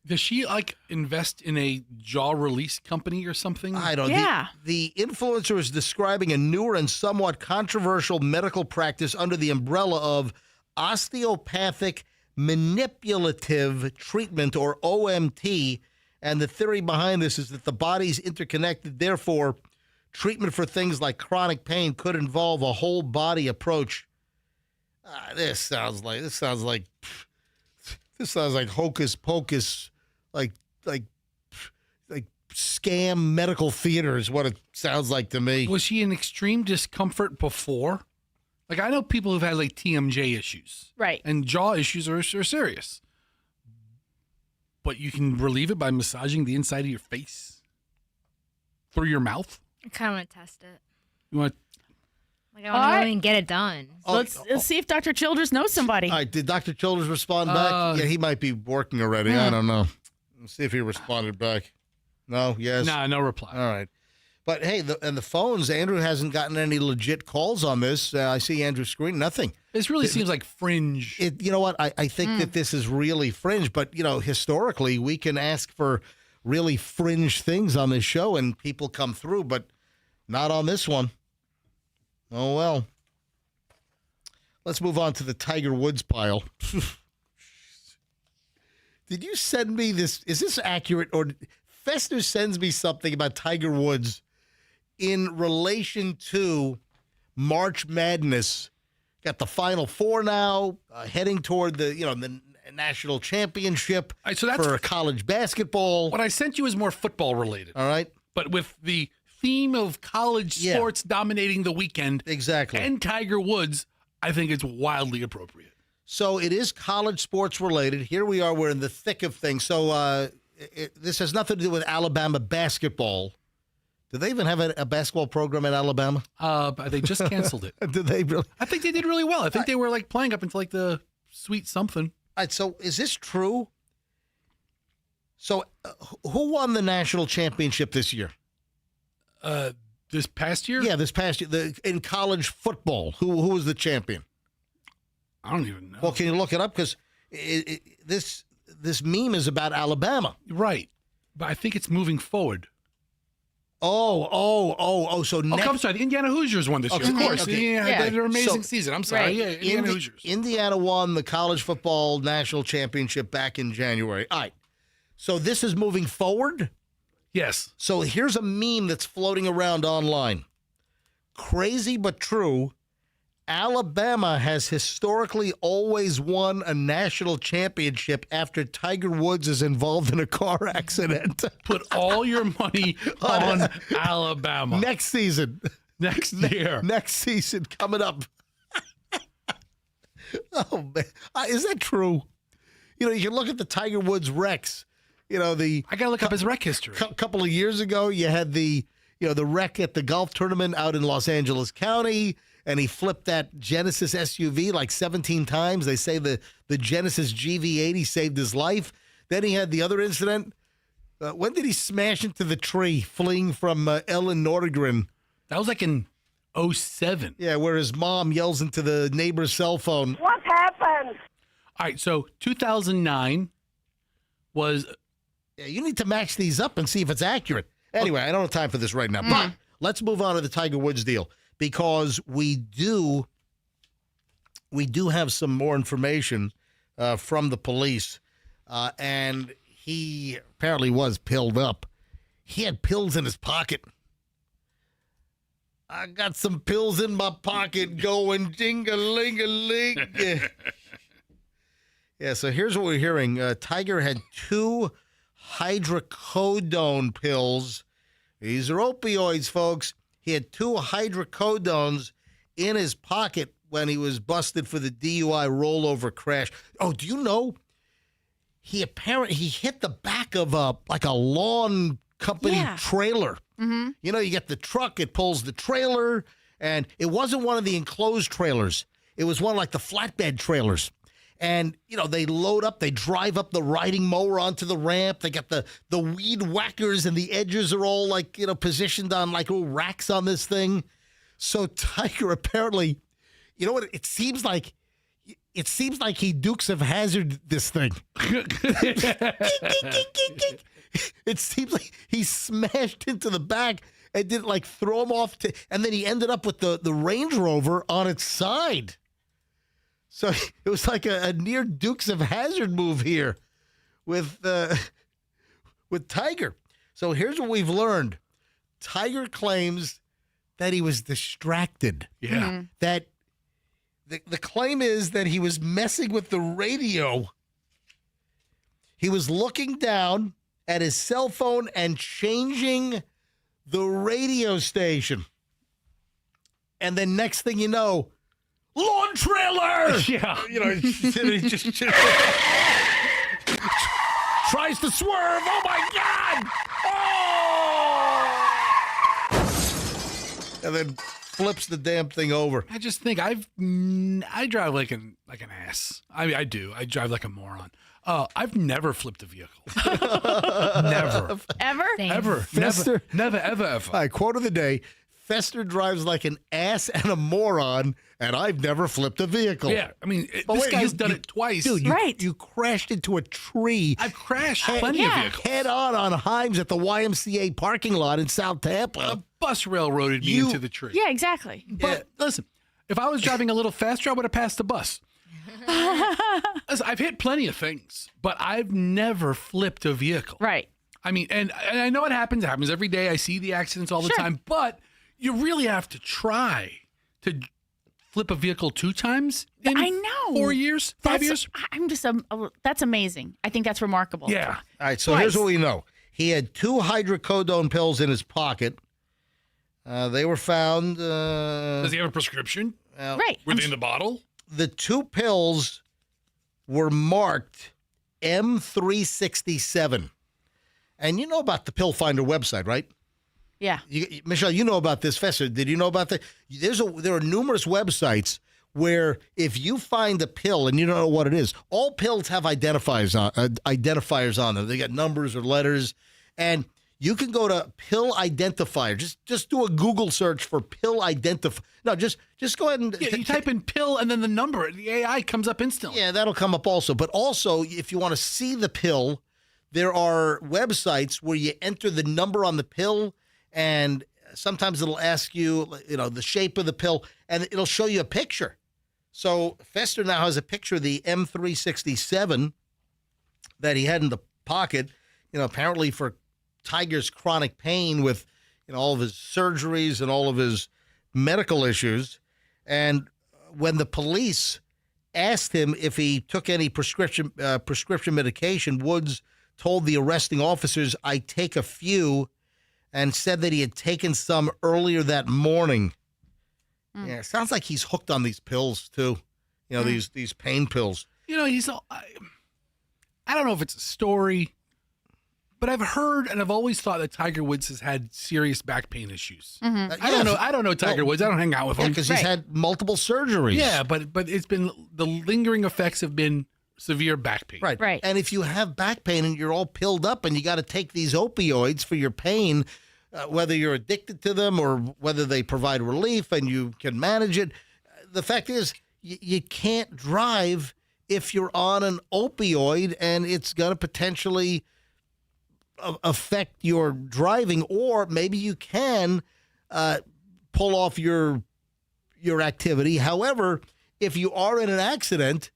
Does she invest in a jaw release company or something? I don't know. Yeah. The influencer is describing a newer and somewhat controversial medical practice under the umbrella of osteopathic manipulative treatment, or OMT. And the theory behind this is that the body's interconnected. Therefore, treatment for things like chronic pain could involve a whole body approach. This sounds like hocus pocus, like scam medical theater is what it sounds like to me. Was she in extreme discomfort before? Like, I know people who've had TMJ issues. Right. And jaw issues are serious. But you can relieve it by massaging the inside of your face through your mouth. I kind of want to test it. You want? I want to go and get it done. So let's see if Dr. Childers knows somebody. All right, did Dr. Childers respond back? Yeah, he might be working already. I don't know. Let's see if he responded back. No? Yes? Nah, no reply. All right. But, hey, the phones, Andrew hasn't gotten any legit calls on this. I see Andrew's screen. Nothing. This really seems like fringe. You know what? I think that this is really fringe. But, historically, we can ask for really fringe things on this show, and people come through, but not on this one. Oh, well. Let's move on to the Tiger Woods pile. Did you send me this? Is this accurate? Or Fester sends me something about Tiger Woods in relation to March Madness. Got the Final Four now, heading toward the national championship for college basketball. What I sent you is more football related. All right. But with the theme of college sports dominating the weekend. Exactly. And Tiger Woods, I think it's wildly appropriate. So it is college sports related. Here we are. We're in the thick of things. So this has nothing to do with Alabama basketball. Do they even have a basketball program in Alabama? They just canceled it. Did they really? I think they did really well. I think they were playing up into the sweet something. All right, so is this true? So who won the national championship this year? This past year? Yeah, this past year. In college football, who was the champion? I don't even know. Well, can you look it up? Because this meme is about Alabama. Right. But I think it's moving forward. So next... I'm sorry. The Indiana Hoosiers won this year. Of course. Okay. Yeah, they had an amazing season. I'm sorry. Right. Yeah, Indiana Hoosiers. Indiana won the college football national championship back in January. All right. So this is moving forward? Yes. So here's a meme that's floating around online. Crazy but true. Alabama has historically always won a national championship after Tiger Woods is involved in a car accident. Put all your money on Alabama. Next season. Next year. Next season coming up. Oh, man. Is that true? You can look at the Tiger Woods wrecks. I got to look up his wreck history. A couple of years ago, you had the wreck at the golf tournament out in Los Angeles County. And he flipped that Genesis SUV 17 times. They say the Genesis GV80 saved his life. Then he had the other incident. When did he smash into the tree fleeing from Ellen Nordegren? That was in 2007. Yeah, where his mom yells into the neighbor's cell phone. What happened? All right, so 2009 was... Yeah, you need to match these up and see if it's accurate. Anyway, I don't have time for this right now. But let's move on to the Tiger Woods deal. Because we do have some more information from the police. And he apparently was pilled up. He had pills in his pocket. I got some pills in my pocket going jing-a-ling-a-ling. Yeah, so here's what we're hearing. Tiger had 2 hydrocodone pills. These are opioids, folks. He had 2 hydrocodones in his pocket when he was busted for the DUI rollover crash. Oh, do you know? He hit the back of a lawn company trailer. Mm-hmm. You know, you get the truck, it pulls the trailer, and it wasn't one of the enclosed trailers. It was one like the flatbed trailers. And, you know, they load up, they drive up the riding mower onto the ramp. They got the weed whackers, and the edges are all like, you know, positioned on like little racks on this thing. So Tiger apparently, you know what, it seems like he Dukes of Hazzard this thing. It seems like he smashed into the back and didn't like throw him off, and then he ended up with the Range Rover on its side. So it was like a near Dukes of Hazzard move here with Tiger. So here's what we've learned. Tiger claims that he was distracted. Yeah. Mm-hmm. That the claim is that he was messing with the radio. He was looking down at his cell phone and changing the radio station. And then next thing you know, lawn trailer! Yeah. You know, he just tries to swerve. Oh, my God! Oh! And then flips the damn thing over. I just think I drive like an ass. I mean, I do. I drive like a moron. I've never flipped a vehicle. Never. Ever? Ever. Fester, Never, ever. All right, quote of the day. Fester drives like an ass and a moron, and I've never flipped a vehicle. Yeah, I mean, this guy's done it twice. Dude, you crashed into a tree. I've crashed plenty of vehicles. Head on Himes at the YMCA parking lot in South Tampa. A bus railroaded me into the tree. Yeah, exactly. But listen, if I was driving a little faster, I would have passed the bus. Listen, I've hit plenty of things, but I've never flipped a vehicle. Right. I mean, and I know it happens. It happens every day. I see the accidents all the time, but you really have to try to flip a vehicle 2 times in I know. 4 years, 5 years. I'm just, that's amazing. I think that's remarkable. Yeah. All right, so here's what we know. He had 2 hydrocodone pills in his pocket. They were found. Does he have a prescription? Right. Within the bottle? The 2 pills were marked M367. And you know about the Pill Finder website, right? Yeah. Michelle, you know about this. Fester, did you know about that? There are numerous websites where if you find a pill and you don't know what it is, all pills have identifiers on them. They got numbers or letters. And you can go to pill identifier. Just do a Google search for pill identifier. No, just go ahead and you type in pill and then the number. The AI comes up instantly. Yeah, that'll come up also. But also, if you want to see the pill, there are websites where you enter the number on the pill, and sometimes it'll ask you, the shape of the pill, and it'll show you a picture. So Fester now has a picture of the M367 that he had in the pocket, apparently for Tiger's chronic pain with all of his surgeries and all of his medical issues. And when the police asked him if he took any prescription medication, Woods told the arresting officers, "I take a few," and said that he had taken some earlier that morning. Yeah, it sounds like he's hooked on these pills too. These pain pills. I don't know if it's a story, but I've heard and I've always thought that Tiger Woods has had serious back pain issues. Mm-hmm. I don't know Tiger Woods. I don't hang out with him because he's had multiple surgeries. Yeah, but it's been the lingering effects have been severe back pain. Right. And if you have back pain and you're all pilled up and you got to take these opioids for your pain, whether you're addicted to them or whether they provide relief and you can manage it, the fact is you can't drive if you're on an opioid, and it's going to potentially affect your driving, or maybe you can pull off your activity. However, if you are in an accident,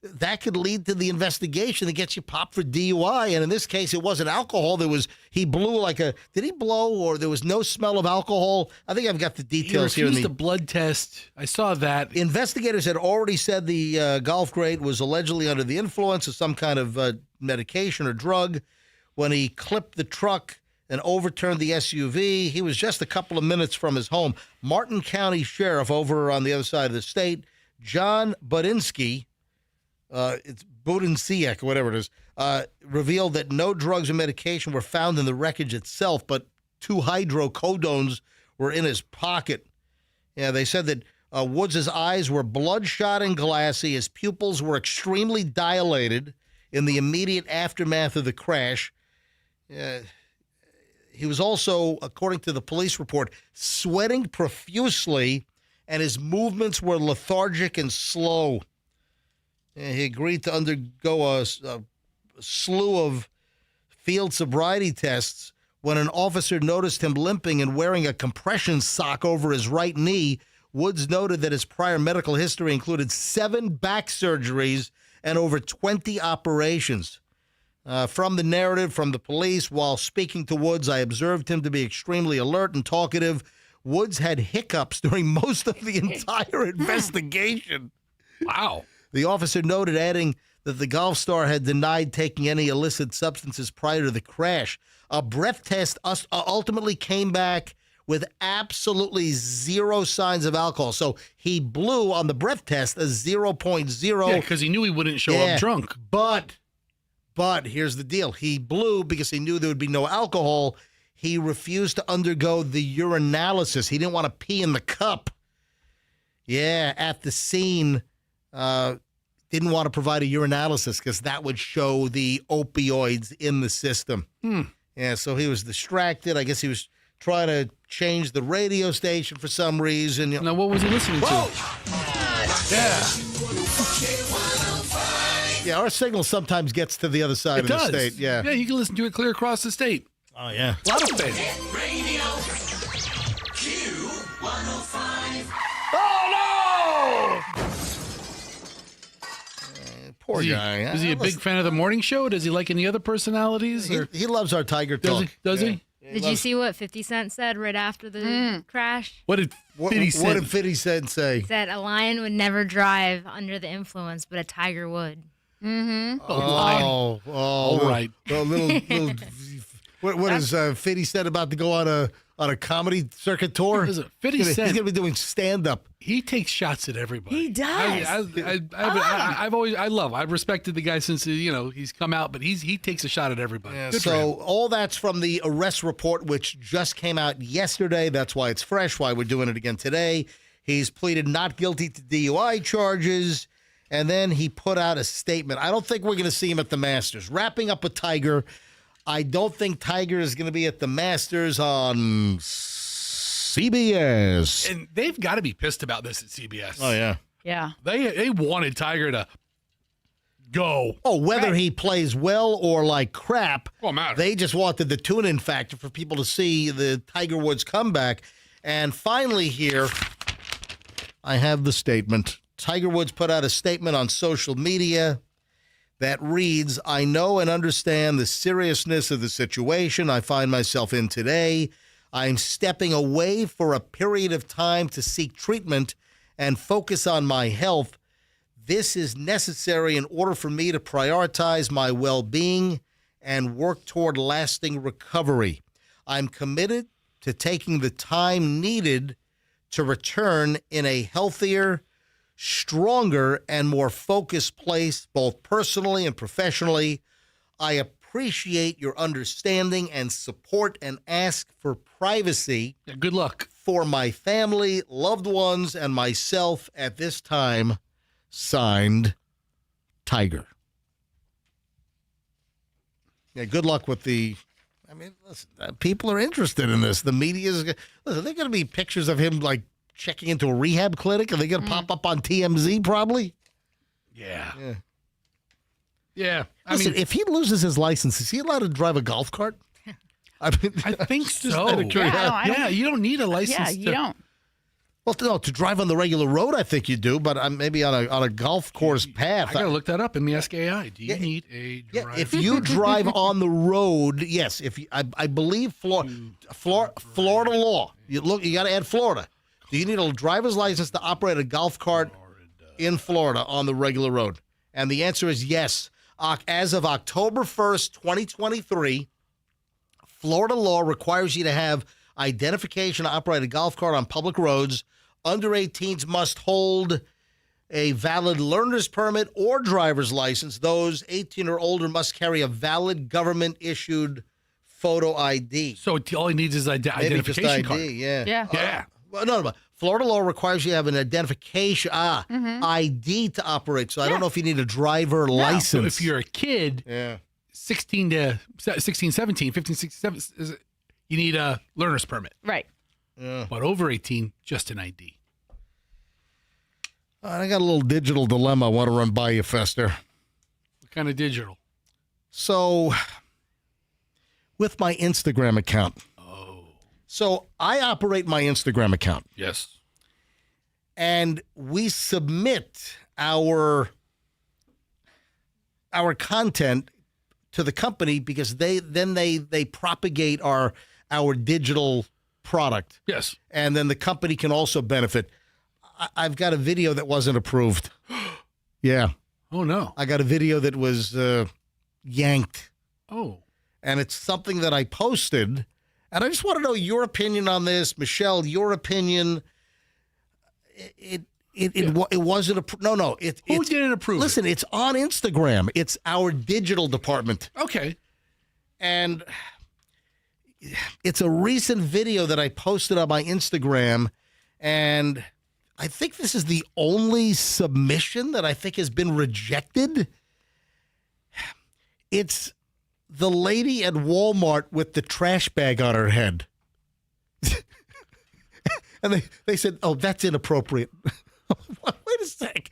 that could lead to the investigation that gets you popped for DUI. And in this case, it wasn't alcohol. He blew did he blow, or there was no smell of alcohol? I think I've got the details here. He refused a blood test. I saw that. Investigators had already said the golf great was allegedly under the influence of some kind of medication or drug when he clipped the truck and overturned the SUV. He was just a couple of minutes from his home. Martin County Sheriff over on the other side of the state, John Budinsky, it's Budinsky, whatever it is, revealed that no drugs or medication were found in the wreckage itself, but 2 hydrocodones were in his pocket. Yeah, they said that Woods' eyes were bloodshot and glassy. His pupils were extremely dilated in the immediate aftermath of the crash. He was also, according to the police report, sweating profusely, and his movements were lethargic and slow. He agreed to undergo a slew of field sobriety tests when an officer noticed him limping and wearing a compression sock over his right knee. Woods noted that his prior medical history included 7 back surgeries and over 20 operations. From the narrative from the police, while speaking to Woods, I observed him to be extremely alert and talkative. Woods had hiccups during most of the entire investigation. Wow. The officer noted, adding that the golf star had denied taking any illicit substances prior to the crash. A breath test ultimately came back with absolutely 0 signs of alcohol. So he blew on the breath test a 0.0. Yeah, because he knew he wouldn't show up drunk. But here's the deal. He blew because he knew there would be no alcohol. He refused to undergo the urinalysis. He didn't want to pee in the cup. Yeah, at the scene, didn't want to provide a urinalysis because that would show the opioids in the system. Yeah, so he was distracted. I guess he was trying to change the radio station for some reason. Now, what was he listening to? Yeah, our signal sometimes gets to the other side of the state. Yeah, you can listen to it clear across the state. Oh, yeah. A lot of fans. Radio Q105. Oh, no! Poor guy. Is he a big fan of the morning show? Does he like any other personalities? He loves our Tiger Talk. Does he? Did you see what 50 Cent said right after the crash? What did 50 Cent? What did 50 Cent say? He said a lion would never drive under the influence, but a tiger would. All right. Well, little what is 50 Cent about to go on a comedy circuit tour? 50 Cent. He's going to be doing stand-up. He takes shots at everybody. He does. I've respected the guy since he's come out, but he takes a shot at everybody. Yeah, so all that's from the arrest report, which just came out yesterday. That's why it's fresh. Why we're doing it again today. He's pleaded not guilty to DUI charges, and then he put out a statement. I don't think we're going to see him at the Masters. Wrapping up with Tiger, I don't think Tiger is going to be at the Masters on CBS. And they've got to be pissed about this at CBS. Oh, yeah. Yeah. They wanted Tiger to go. Oh, whether he plays well or like crap, won't matter. They just wanted the tune-in factor for people to see the Tiger Woods comeback. And finally here, I have the statement. Tiger Woods put out a statement on social media that reads, I know and understand the seriousness of the situation I find myself in today. I'm stepping away for a period of time to seek treatment and focus on my health. This is necessary in order for me to prioritize my well-being and work toward lasting recovery. I'm committed to taking the time needed to return in a healthier, stronger, and more focused place, both personally and professionally. I appreciate your understanding and support and ask for privacy. Yeah, good luck. For my family, loved ones, and myself at this time. Signed, Tiger. Yeah, good luck with the... I mean, listen, people are interested in this. The media's... Listen, are there going to be pictures of him, like, checking into a rehab clinic? Are they going to pop up on TMZ, probably? Yeah. Yeah. Listen, if he loses his license, is he allowed to drive a golf cart? I think so. Yeah, you don't need a license. Yeah, you don't. Well, no, to drive on the regular road, I think you do, but maybe on a golf course path. I got to look that up in the SKI. Do you need a driver? Yeah, if you drive on the road, yes. If you, I believe Florida law. You got to add Florida. Do you need a driver's license to operate a golf cart in Florida on the regular road? And the answer is yes. As of October 1st, 2023, Florida law requires you to have identification to operate a golf cart on public roads. Under 18s must hold a valid learner's permit or driver's license. Those 18 or older must carry a valid government-issued photo ID. So all he needs is identification ID, card. Yeah. Well, no. Florida law requires you to have an identification ID to operate. So I don't know if you need a driver license. So if you're a kid, 16, 17, 15, 16, 17, you need a learner's permit. Right. Yeah. But over 18, just an ID. I got a little digital dilemma I want to run by you, Fester. What kind of digital? So, with my Instagram account. Oh. So, I operate my Instagram account. Yes. And we submit our content to the company because they propagate our digital product. Yes. And then the company can also benefit. I've got a video that wasn't approved. Yeah. Oh, no. I got a video that was yanked. Oh. And it's something that I posted. And I just want to know your opinion on this. Michelle, your opinion. It wasn't no. Who didn't approve it? Listen, it's on Instagram. It's our digital department. Okay. And it's a recent video that I posted on my Instagram, and I think this is the only submission that I think has been rejected. It's the lady at Walmart with the trash bag on her head. And they said, oh, that's inappropriate. Wait a sec.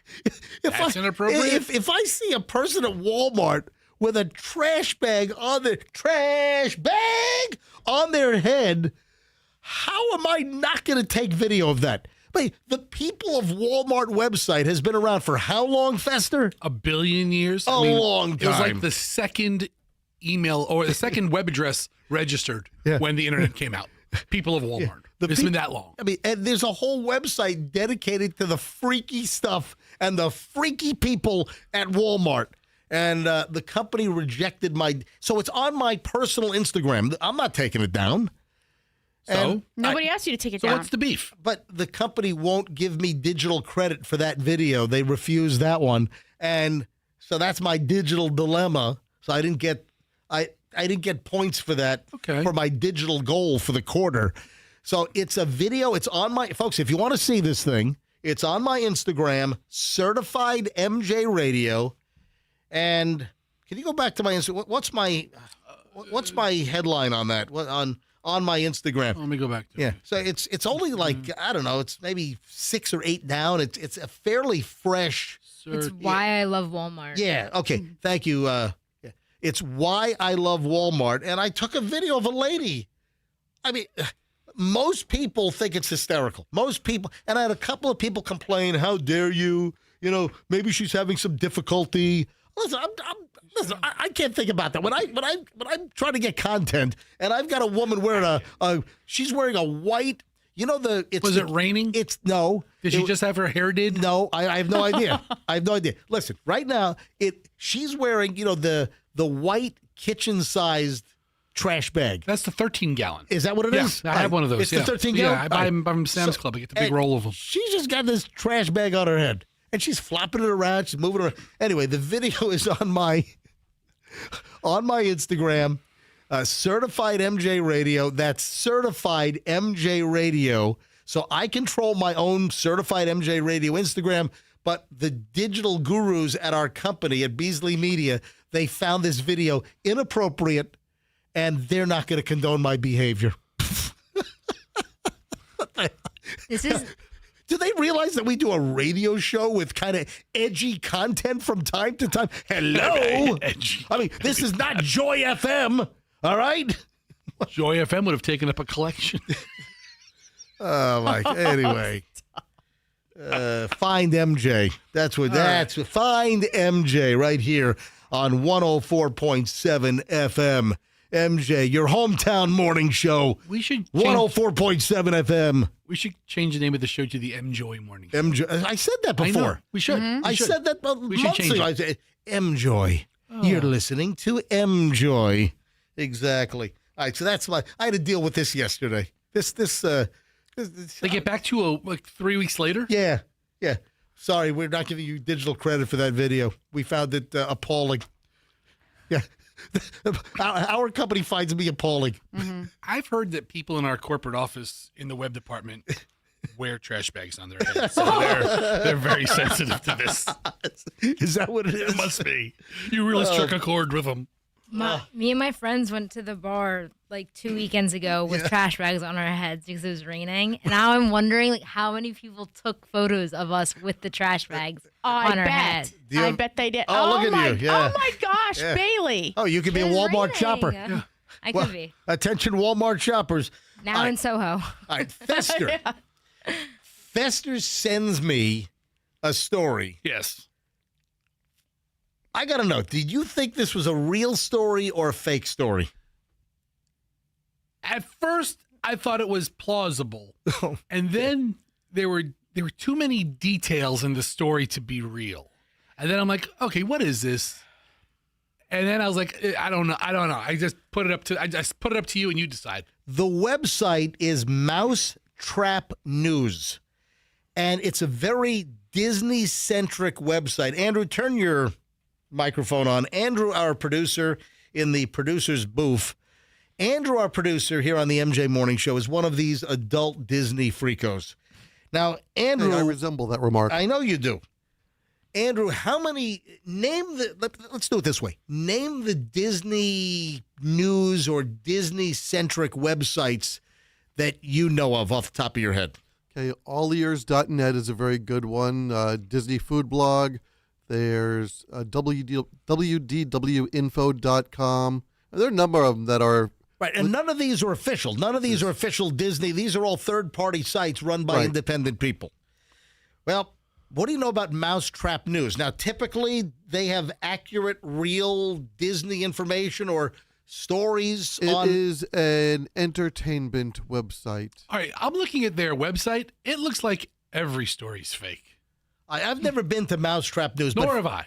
That's inappropriate? If I see a person at Walmart with a trash bag on their head, how am I not going to take video of that? But the People of Walmart website has been around for how long, Fester? A billion years? A long time. It was like the second email or the second web address registered when the internet came out. People of Walmart. It's been that long. I mean, and there's a whole website dedicated to the freaky stuff and the freaky people at Walmart. And the company rejected so it's on my personal Instagram. I'm not taking it down. So? Nobody asked you to take it down. So what's the beef? But the company won't give me digital credit for that video. They refused that one. And so that's my digital dilemma. So I didn't get points for that for my digital goal for the quarter. So it's a video. It's on my, folks, if you want to see this thing, it's on my Instagram, Certified MJ Radio. And can you go back to my Instagram? What's my headline on that? On my Instagram? Let me go back to it. So it's only like, I don't know, it's maybe 6 or 8 down. It's a fairly fresh. It's why I love Walmart. Yeah. Okay. Thank you. It's why I love Walmart. And I took a video of a lady. I mean, most people think it's hysterical. Most people, and I had a couple of people complain, how dare you? You know, maybe she's having some difficulty. Listen, I can't think about that. When I'm trying to get content, and I've got a woman wearing she's wearing a white. You know Was it raining? No. Did she just have her hair did? No, I have no idea. I have no idea. Listen, right now she's wearing the white kitchen-sized trash bag. That's the 13-gallon. Is that what it is? I have one of those. It's the 13-gallon? Yeah, I buy them from Sam's Club. I get the big roll of them. She's just got this trash bag on her head, and she's flopping it around. She's moving around. Anyway, the video is on my Instagram, Certified MJ Radio. That's Certified MJ Radio. So I control my own Certified MJ Radio Instagram, but the digital gurus at our company at Beasley Media, they found this video inappropriate, and they're not going to condone my behavior. Do they realize that we do a radio show with kind of edgy content from time to time? Hello? I mean, this is not Joy FM, all right? Joy FM would have taken up a collection. Oh my. Anyway, find MJ. Find MJ right here on 104.7 FM. MJ, your hometown morning show. We should 104.7 FM. We should change the name of the show to the MJoy Morning Show. MJ. I said that before. I know. We should. I said that months ago. I said, MJoy. Oh. You're listening to MJoy. Exactly. All right, so that's I had to deal with this yesterday. This They get back to you like 3 weeks later? Yeah. Sorry, we're not giving you digital credit for that video. We found it appalling. Yeah. Our company finds me appalling. Mm-hmm. I've heard that people in our corporate office in the web department wear trash bags on their heads. So they're very sensitive to this. Is that what it is? It must be. You really struck a chord with them. Me and my friends went to the bar like 2 weekends ago with trash bags on our heads because it was raining. And now I'm wondering like how many people took photos of us with the trash bags on our head. I bet they did. Oh, look at you. Yeah. Oh my gosh, Yeah. Bailey. Oh, you could be a It was Walmart raining. shopper. Yeah. I Well, could be. Attention Walmart shoppers. Now in Soho. All right, Fester. Fester sends me a story. Yes. I got to know, did you think this was a real story or a fake story? At first, I thought it was plausible. And then there were too many details in the story to be real. And then I'm like, okay, what is this? And then I was like, I don't know. I just put it up to you and you decide. The website is Mousetrap News, and it's a very Disney-centric website. Andrew, turn your microphone on. Andrew, our producer in the producer's booth. Andrew, our producer here on the MJ Morning Show, is one of these adult Disney freakos. Now, Andrew... I resemble that remark. I know you do. Andrew, let's do it this way. Name the Disney news or Disney-centric websites that you know of off the top of your head. Okay, allears.net is a very good one. Disney Food Blog. There's wdwinfo.com. There are a number of them that are... Right, and none of these are official. None of these are official Disney. These are all third-party sites run by independent people. Well, what do you know about Mousetrap News? Now, typically, they have accurate, real Disney information or stories on... It is an entertainment website. All right, I'm looking at their website. It looks like every story's fake. I've never been to Mousetrap News. Nor have I.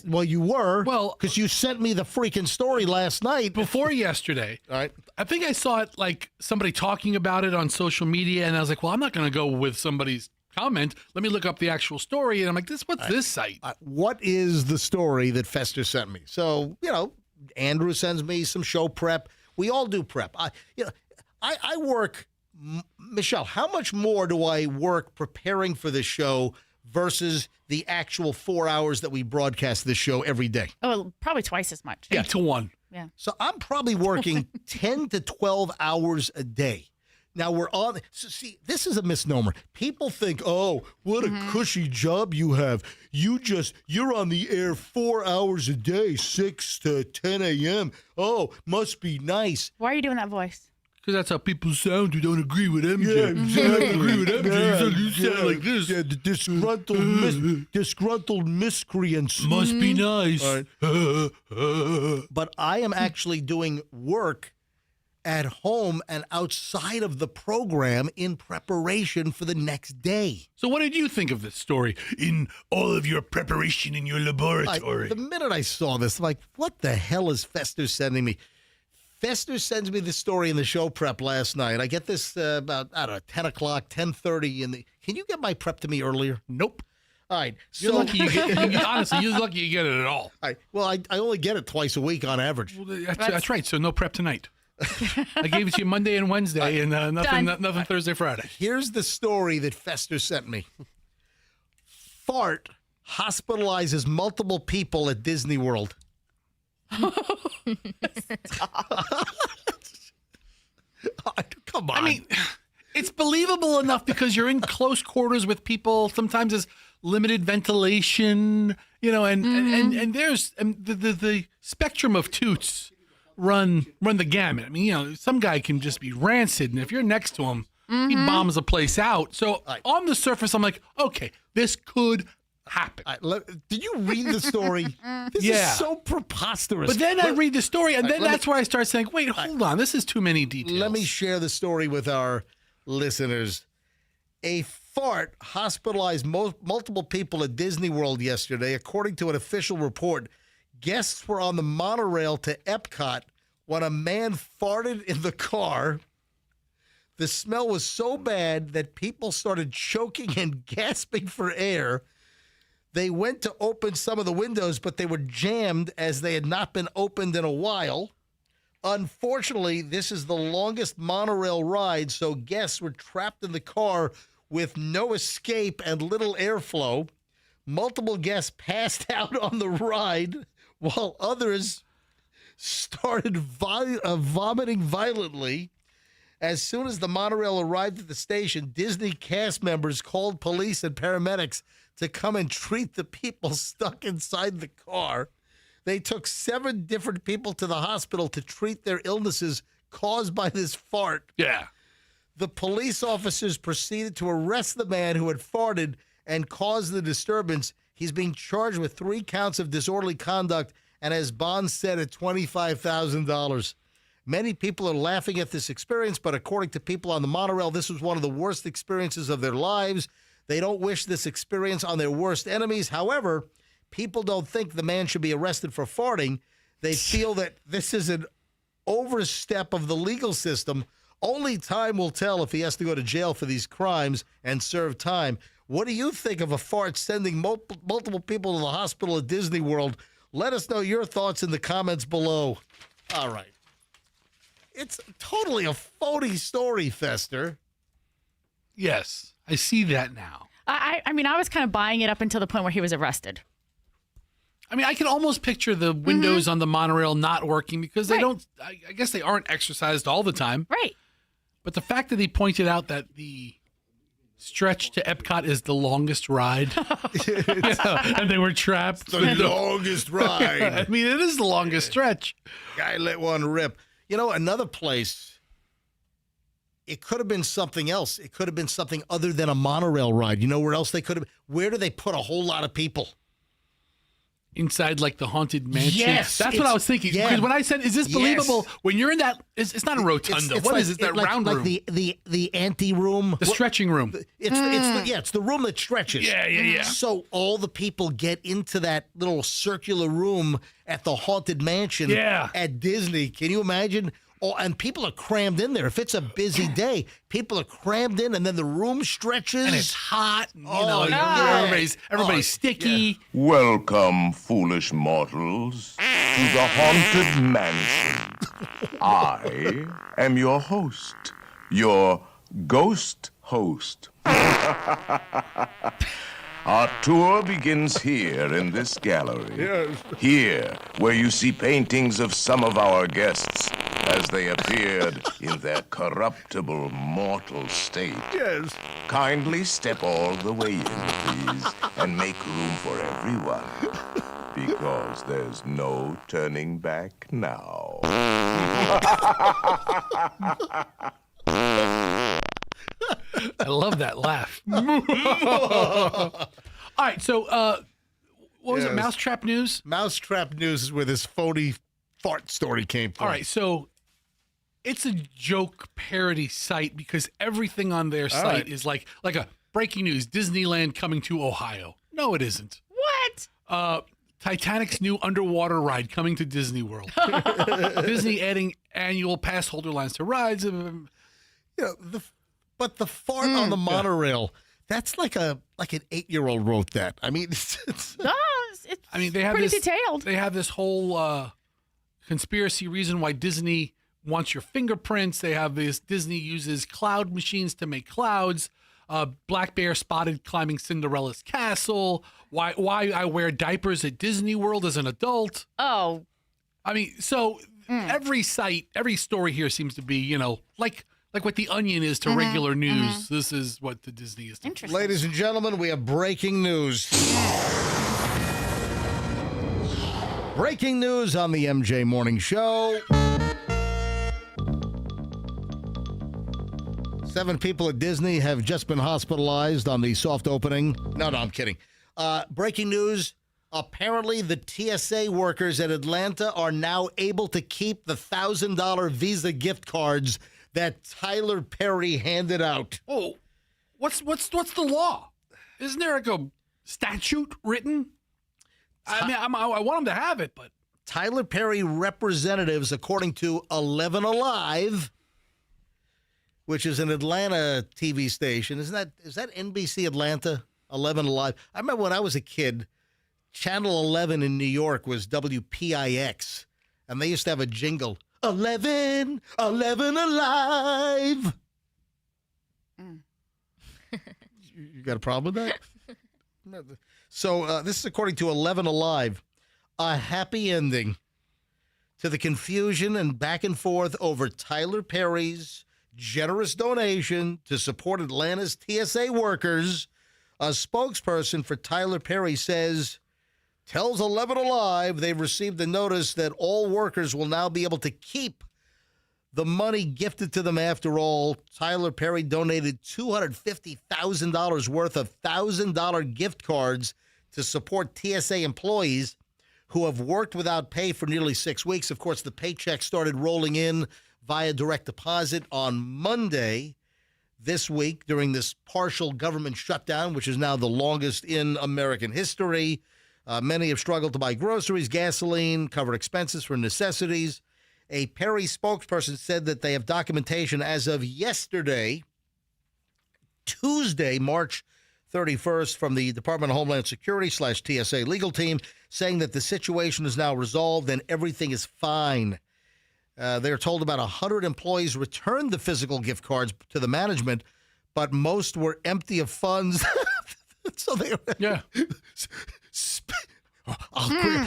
Well, you were. Well, because you sent me the freaking story last night. Before yesterday. All right. I think I saw it like somebody talking about it on social media, and I was like, well, I'm not going to go with somebody's comment. Let me look up the actual story. And I'm like, what's this site? What is the story that Fester sent me? So, Andrew sends me some show prep. We all do prep. I work, Michelle, how much more do I work preparing for this show versus the actual 4 hours that we broadcast this show every day? Oh, probably twice as much. 8 to 1. Yeah. So I'm probably working 10 to 12 hours a day. Now we're on. So see, this is a misnomer. People think, oh, what a cushy job you have. You're on the air 4 hours a day, 6 to 10 a.m. Oh, must be nice. Why are you doing that voice? Because that's how people sound who don't agree with MJ. Yeah, exactly. Agree with MJ. You sound like this. Yeah, the disgruntled miscreants. Must be nice. All right. But I am actually doing work at home and outside of the program in preparation for the next day. So what did you think of this story in all of your preparation in your laboratory? The minute I saw this, I'm like, what the hell is Fester sending me? Fester sends me the story in the show prep last night. I get this about, 10 o'clock, 10:30. Can you get my prep to me earlier? Nope. All right. You're lucky honestly, you're lucky you get it at all. All right. Well, I only get it twice a week on average. Well, that's right. So no prep tonight. I gave it to you Monday and Wednesday, and nothing Thursday, Friday. Here's the story that Fester sent me. Fart hospitalizes multiple people at Disney World. Come on. I mean, it's believable enough because you're in close quarters with people. Sometimes there's limited ventilation, and there's the spectrum of toots run the gamut. I mean, some guy can just be rancid, and if you're next to him, He bombs the place out. So on the surface, I'm like, okay, this could happen. Did you read the story? This is so preposterous. But then I read the story, and then that's where I start saying, wait, hold on. This is too many details. Let me share the story with our listeners. A fart hospitalized multiple people at Disney World yesterday. According to an official report, guests were on the monorail to Epcot when a man farted in the car. The smell was so bad that people started choking and gasping for air. They went to open some of the windows, but they were jammed as they had not been opened in a while. Unfortunately, this is the longest monorail ride, so guests were trapped in the car with no escape and little airflow. Multiple guests passed out on the ride, while others started vomiting violently. As soon as the monorail arrived at the station, Disney cast members called police and paramedics to come and treat the people stuck inside the car. They took 7 different people to the hospital to treat their illnesses caused by this fart. Yeah. The police officers proceeded to arrest the man who had farted and caused the disturbance. He's being charged with 3 counts of disorderly conduct and has bond set at $25,000. Many people are laughing at this experience, but according to people on the monorail, this was one of the worst experiences of their lives. They don't wish this experience on their worst enemies. However, people don't think the man should be arrested for farting. They feel that this is an overstep of the legal system. Only time will tell if he has to go to jail for these crimes and serve time. What do you think of a fart sending multiple people to the hospital at Disney World? Let us know your thoughts in the comments below. All right. It's totally a phony story, Fester. Yes, I see that now. I mean, I was kind of buying it up until the point where he was arrested. I mean, I can almost picture the windows on the monorail not working because they don't, I guess they aren't exercised all the time. Right. But the fact that he pointed out that the stretch to Epcot is the longest ride and they were trapped. The longest ride. I mean, it is the longest stretch. Guy let one rip. You know, another place, it could have been something else. It could have been something other than a monorail ride. You know where else they could have been? Where do they put a whole lot of people? Inside, like, the Haunted Mansion. Yes. That's what I was thinking. Yeah. Because when I said, is this believable? Yes. When you're in that, it's not a rotunda. What is it? That round room? Like the ante room. The stretching room. It's the room that stretches. Yeah. So all the people get into that little circular room at the Haunted Mansion at Disney. Can you imagine? Oh, and people are crammed in there. If it's a busy day, people are crammed in, and then the room stretches. And it's hot. And, everybody's sticky. Yeah. Welcome, foolish mortals, to the Haunted Mansion. I am your host, your ghost host. Our tour begins here in this gallery. Yes. Here, where you see paintings of some of our guests as they appeared in their corruptible mortal state. Yes. Kindly step all the way in, please, and make room for everyone. Because there's no turning back now. I love that laugh. All right, so what was it? Mousetrap News? Mousetrap News is where this phony fart story came from. All right, so it's a joke parody site because everything on their site is like a breaking news, Disneyland coming to Ohio. No, it isn't. What? Titanic's new underwater ride coming to Disney World. Disney adding annual pass holder lines to rides. But the fart on the monorail, that's like an 8-year-old wrote that. I mean, it's they have pretty this, detailed. They have this whole conspiracy reason why Disney wants your fingerprints. They have this, Disney uses cloud machines to make clouds. Black bear spotted climbing Cinderella's castle. Why I wear diapers at Disney World as an adult. Oh. I mean, so every site, every story here seems to be, like what The Onion is to regular news. This is what the Disney is to. Interesting. Ladies and gentlemen, we have breaking news. Breaking news on the MJ Morning Show. 7 people at Disney have just been hospitalized on the soft opening. No, I'm kidding. Breaking news. Apparently, the TSA workers at Atlanta are now able to keep the $1,000 Visa gift cards that Tyler Perry handed out. Oh, what's the law? Isn't there like a statute written? I mean, I want them to have it, but Tyler Perry representatives, according to 11 Alive, which is an Atlanta TV station, is that NBC Atlanta? 11 Alive. I remember when I was a kid, Channel 11 in New York was WPIX, and they used to have a jingle, 11 Alive. You got a problem with that? So this is according to 11 Alive, a happy ending to the confusion and back and forth over Tyler Perry's generous donation to support Atlanta's TSA workers. A spokesperson for Tyler Perry tells 11 Alive they've received a notice that all workers will now be able to keep the money gifted to them. After all, Tyler Perry donated $250,000 worth of $1,000 gift cards to support TSA employees who have worked without pay for nearly 6 weeks. Of course, the paycheck started rolling in via direct deposit on Monday this week during this partial government shutdown, which is now the longest in American history. Many have struggled to buy groceries, gasoline, cover expenses for necessities. A Perry spokesperson said that they have documentation as of yesterday, Tuesday, March 31st, from the Department of Homeland Security / TSA legal team, saying that the situation is now resolved and everything is fine. They are told about 100 employees returned the physical gift cards to the management, but most were empty of funds. So they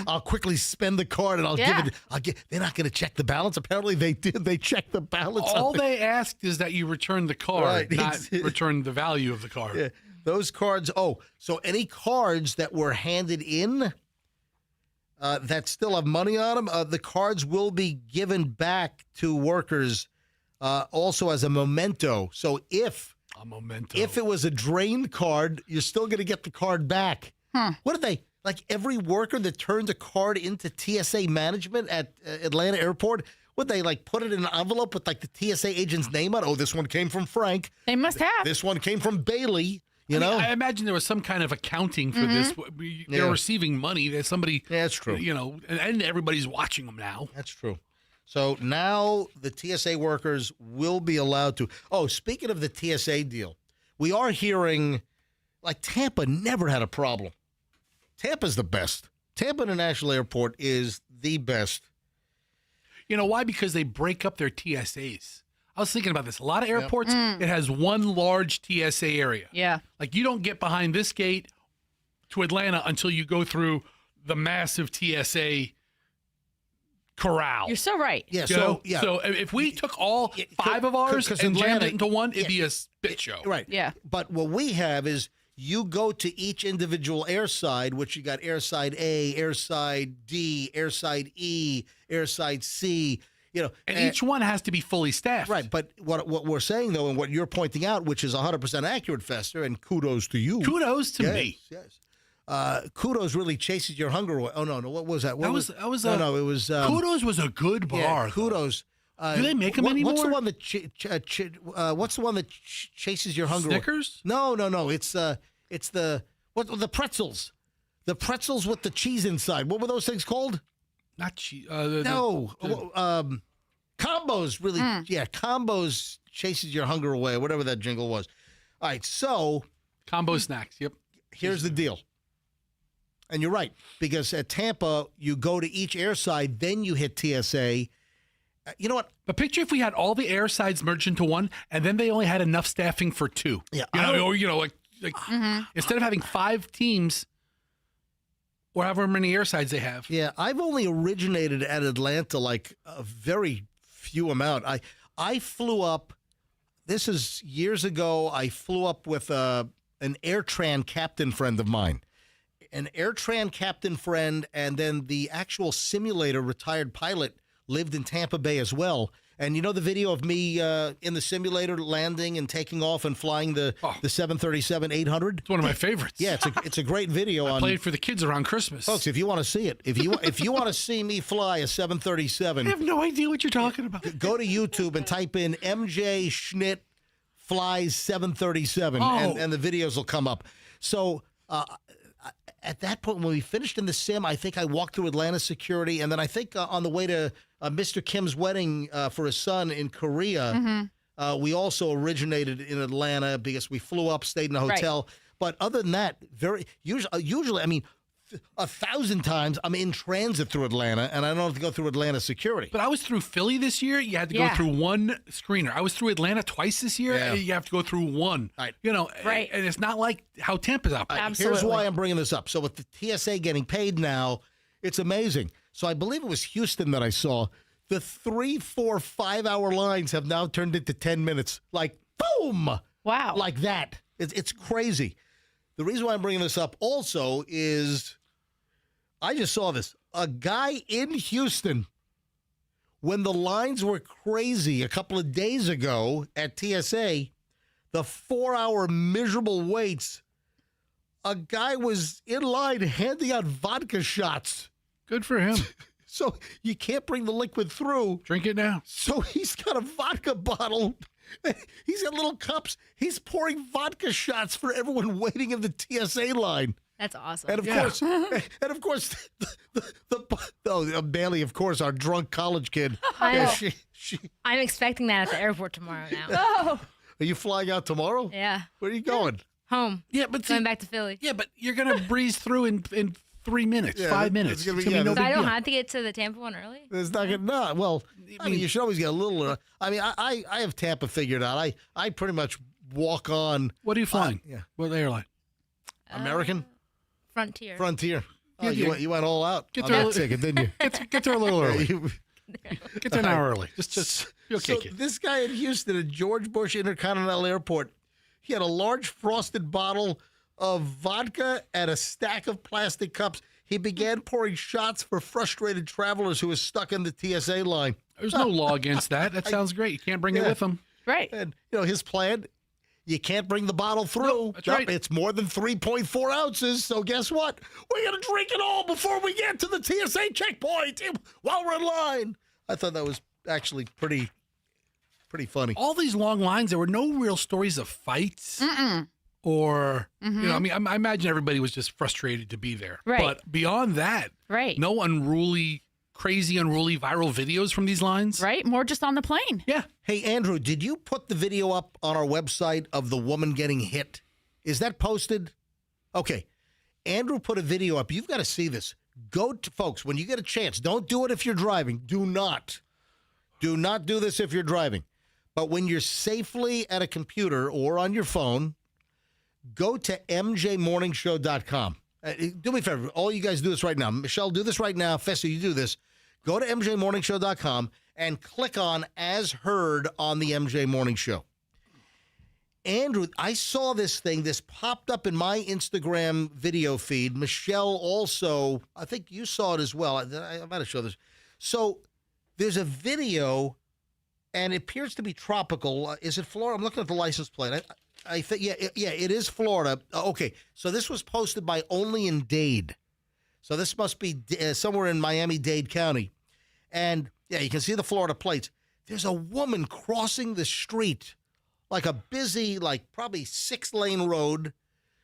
I'll quickly spend the card and I'll give it. They're not going to check the balance. Apparently they did. They checked the balance. All they asked is that you return the card, not return the value of the card. Yeah. Those cards. So any cards that were handed in that still have money on them, the cards will be given back to workers also as a memento. So if it was a drained card, you're still going to get the card back. What did they, like every worker that turned a card into TSA management at Atlanta Airport, would they like put it in an envelope with like the TSA agent's name on it? Oh, this one came from Frank. They must have. This one came from Bailey. I imagine there was some kind of accounting for this. They're receiving money. There's somebody. Yeah, that's true. And everybody's watching them now. That's true. So now the TSA workers will be allowed to. Oh, speaking of the TSA deal, we are hearing like Tampa never had a problem. Tampa's the best. Tampa International Airport is the best. You know why? Because they break up their TSAs. I was thinking about this. A lot of airports, it has one large TSA area. Yeah. Like you don't get behind this gate to Atlanta until you go through the massive TSA corral. You're so right. Yeah. So if we took all 5 of ours and jammed it into one, it'd be a spit show. Right. Yeah. But what we have is you go to each individual airside, which you got airside A, airside D, airside E, airside C. And each one has to be fully staffed. Right, but what we're saying, though, and what you're pointing out, which is 100% accurate, Fester, and kudos to you. Kudos to me. Yes. Kudos really chases your hunger away. Oh, no, what was that? It was Kudos was a good bar. Yeah, Kudos. Do they make them anymore? What's the one that chases your hunger away? Snickers? No. It's the pretzels. The pretzels with the cheese inside. What were those things called? Not cheese. Combos really. Yeah, combos chases your hunger away. Whatever that jingle was. All right, so combo snacks. Yep. Here's the deal. And you're right, because at Tampa you go to each airside, then you hit TSA. You know what? But picture if we had all the airsides merged into one, and then they only had enough staffing for 2. Yeah. Instead of having 5 teams. Or however many airsides they have. Yeah, I've only originated at Atlanta like a very few amount. I flew up, this is years ago, I flew up with an AirTran captain friend of mine. An AirTran captain friend, and then the actual simulator retired pilot lived in Tampa Bay as well. And you know the video of me in the simulator landing and taking off and flying the 737-800? It's one of my favorites. Yeah, it's a great video. I played for the kids around Christmas. Folks, if you want to see it, if you want to see me fly a 737, I have no idea what you're talking about. go to YouTube and type in MJ Schnitt flies 737, Oh. and the videos will come up. So at that point, when we finished in the sim, I think I walked through Atlanta security, and then I think on the way to Mr. Kim's wedding for his son in Korea, we also originated in Atlanta because we flew up, stayed in a hotel. Right. But other than that, usually, I mean, 1,000 times I'm in transit through Atlanta, and I don't have to go through Atlanta security. But I was through Philly this year. You had to go through one screener. I was through Atlanta twice this year. Yeah. You have to go through one. Right. You know, right. And it's not like how Tampa's out. Absolutely. Here's why I'm bringing this up. So with the TSA getting paid now, it's amazing. So I believe it was Houston that I saw. The 3, 4, 5 hour lines have now turned into 10 minutes. Like, boom! Wow. Like that. It's crazy. The reason why I'm bringing this up also is I just saw this. A guy in Houston, when the lines were crazy a couple of days ago at TSA, the 4-hour miserable waits, a guy was in line handing out vodka shots. Good for him. So you can't bring the liquid through. Drink it now. So he's got a vodka bottle. He's got little cups. He's pouring vodka shots for everyone waiting in the TSA line. That's awesome. And of course, Bailey, of course, our drunk college kid. I'm expecting that at the airport tomorrow now. Oh. Are you flying out tomorrow? Yeah. Where are you going? Home. Yeah, but going back to Philly. Yeah, but you're gonna breeze through in 3 minutes, 5 minutes. It's gonna be, no So big I don't deal. have to get to the Tampa one early? There's not gonna, no. Well, I mean, you should always get a little. I mean, I have Tampa figured out. I pretty much walk on. What are you flying? Yeah. What airline? American? Frontier. Frontier. Oh, Yeah, you went all out Get on there that ticket, didn't you? Get there a little early. Get there an hour early. Just you'll So kick it. this guy in Houston at George Bush Intercontinental Airport, he had a large frosted bottle of vodka and a stack of plastic cups. He began pouring shots for frustrated travelers who were stuck in the TSA line. There's no law against that. That sounds great. You can't bring it with them. Right. And, his plan, you can't bring the bottle through. No, that's right. It's more than 3.4 ounces. So guess what? We're going to drink it all before we get to the TSA checkpoint while we're in line. I thought that was actually pretty funny. All these long lines, there were no real stories of fights. Or, I mean, I imagine everybody was just frustrated to be there. Right. But beyond that, no crazy unruly viral videos from these lines. Right. More just on the plane. Yeah. Hey, Andrew, did you put the video up on our website of the woman getting hit? Is that posted? Okay. Andrew put a video up. You've got to see this. Folks, when you get a chance, don't do it if you're driving. Do not do this if you're driving. But when you're safely at a computer or on your phone, go to mjmorningshow.com. Do me a favor. All you guys do this right now. Michelle, do this right now. Fessa, you do this. Go to mjmorningshow.com and click on As Heard on the MJ Morning Show. Andrew, I saw this thing. This popped up in my Instagram video feed. Michelle also, I think you saw it as well. I might have showed this. So there's a video, and it appears to be tropical. Is it Florida? I'm looking at the license plate. I think, yeah, it is Florida. Okay, so this was posted by Only in Dade. So this must be somewhere in Miami-Dade County. And, yeah, you can see the Florida plates. There's a woman crossing the street, like a busy, like probably 6-lane road.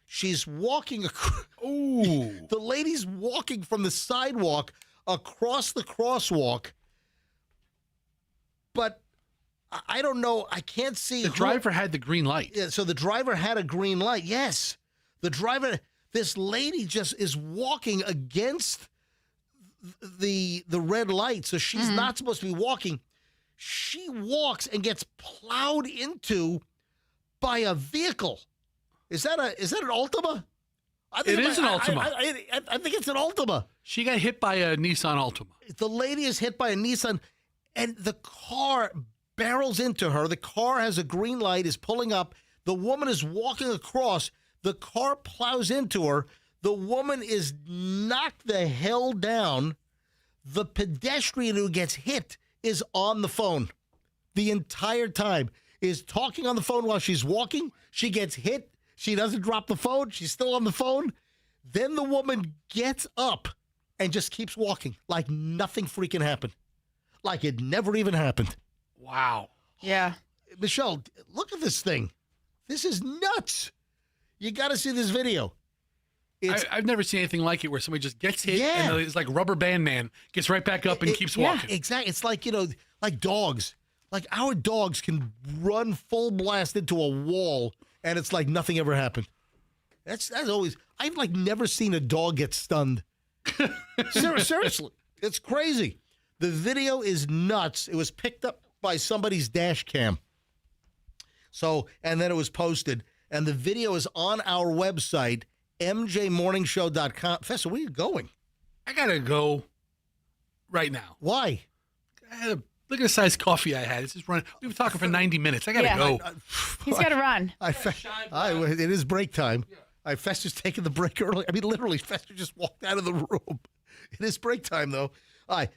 She's walking across. Ooh. The lady's walking from the sidewalk across the crosswalk. But I don't know. I can't see. The driver had the green light. Yeah, so the driver had a green light. Yes. The driver, this lady just is walking against the red light. So she's not supposed to be walking. She walks and gets plowed into by a vehicle. Is that an Altima? It is an Altima. I think it's an Altima. She got hit by a Nissan Altima. The lady is hit by a Nissan, and the car barrels into her. The car has a green light, is pulling up. The woman is walking across. The car plows into her. The woman is knocked the hell down. The pedestrian who gets hit is on the phone. the entire time, is talking on the phone while she's walking. She gets hit. She doesn't drop the phone. She's still on the phone. Then the woman gets up and just keeps walking like nothing freaking happened. Like it never even happened. Wow. Yeah. Michelle, look at this thing. This is nuts. You got to see this video. I've never seen anything like it where somebody just gets hit Yeah. and it's like Rubber Band Man gets right back up and keeps walking. Exactly. It's like, like dogs. Like our dogs can run full blast into a wall and it's like nothing ever happened. That's always, I've like never seen a dog get stunned. Seriously. It's crazy. The video is nuts. It was picked up by somebody's dash cam. So, and then it was posted. And the video is on our website, mjmorningshow.com. Fessa, where are you going? I got to go right now. Why? Look at the size coffee I had. It's just running. We've been talking for 90 minutes. I got to go. He's got to run. It is break time. Fester's taking the break early. I mean, literally, Fester just walked out of the room. It is break time, though. All right,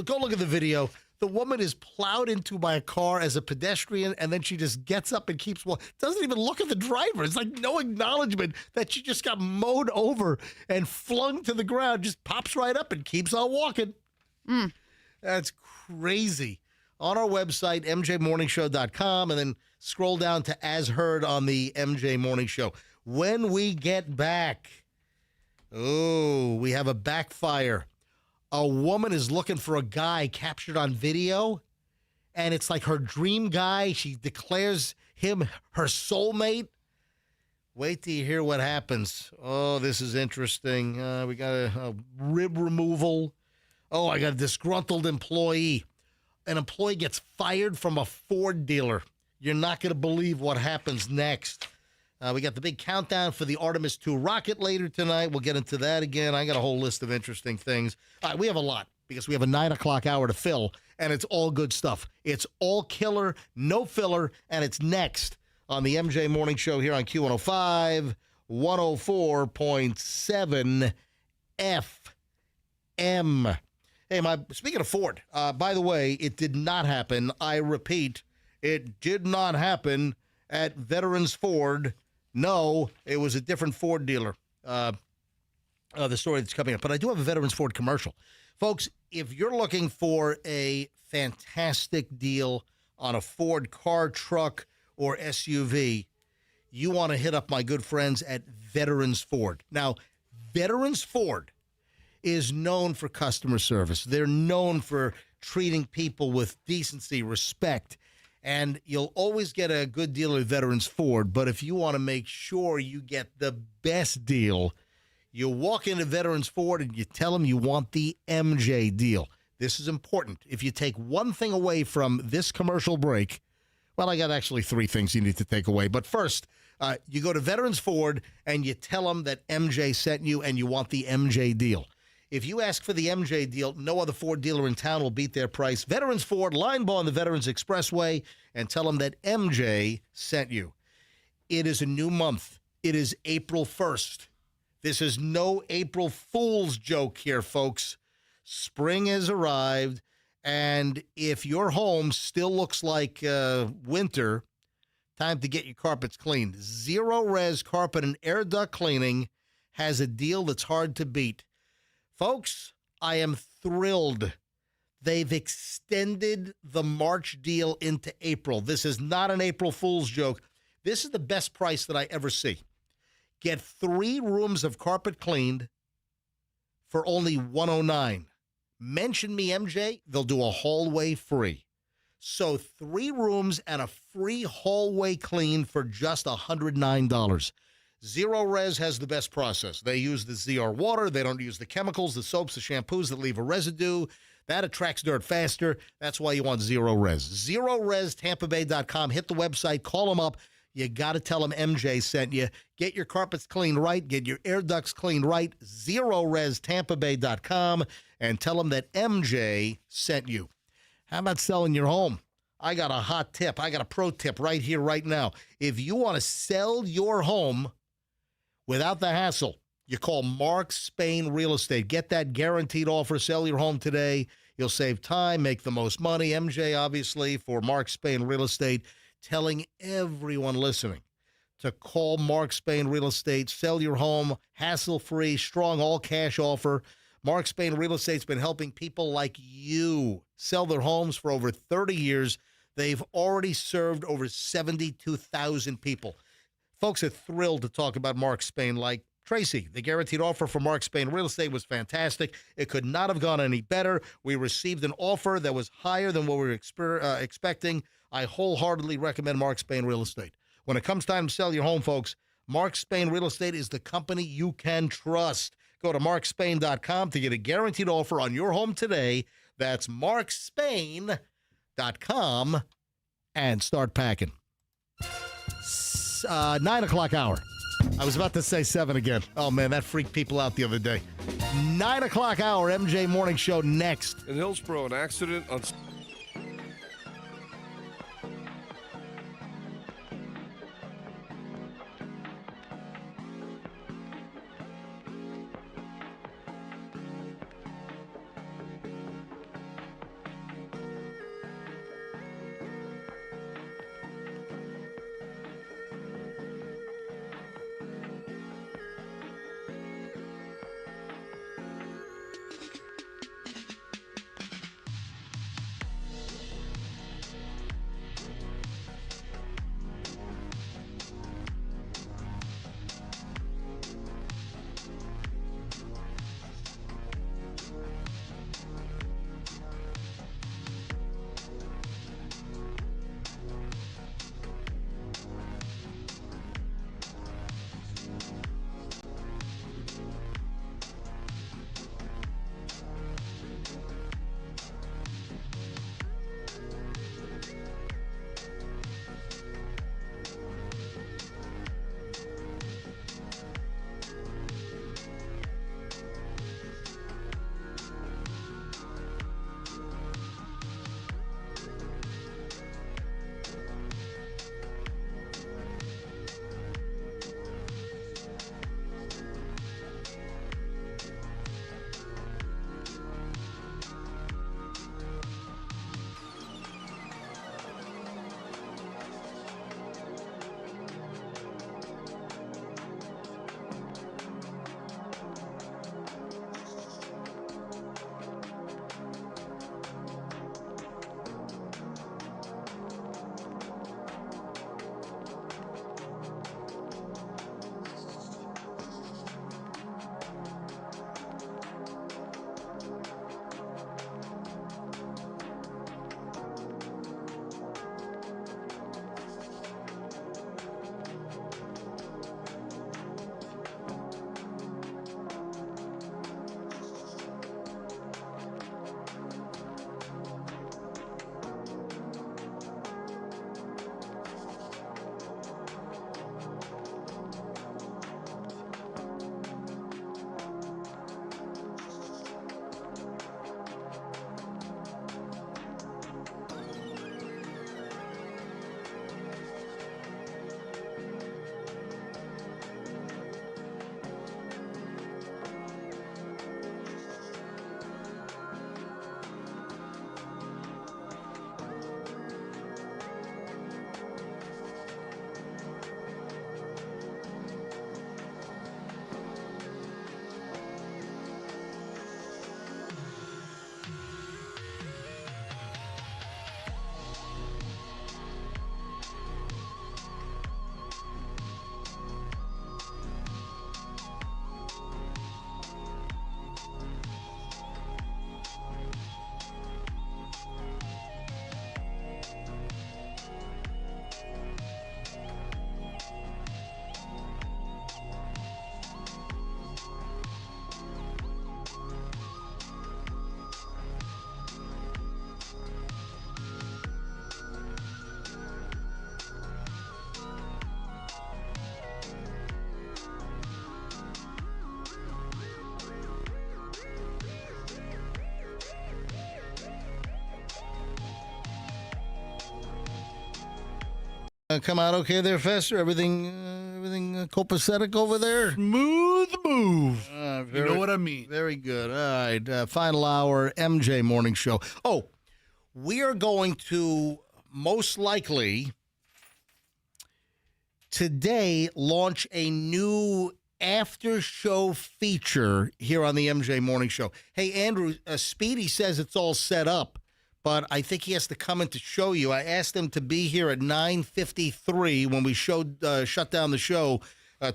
go look at the video. The woman is plowed into by a car as a pedestrian, and then she just gets up and keeps walking. Doesn't even look at the driver. It's like no acknowledgement that she just got mowed over and flung to the ground. Just pops right up and keeps on walking. That's crazy. On our website, mjmorningshow.com, and then scroll down to As Heard on the MJ Morning Show. When we get back, we have a backfire. A woman is looking for a guy captured on video, and it's like her dream guy. She declares him her soulmate. Wait till you hear what happens. Oh, this is interesting. We got a rib removal. Oh, I got a disgruntled employee. An employee gets fired from a Ford dealer. You're not going to believe what happens next. We got the big countdown for the Artemis 2 rocket later tonight. We'll get into that again. I got a whole list of interesting things. All right, we have a lot because we have a 9 o'clock hour to fill, and it's all good stuff. It's all killer, no filler, and it's next on the MJ Morning Show here on Q105, 104.7 FM. Hey, speaking of Ford, by the way, it did not happen. I repeat, it did not happen at Veterans Ford. No, it was a different Ford dealer, the story that's coming up. But I do have a Veterans Ford commercial. Folks, if you're looking for a fantastic deal on a Ford car, truck, or SUV, you want to hit up my good friends at Veterans Ford. Now, Veterans Ford is known for customer service. They're known for treating people with decency, respect, and you'll always get a good deal at Veterans Ford. But if you want to make sure you get the best deal, you walk into Veterans Ford and you tell them you want the MJ deal. This is important. If you take one thing away from this commercial break, well, I got actually 3 things you need to take away. But first, you go to Veterans Ford and you tell them that MJ sent you and you want the MJ deal. If you ask for the MJ deal, no other Ford dealer in town will beat their price. Veterans Ford, line ball on the Veterans Expressway, and tell them that MJ sent you. It is a new month. It is April 1st. This is no April Fool's joke here, folks. Spring has arrived, and if your home still looks like winter, time to get your carpets cleaned. Zero Res Carpet and Air Duct Cleaning has a deal that's hard to beat. Folks, I am thrilled. They've extended the March deal into April. This is not an April Fool's joke. This is the best price that I ever see. Get 3 rooms of carpet cleaned for only $109. Mention me, MJ. They'll do a hallway free. So 3 rooms and a free hallway clean for just $109. Zero Res has the best process. They use the ZR water. They don't use the chemicals, the soaps, the shampoos that leave a residue. That attracts dirt faster. That's why you want Zero Res. ZeroResTampaBay.com. Hit the website. Call them up. You got to tell them MJ sent you. Get your carpets cleaned right. Get your air ducts cleaned right. ZeroResTampaBay.com. And tell them that MJ sent you. How about selling your home? I got a hot tip. I got a pro tip right here, right now. If you want to sell your home without the hassle, you call Mark Spain Real Estate. Get that guaranteed offer. Sell your home today. You'll save time, make the most money. MJ, obviously, for Mark Spain Real Estate, telling everyone listening to call Mark Spain Real Estate. Sell your home, hassle-free, strong all-cash offer. Mark Spain Real Estate's been helping people like you sell their homes for over 30 years. They've already served over 72,000 people. Folks are thrilled to talk about Mark Spain, like Tracy. The guaranteed offer for Mark Spain Real Estate was fantastic. It could not have gone any better. We received an offer that was higher than what we were expecting. I wholeheartedly recommend Mark Spain Real Estate. When it comes time to sell your home, folks, Mark Spain Real Estate is the company you can trust. Go to markspain.com to get a guaranteed offer on your home today. That's markspain.com and start packing. 9 o'clock hour. I was about to say 7 again. Oh, man, that freaked people out the other day. 9 o'clock hour, MJ Morning Show next. In Hillsborough, an accident on... Come out okay there, Fester? Everything copacetic over there? Smooth move. You know what I mean? Very good. All right. Final hour, MJ Morning Show. Oh, we are going to most likely today launch a new after show feature here on the MJ Morning Show. Hey, Andrew, Speedy says it's all set up, but I think he has to come in to show you. I asked him to be here at 9:53 when we shut down the show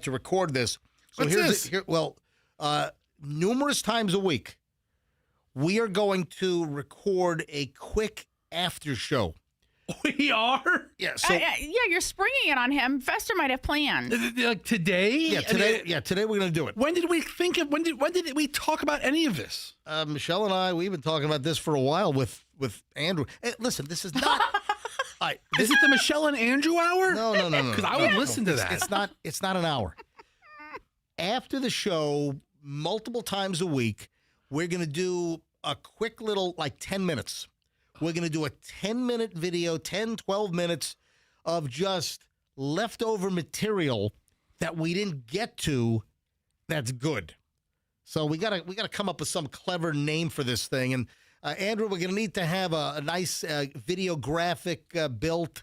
to record this. So What's this? Numerous times a week, we are going to record a quick after show. We are? Yeah. So you're springing it on him. Fester might have planned. Like today? yeah, today. Today we're going to do it. When did we think of? When did we talk about any of this? Michelle and I, we've been talking about this for a while with Andrew. Hey, listen, this is not. Is it the Michelle and Andrew hour? No. Because I would listen to that. It's not an hour. After the show, multiple times a week, we're going to do a quick little 10 minutes. We're going to do a 10-minute video, 10, 12 minutes of just leftover material that we didn't get to that's good. So we gotta come up with some clever name for this thing. And Andrew, we're going to need to have a nice video graphic built.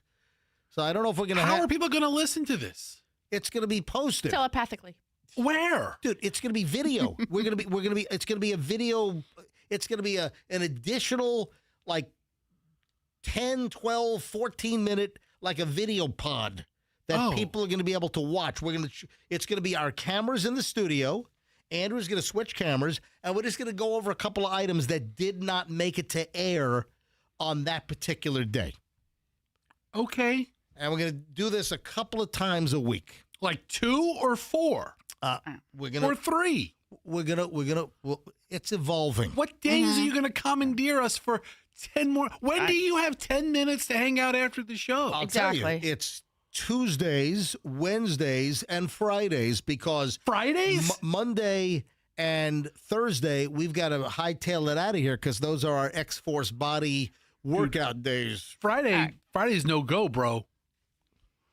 So I don't know if we're going to How are people going to listen to this? It's going to be posted. Telepathically. Where? Dude, it's going to be video. It's going to be a video. It's going to be an additional 10, 12, 14-minute, a video pod that people are going to be able to watch. It's going to be our cameras in the studio. Andrew's going to switch cameras, and we're just going to go over a couple of items that did not make it to air on that particular day. Okay. And we're going to do this a couple of times a week. Like 2 or 4? Or 3? It's evolving. What days are you going to commandeer us for 10 more? When do you have 10 minutes to hang out after the show? I'll tell you, it's Tuesdays, Wednesdays, and Fridays because Fridays? Monday and Thursday, we've got to hightail it out of here because those are our X-Force body workout days. Friday's no-go, bro.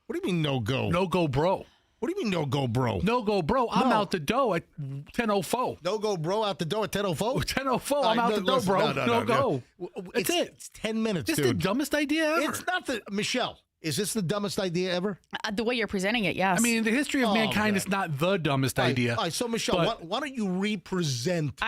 What do you mean no-go? No-go, bro. What do you mean no-go, bro? No-go, bro. I'm out the door at 10:04. No-go, bro, out the door at 10:04? 10:04, I'm out the door, bro. No-go. That's it. It's 10 minutes, This dude. is the dumbest idea ever. It's not Michelle, is this the dumbest idea ever? The way you're presenting it, yes. I mean, in the history of mankind, it's not the dumbest idea. All right, so Michelle, why don't you represent?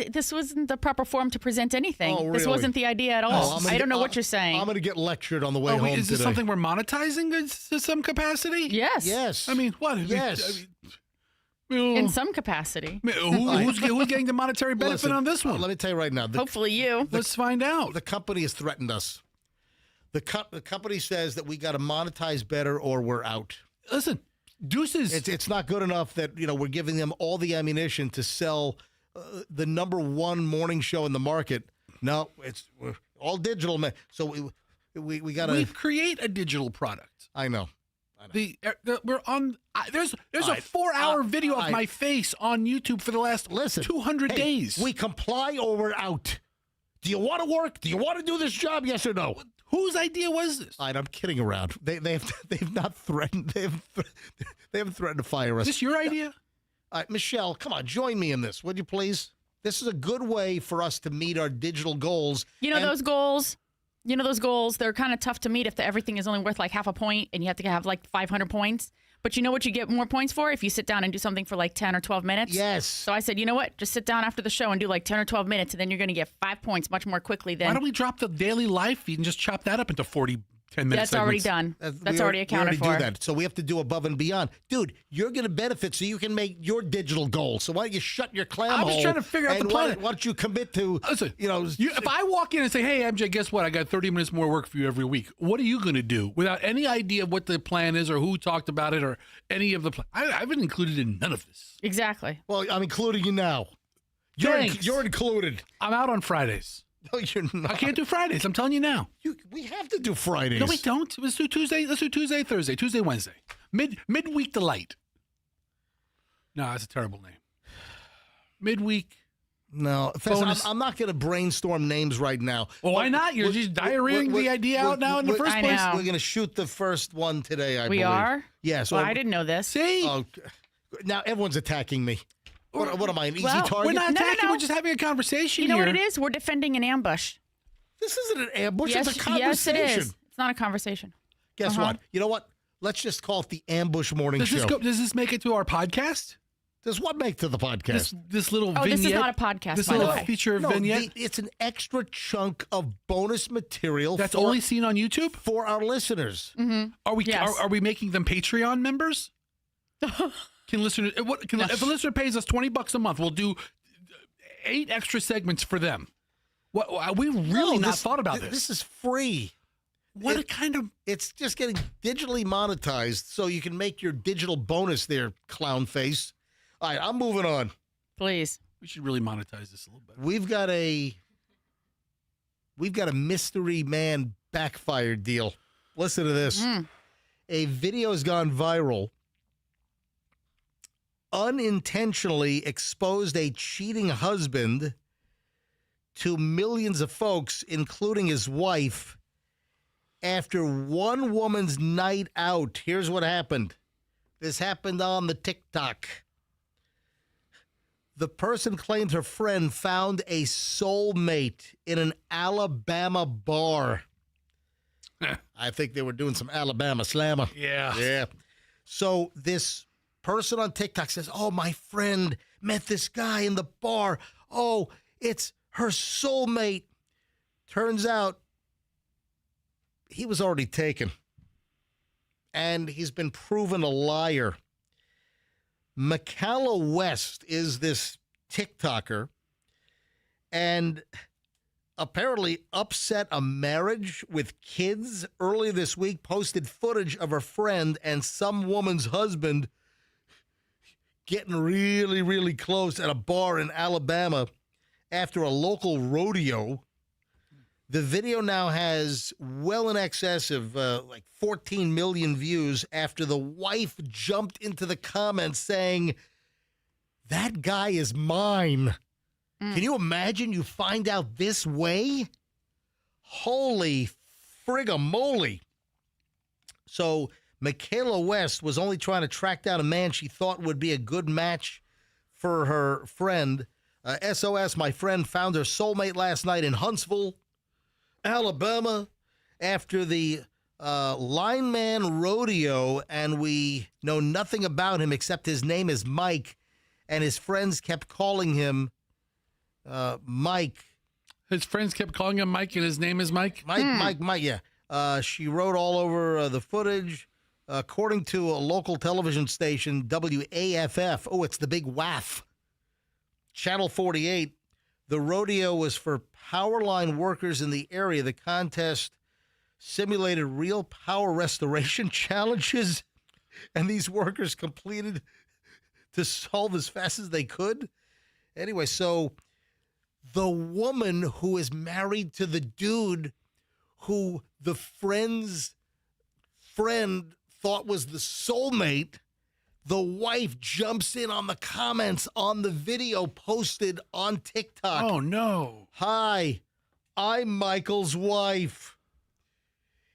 This wasn't the proper form to present anything. Oh, This really? wasn't the idea at all. I don't know what you're saying. I'm going to get lectured on the way home Is this today. something we're monetizing to some capacity? Yes. Yes. I mean, what? Yes. In some capacity. Who's getting the monetary benefit on this one? Let me tell you right now. Hopefully you. Let's find out. The company has threatened us. The company says that we got to monetize better or we're out. Listen, Deuces. It's not good enough that we're giving them all the ammunition to sell the #1 morning show in the market. No, we're all digital, man. So we got to. We create a digital product. I know. We're on. There's a 4-hour video of my face on YouTube for the last 200 days. We comply or we're out. Do you want to work? Do you want to do this job? Yes or no? Whose idea was this? I'm kidding around. They've not threatened. They haven't threatened to fire us. Is this your idea? Michelle, come on, join me in this, would you please? This is a good way for us to meet our digital goals. Those goals. They're kind of tough to meet if everything is only worth half a point and you have to have 500 points. But you know what you get more points for? If you sit down and do something for 10 or 12 minutes. Yes. So I said, you know what? Just sit down after the show and do 10 or 12 minutes, and then you're going to get 5 points much more quickly than. Why don't we drop the daily life feed and just chop that up into 40, 10 minutes? That's already done. That's already accounted for. We already do that. So we have to do above and beyond. Dude, you're going to benefit so you can make your digital goals. So why don't you shut your clam hole? I was trying to figure out the plan. Why don't you commit to, listen, if I walk in and say, hey, MJ, guess what? I got 30 minutes more work for you every week. What are you going to do without any idea of what the plan is or who talked about it or any of the plan? I've been included in none of this. Exactly. Well, I'm including you now. You're included. I'm out on Fridays. No, you're not. I can't do Fridays. I'm telling you now. We have to do Fridays. No, we don't. Let's do Tuesday. Let's do Tuesday, Thursday, Tuesday, Wednesday. Midweek delight. No, that's a terrible name. Midweek. No, I'm not going to brainstorm names right now. Well, why not? You're just diarrheaing the idea out now in the first place. We're going to shoot the first one today, I believe. We are? Yes. Well, I didn't know this. See? Oh, now everyone's attacking me. What am I, an easy Well, target? We're not No, no, attacking. no. We're just having a conversation You know here. what it is? We're defending an ambush. This isn't an ambush. Yes, it's a conversation. yes, it is. It's not a conversation. Guess what? You know what? Let's just call it the Ambush Morning Show. Does this make it to our podcast? Does what make to the podcast? This little Oh, vignette. this is not a podcast, This by the little way. feature No, vignette. it's an extra chunk of bonus material That's for, only seen on YouTube for our listeners. Are we? Yes. Are we making them Patreon members? Can listeners? If a listener pays us $20 a month, we'll do 8 extra segments for them. What? We really not thought about this. This is free. What kind of? It's just getting digitally monetized, so you can make your digital bonus there, clown face. All right, I'm moving on. Please. We should really monetize this a little bit. We've got a mystery man backfire deal. Listen to this. A video has gone viral. Unintentionally exposed a cheating husband to millions of folks, including his wife, after one woman's night out. Here's what happened. This happened on the TikTok. The person claimed her friend found a soulmate in an Alabama bar. I think they were doing some Alabama slammer. Yeah. Yeah. So this person on TikTok says, oh, my friend met this guy in the bar. Oh, it's her soulmate. Turns out he was already taken. And he's been proven a liar. Michaela West is this TikToker and apparently upset a marriage with kids. Earlier this week, posted footage of her friend and some woman's husband getting really, really close at a bar in Alabama after a local rodeo. The video now has well in excess of like 14 million views after the wife jumped into the comments saying, that guy is mine. Can you imagine you find out this way? Holy frigamoly. So Michaela West was only trying to track down a man she thought would be a good match for her friend. SOS, my friend found her soulmate last night in Huntsville, Alabama, after the lineman rodeo, and we know nothing about him except his name is Mike, and his friends kept calling him Mike. His friends kept calling him Mike, and his name is Mike? Mike, yeah. She wrote all over the footage. According to a local television station, WAFF, oh, it's the big WAF, Channel 48, the rodeo was for power line workers in the area. The contest simulated real power restoration challenges, and these workers completed to solve as fast as they could. Anyway, so the woman who is married to the dude who the friend's friend thought was the soulmate, the wife jumps in on the comments on the video posted on TikTok. Oh, no. Hi, I'm Michael's wife.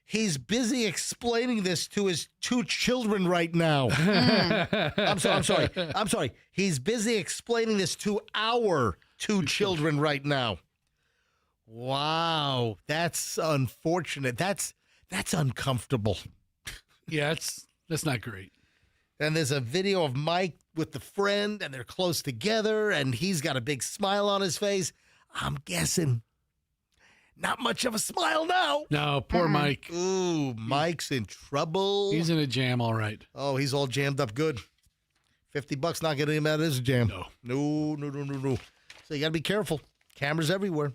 He's busy explaining this to his 2 children right now. I'm sorry. He's busy explaining this to our 2 children right now. Wow, that's unfortunate. That's uncomfortable. Yeah, that's not great. And there's a video of Mike with the friend, and they're close together, and he's got a big smile on his face. I'm guessing not much of a smile now. No, poor Mike. Ooh, Mike's in trouble. He's in a jam, all right. Oh, he's all jammed up good. $50 not getting him out of his jam. No. So you got to be careful. Cameras everywhere.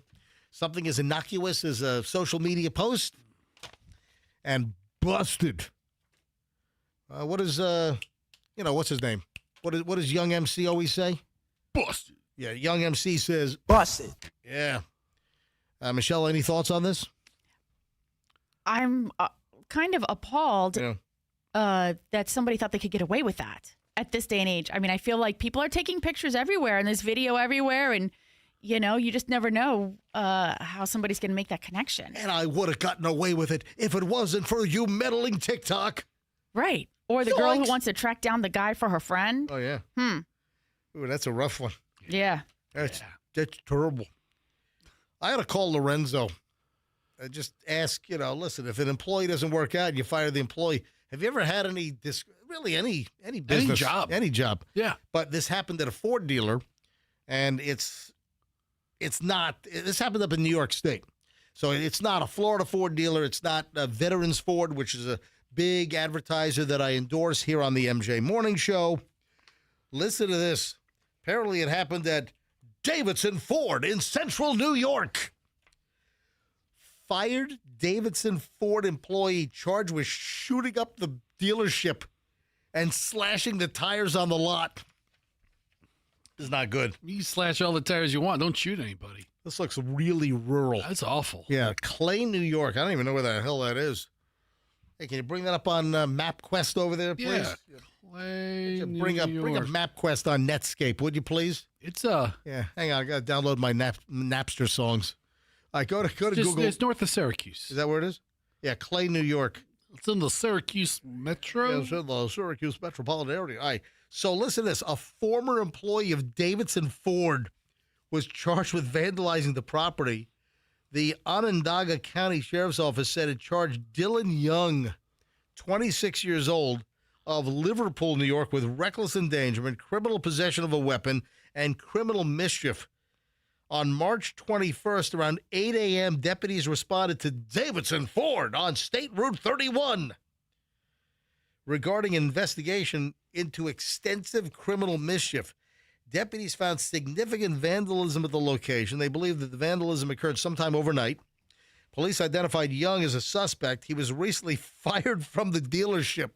Something as innocuous as a social media post and busted. What is what's his name? What does Young MC always say? Busted. Yeah, Young MC says Busted. Yeah. Michelle, any thoughts on this? I'm kind of appalled that somebody thought they could get away with that at this day and age. I mean, I feel like people are taking pictures everywhere and there's video everywhere, and you just never know how somebody's going to make that connection. And I would have gotten away with it if it wasn't for you meddling TikTok. Right. Or the girl who wants to track down the guy for her friend. Oh, yeah. Ooh, that's a rough one. Yeah. That's terrible. I got to call Lorenzo. I just ask, listen, if an employee doesn't work out and you fire the employee, have you ever had any business? Any job. Yeah. But this happened at a Ford dealer, and this happened up in New York State. So it's not a Florida Ford dealer. It's not Veterans Ford, which is a big advertiser that I endorse here on the MJ Morning Show. Listen to this. Apparently it happened at Davidson Ford in central New York. Fired Davidson Ford employee charged with shooting up the dealership and slashing the tires on the lot. This is not good. You slash all the tires you want. Don't shoot anybody. This looks really rural. That's awful. Yeah, Clay, New York. I don't even know where the hell that is. Hey, can you bring that up on MapQuest over there, please? Yeah. Clay, bring up MapQuest on Netscape, would you please? It's Yeah, hang on. I got to download my Napster songs. All right, go to Google. It's north of Syracuse. Is that where it is? Yeah, Clay, New York. It's in the Syracuse metro. Yeah, it's in the Syracuse metropolitan area. All right. So listen to this. A former employee of Davidson Ford was charged with vandalizing the property. The Onondaga County Sheriff's Office said it charged Dylan Young, 26 years old, of Liverpool, New York, with reckless endangerment, criminal possession of a weapon, and criminal mischief. On March 21st, around 8 a.m., deputies responded to Davidson Ford on State Route 31 regarding an investigation into extensive criminal mischief. Deputies found significant vandalism at the location. They believe that the vandalism occurred sometime overnight. Police identified Young as a suspect. He was recently fired from the dealership.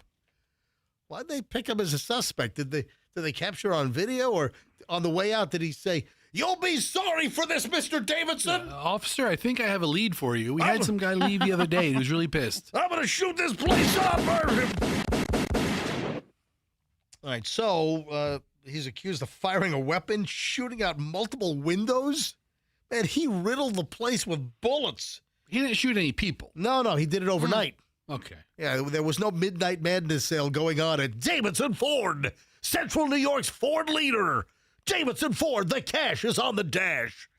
Why'd they pick him as a suspect? Did they capture on video, or on the way out did he say, "You'll be sorry for this, Mr. Davidson"? Officer, I think I have a lead for you. We had some guy leave the other day. He was really pissed. I'm going to shoot this place up. Murder him. All right, so he's accused of firing a weapon, shooting out multiple windows. Man, he riddled the place with bullets. He didn't shoot any people. No, he did it overnight. Okay. Yeah, there was no midnight madness sale going on at Davidson Ford, Central New York's Ford leader. Davidson Ford, the cash is on the dash.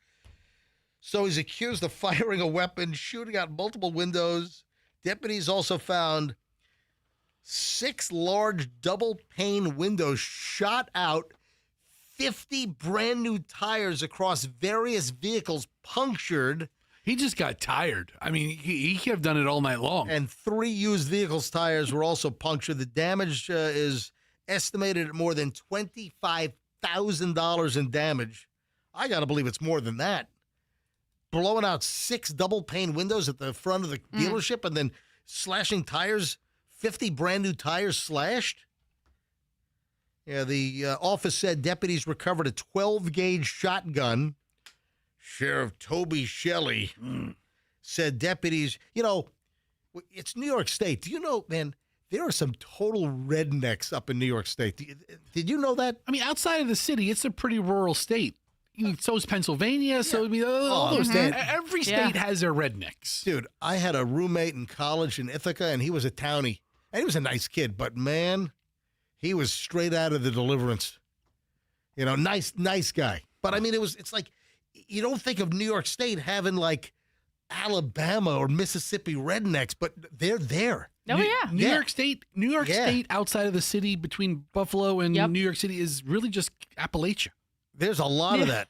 So he's accused of firing a weapon, shooting out multiple windows. Deputies also found 6 large double-pane windows shot out, 50 brand-new tires across various vehicles punctured. He just got tired. I mean, he could have done it all night long. And 3 used vehicles' tires were also punctured. The damage is estimated at more than $25,000 in damage. I got to believe it's more than that. Blowing out 6 double-pane windows at the front of the dealership and then slashing tires, 50 brand-new tires slashed. Yeah, the office said deputies recovered a 12-gauge shotgun. Sheriff Toby Shelley said deputies, it's New York State. Do you know, man, there are some total rednecks up in New York State. Did you know that? I mean, outside of the city, it's a pretty rural state. So is Pennsylvania. Yeah. So all those every state has their rednecks. Dude, I had a roommate in college in Ithaca, and he was a townie. And he was a nice kid, but man, he was straight out of the Deliverance. Nice guy. But I mean, it's like, you don't think of New York State having like Alabama or Mississippi rednecks, but they're there. Oh, yeah. New York State outside of the city between Buffalo and New York City is really just Appalachia. There's a lot of that.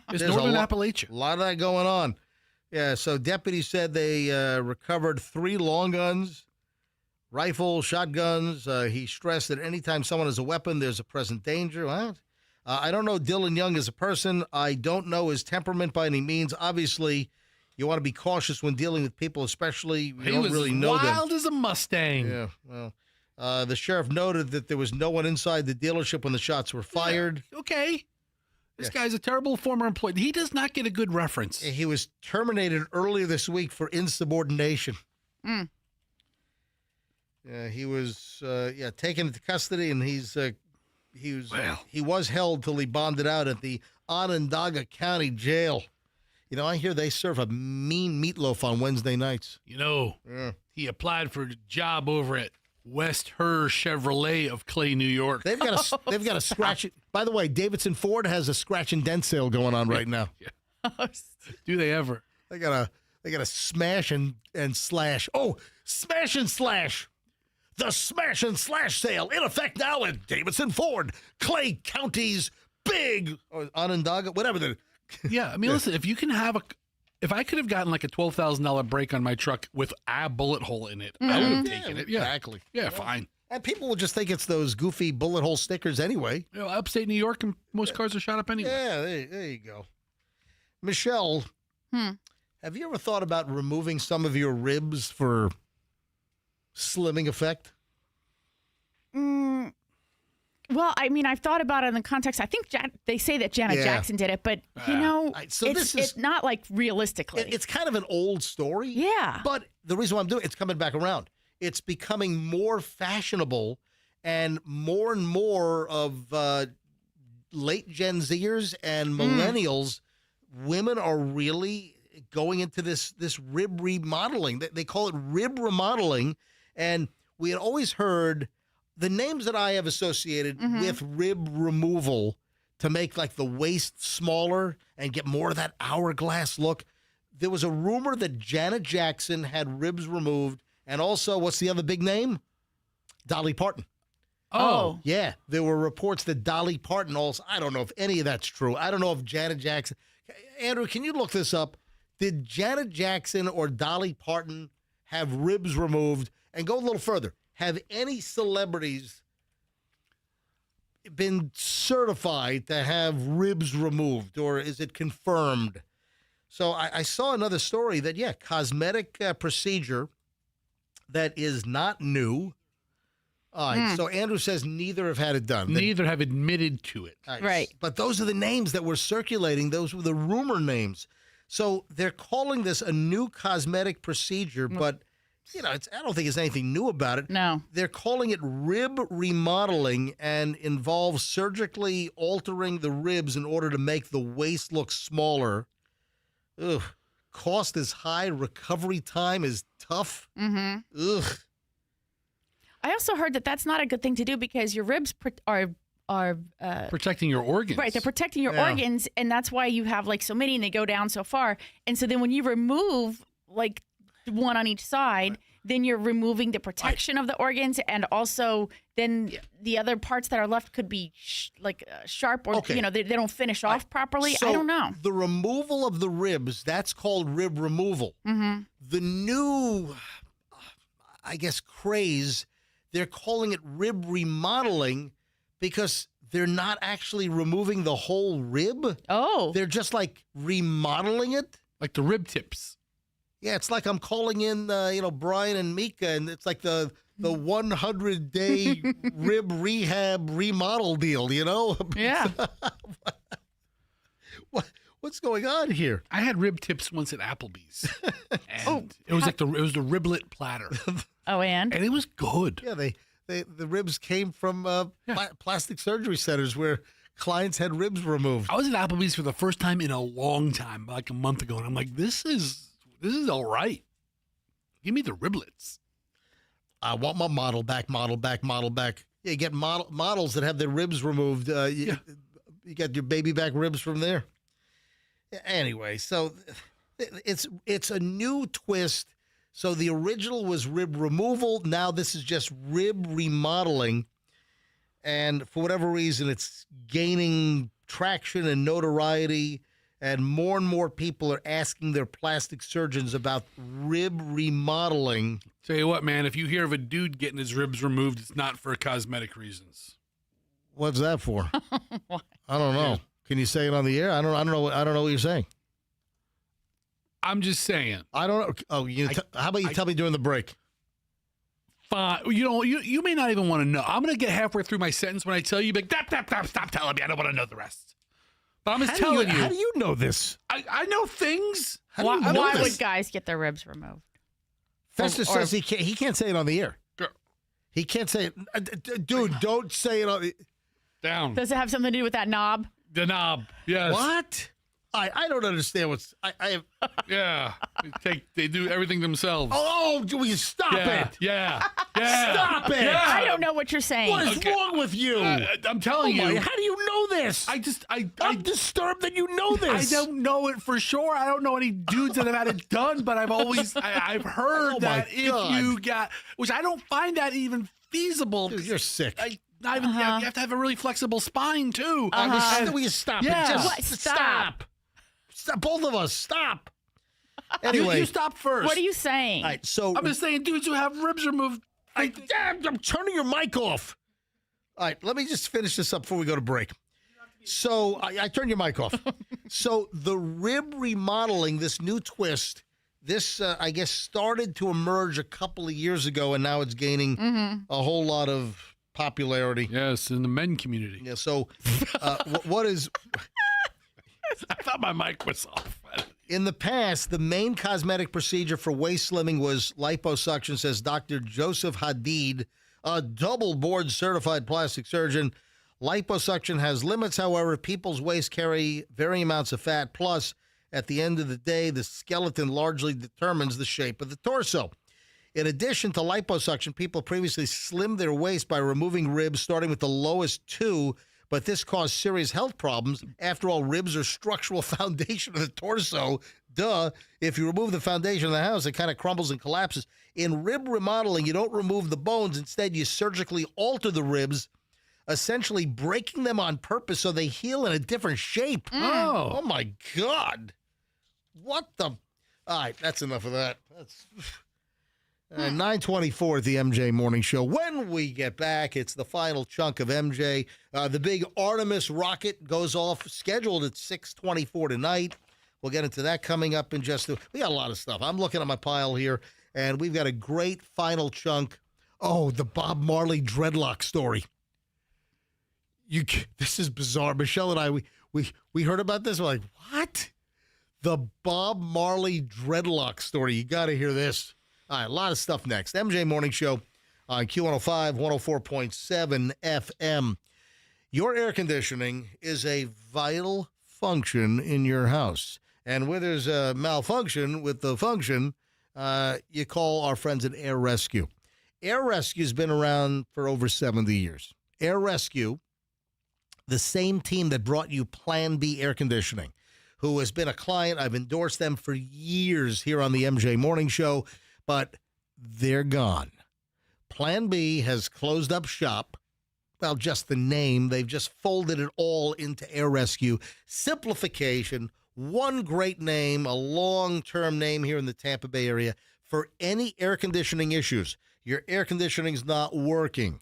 There's northern Appalachia. A lot of that going on. Yeah, so deputies said they recovered 3 long guns, rifles, shotguns. He stressed that anytime someone has a weapon, there's a present danger. What? I don't know Dylan Young as a person. I don't know his temperament by any means. Obviously, you want to be cautious when dealing with people, especially you don't really know them. He was wild as a Mustang. Yeah, well, the sheriff noted that there was no one inside the dealership when the shots were fired. Yeah, okay. This guy's a terrible former employee. He does not get a good reference. He was terminated earlier this week for insubordination. He was taken into custody, and he was held till he bonded out at the Onondaga County Jail. I hear they serve a mean meatloaf on Wednesday nights. He applied for a job over at West Her Chevrolet of Clay, New York. They've got a scratch. By the way, Davidson Ford has a scratch and dent sale going on right now. Yeah. Do they ever? They got a smash and slash. Oh, smash and slash. The smash and slash sale in effect now at Davidson Ford, Clay County's big Onondaga, whatever the. Yeah, I mean, listen, if you can have if I could have gotten like a $12,000 brake on my truck with a bullet hole in it, I would have taken it. Yeah, exactly. Yeah, fine. And people will just think it's those goofy bullet hole stickers anyway. You know, upstate New York, and most cars are shot up anyway. Yeah, there you go. Michelle, have you ever thought about removing some of your ribs for slimming effect? Well, I mean, I've thought about it in the context. I think they say that Janet Jackson did it, but you know, it's not like realistically. It's kind of an old story. Yeah. But the reason why I'm doing it's coming back around. It's becoming more fashionable, and more of late Gen Zers and millennials, women are really going into this rib remodeling. They call it rib remodeling, and we had always heard the names that I have associated with rib removal to make like the waist smaller and get more of that hourglass look. There was a rumor that Janet Jackson had ribs removed, and also, what's the other big name? Dolly Parton. Oh. Yeah, there were reports that Dolly Parton also, I don't know if any of that's true. I don't know if Janet Jackson. Andrew, can you look this up? Did Janet Jackson or Dolly Parton have ribs removed? And go a little further. Have any celebrities been certified to have ribs removed, or is it confirmed? So I saw another story that, cosmetic procedure that is not new. All right, so Andrew says neither have had it done. Neither have admitted to it. Right. But those are the names that were circulating. Those were the rumor names. So they're calling this a new cosmetic procedure, but... You know, I don't think there's anything new about it. No. They're calling it rib remodeling and involves surgically altering the ribs in order to make the waist look smaller. Ugh. Cost is high. Recovery time is tough. Ugh. I also heard that that's not a good thing to do because your ribs are protecting your organs. Right, they're protecting your organs, and that's why you have like so many and they go down so far. And so then when you remove like one on each side, then you're removing the protection of the organs, and also then the other parts that are left could be sharp, or you know, they don't finish off properly. So I don't know. The removal of the ribs, that's called rib removal. The new, I guess, craze, they're calling it rib remodeling because they're not actually removing the whole rib. Oh. They're just like remodeling it. Like the rib tips. Yeah, it's like I'm calling in, Brian and Mika, and it's like the 100-day rib rehab remodel deal, you know? Yeah. What's going on here? I had rib tips once at Applebee's, and it was the riblet platter. Oh, and it was good. Yeah, the ribs came from plastic surgery centers where clients had ribs removed. I was at Applebee's for the first time in a long time, like a month ago, and I'm like, this is all right. Give me the riblets. I want my model back. Yeah, you get models that have their ribs removed. You got your baby back ribs from there. Anyway, so it's a new twist. So the original was rib removal. Now this is just rib remodeling. And for whatever reason, it's gaining traction and notoriety. And more people are asking their plastic surgeons about rib remodeling. Tell you what, man, if you hear of a dude getting his ribs removed, it's not for cosmetic reasons. What's that for? I don't know. Can you say it on the air? I don't know what you're saying. I'm just saying. I don't know. Oh, how about you tell me during the break? Fine. You may not even want to know. I'm going to get halfway through my sentence when I tell you, but stop telling me. I don't want to know the rest. But I'm just telling you. How do you know this? I know things. Why would guys get their ribs removed? Festus says he can't say it on the air. Sure. He can't say it. Dude, don't say it on the... Down. Does it have something to do with that knob? The knob, yes. What? I don't understand what's. Yeah. They do everything themselves. Oh, do we stop it? Yeah. Stop it! Yeah. I don't know what you're saying. What is wrong with you? I'm telling you. How do you know this? I'm disturbed that you know this. I don't know it for sure. I don't know any dudes that have had it done, but I've heard that if you got, which I don't find that even feasible. Dude, you're sick. Not even, you have to have a really flexible spine too. Will you stop it? Just stop. Stop. Both of us, stop. Anyway, you stop first. What are you saying? All right, so I'm just saying, dudes who have ribs removed. I'm turning your mic off. All right, let me just finish this up before we go to break. So I turned your mic off. So the rib remodeling, this new twist, this I guess started to emerge a couple of years ago, and now it's gaining a whole lot of popularity. Yes, in the men community. Yeah. So what is? I thought my mic was off. In the past, the main cosmetic procedure for waist slimming was liposuction, says Dr. Joseph Hadid, a double board certified plastic surgeon. Liposuction has limits, however. People's waists carry varying amounts of fat. Plus, at the end of the day, the skeleton largely determines the shape of the torso. In addition to liposuction, people previously slimmed their waist by removing ribs, starting with the lowest two, but this caused serious health problems. After all, ribs are structural foundation of the torso. Duh. If you remove the foundation of the house, it kind of crumbles and collapses. In rib remodeling, you don't remove the bones. Instead, you surgically alter the ribs, essentially breaking them on purpose so they heal in a different shape. Oh my God. What the? All right, that's enough of that. That's 9:24 at the MJ Morning Show. When we get back, it's the final chunk of MJ. The big Artemis rocket goes off, scheduled at 6:24 tonight. We'll get into that coming up in just we got a lot of stuff. I'm looking at my pile here, and we've got a great final chunk. Oh, the Bob Marley dreadlock story. This is bizarre. Michelle and I, we heard about this. We're like, what? The Bob Marley dreadlock story. You got to hear this. All right, a lot of stuff next. MJ Morning Show on Q105, 104.7 FM. Your air conditioning is a vital function in your house. And where there's a malfunction with the function, you call our friends at Air Rescue. Air Rescue's been around for over 70 years. Air Rescue, the same team that brought you Plan B air conditioning, who has been a client. I've endorsed them for years here on the MJ Morning Show, but they're gone. Plan B has closed up shop. Well, just the name. They've just folded it all into Air Rescue. Simplification, one great name, a long-term name here in the Tampa Bay area for any air conditioning issues. Your air conditioning's not working.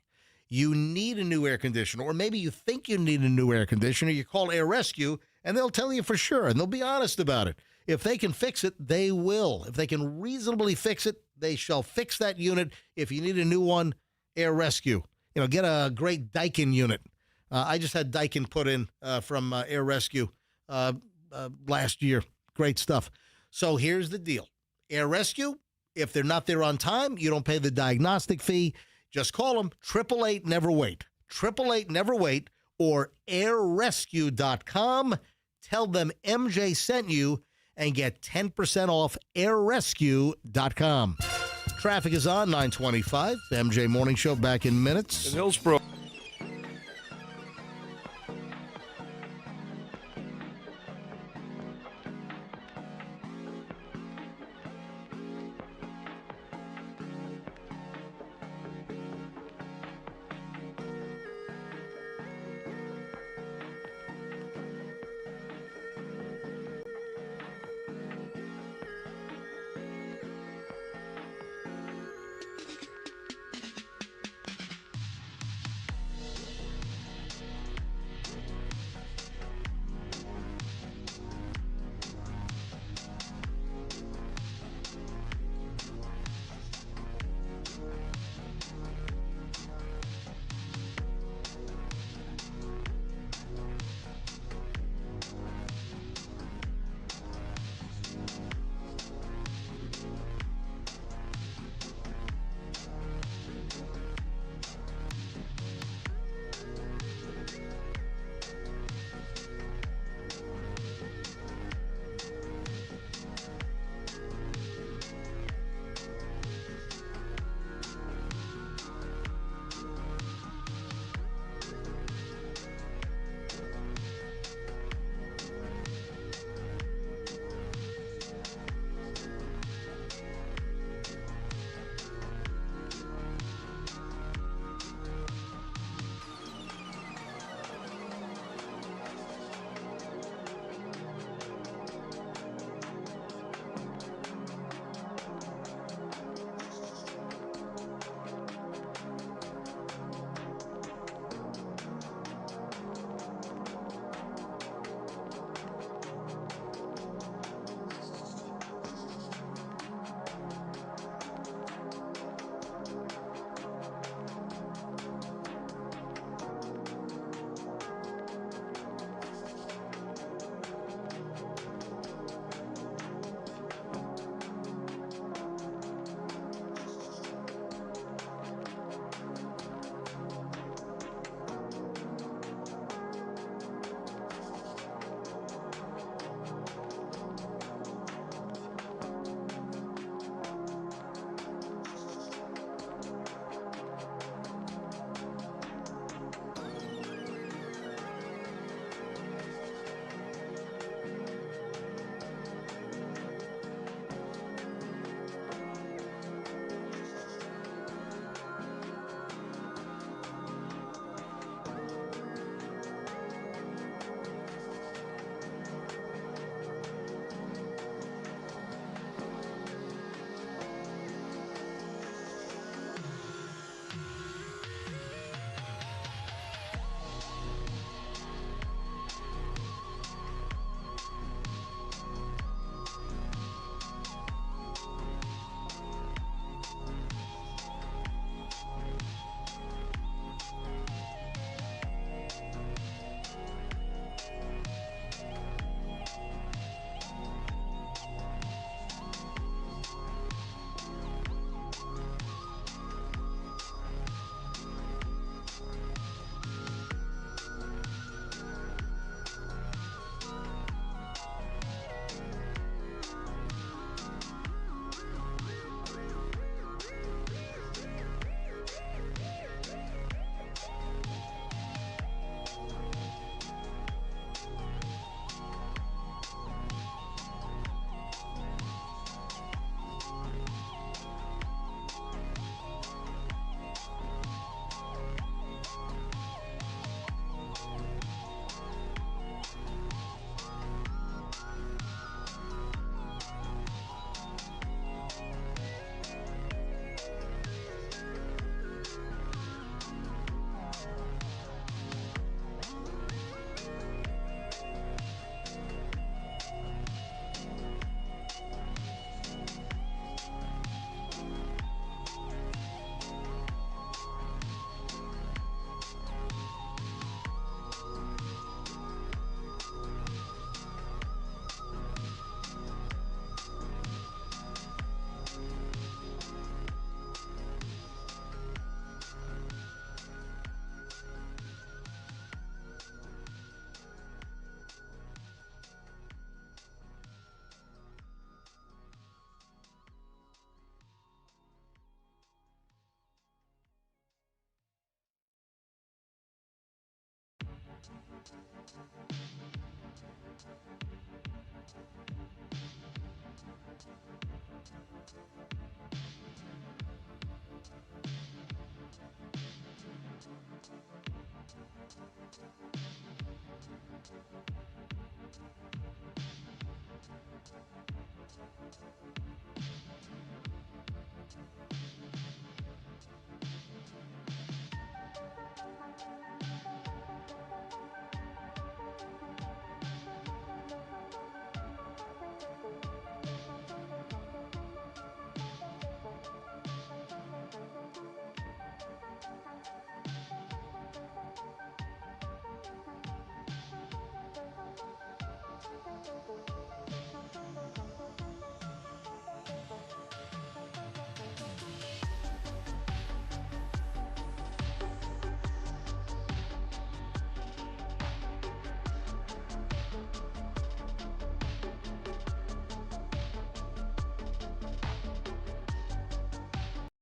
You need a new air conditioner, or maybe you think you need a new air conditioner. You call Air Rescue, and they'll tell you for sure, and they'll be honest about it. If they can fix it, they will. If they can reasonably fix it, they shall fix that unit. If you need a new one, Air Rescue. Get a great Daikin unit. I just had Daikin put in from Air Rescue last year. Great stuff. So here's the deal. Air Rescue, if they're not there on time, you don't pay the diagnostic fee. Just call them 888-NEVER-WAIT. 888-NEVER-WAIT or airrescue.com. Tell them MJ sent you and get 10% off airrescue.com. Traffic is on 925. The MJ Morning Show back in minutes. In Hillsborough.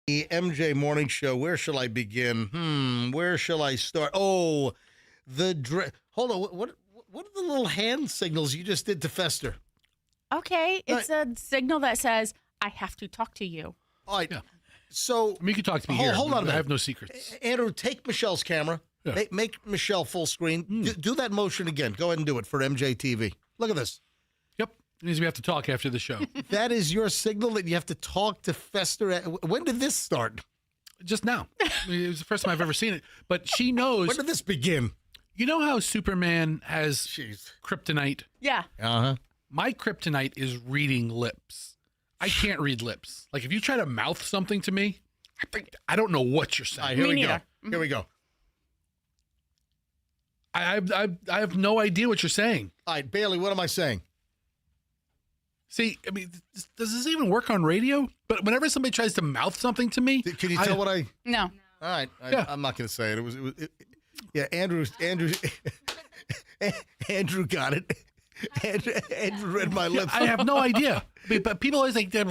The MJ Morning Show. Where shall I begin? Where shall I start? Oh, hold on. What are the little hand signals you just did to Fester? Okay, it's a signal that says, I have to talk to you. All right. Yeah. So you can talk to me here. Hold on a minute. I have no secrets. Andrew, take Michelle's camera. Yeah. Make Michelle full screen. Do that motion again. Go ahead and do it for MJ TV. Look at this. Yep. It means we have to talk after the show. That is your signal that you have to talk to Fester. When did this start? Just now. I mean, it was the first time I've ever seen it. But she knows. When did this begin? You know how Superman has kryptonite? Yeah. Uh-huh. My kryptonite is reading lips. I can't read lips. Like, if you try to mouth something to me, I don't know what you're saying. All right, here we go. Here we go. I have no idea what you're saying. All right, Bailey, what am I saying? See, I mean, does this even work on radio? But whenever somebody tries to mouth something to me, can you tell what I? No. All right, Yeah. I'm not going to say it. Yeah, Andrew got it. Andrew read my lips. I have no idea. But people always like, they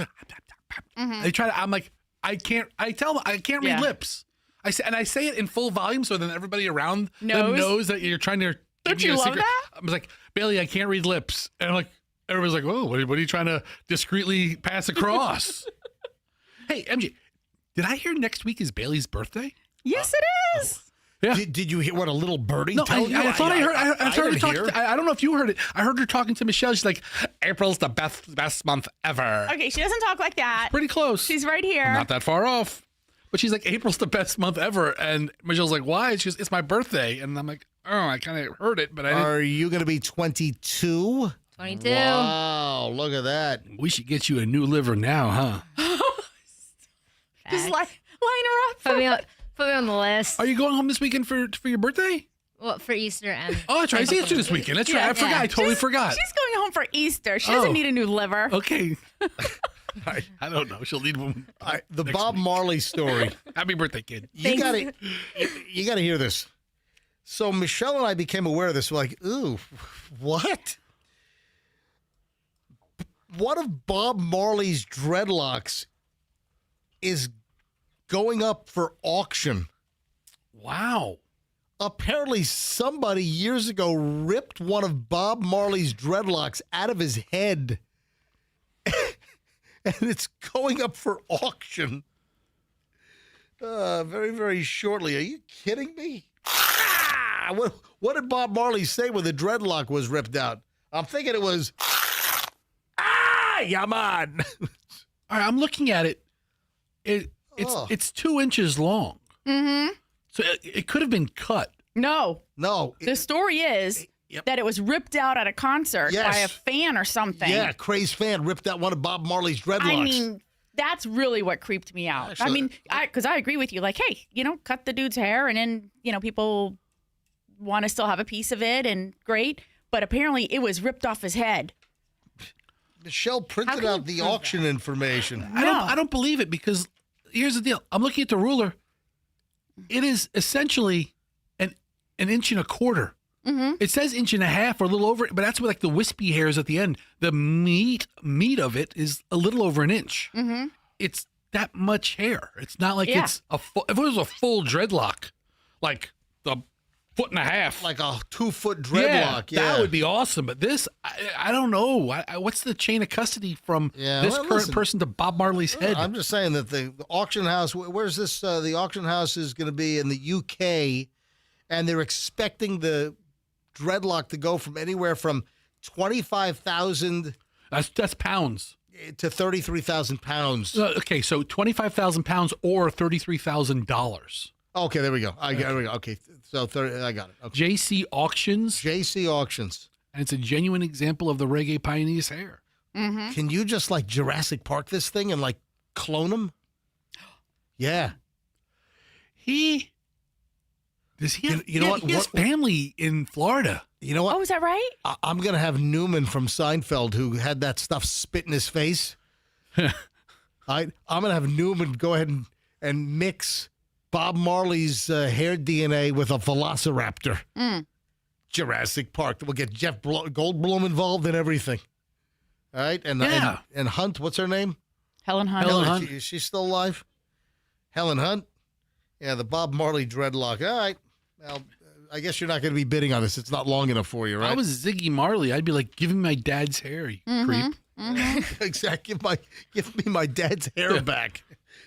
try to. I'm like, I can't. I tell them I can't read lips. I say it in full volume, so then everybody around them knows that you're trying to. Don't you love that? I was like, Bailey, I can't read lips, and I'm like, everybody's like, oh, what are you trying to discreetly pass across? Hey, MJ, did I hear next week is Bailey's birthday? Yes, it is. Yeah. Did you hear what a little birdie No, told you? I thought I heard. I heard her hear. talking. I don't know if you heard it. I heard her talking to Michelle. She's like, April's the best month ever. Okay, she doesn't talk like that. Pretty close. She's right here. I'm not that far off. But she's like, April's the best month ever. And Michelle's like, why? She goes, it's my birthday. And I'm like, oh, I kind of heard it, but I didn't. Are you going to be 22? 22. Wow, look at that. We should get you a new liver now, huh? Just line her up. Put me on the list. Are you going home this weekend for your birthday? Well, for Easter and. Oh, that's right. It's Easter this weekend. That's right. I forgot. I totally forgot. She's going home for Easter. She doesn't need a new liver. Okay. I don't know. She'll need one. The Bob Marley story. Happy birthday, kid. You got to hear this. So Michelle and I became aware of this. We're like, ooh, what? One of Bob Marley's dreadlocks is going up for auction. Wow. Apparently somebody years ago ripped one of Bob Marley's dreadlocks out of his head. And it's going up for auction very, very shortly. Are you kidding me? What did Bob Marley say when the dreadlock was ripped out? I'm thinking it was, yeah, man. All right, I'm looking at it. It's 2 inches long. Mm-hmm. So it could have been cut. No. The story is that it was ripped out at a concert by a fan or something. Yeah, crazed fan ripped out one of Bob Marley's dreadlocks. I mean, that's really what creeped me out. Actually, I mean, because I agree with you. Like, hey, cut the dude's hair, and then people want to still have a piece of it, and great. But apparently, it was ripped off his head. Michelle printed out the auction information. I don't believe it, because here's the deal. I'm looking at the ruler. It is essentially an 1.25 inches. Mm-hmm. It says 1.5 inches or a little over it, but that's with like the wispy hairs at the end. The meat of it is a little over 1 inch. Mm-hmm. It's that much hair. It's not like it's if it was a full dreadlock, like the 1.5 foot, like a 2-foot dreadlock. Yeah, that would be awesome. But this, I don't know. What's the chain of custody from this current person to Bob Marley's head? I'm just saying that the auction house. Where's this? The auction house is going to be in the UK. and they're expecting the dreadlock to go from anywhere from 25,000 That's pounds. to 33,000 pounds. Okay, so 25,000 pounds or $33,000. Okay, there we go. There we go. Okay, so 30, I got it. Okay. JC Auctions. JC Auctions. And it's a genuine example of the reggae pioneer's hair. Mm-hmm. Can you just like Jurassic Park this thing and like clone him? Yeah. Does he have, you know what? He has family in Florida. You know what? Oh, is that right? I'm going to have Newman from Seinfeld, who had that stuff spit in his face. I'm going to have Newman go ahead and mix Bob Marley's hair DNA with a velociraptor. Jurassic Park. We'll get Jeff Goldblum involved in everything. All right? And Hunt, what's her name? Helen Hunt. Helen Hunt. Is she still alive? Helen Hunt? Yeah, the Bob Marley dreadlock. All right. Well, I guess you're not going to be bidding on this. It's not long enough for you, right? If I was Ziggy Marley, I'd be like, give me my dad's hair, you creep. Exactly. Give me my dad's hair back.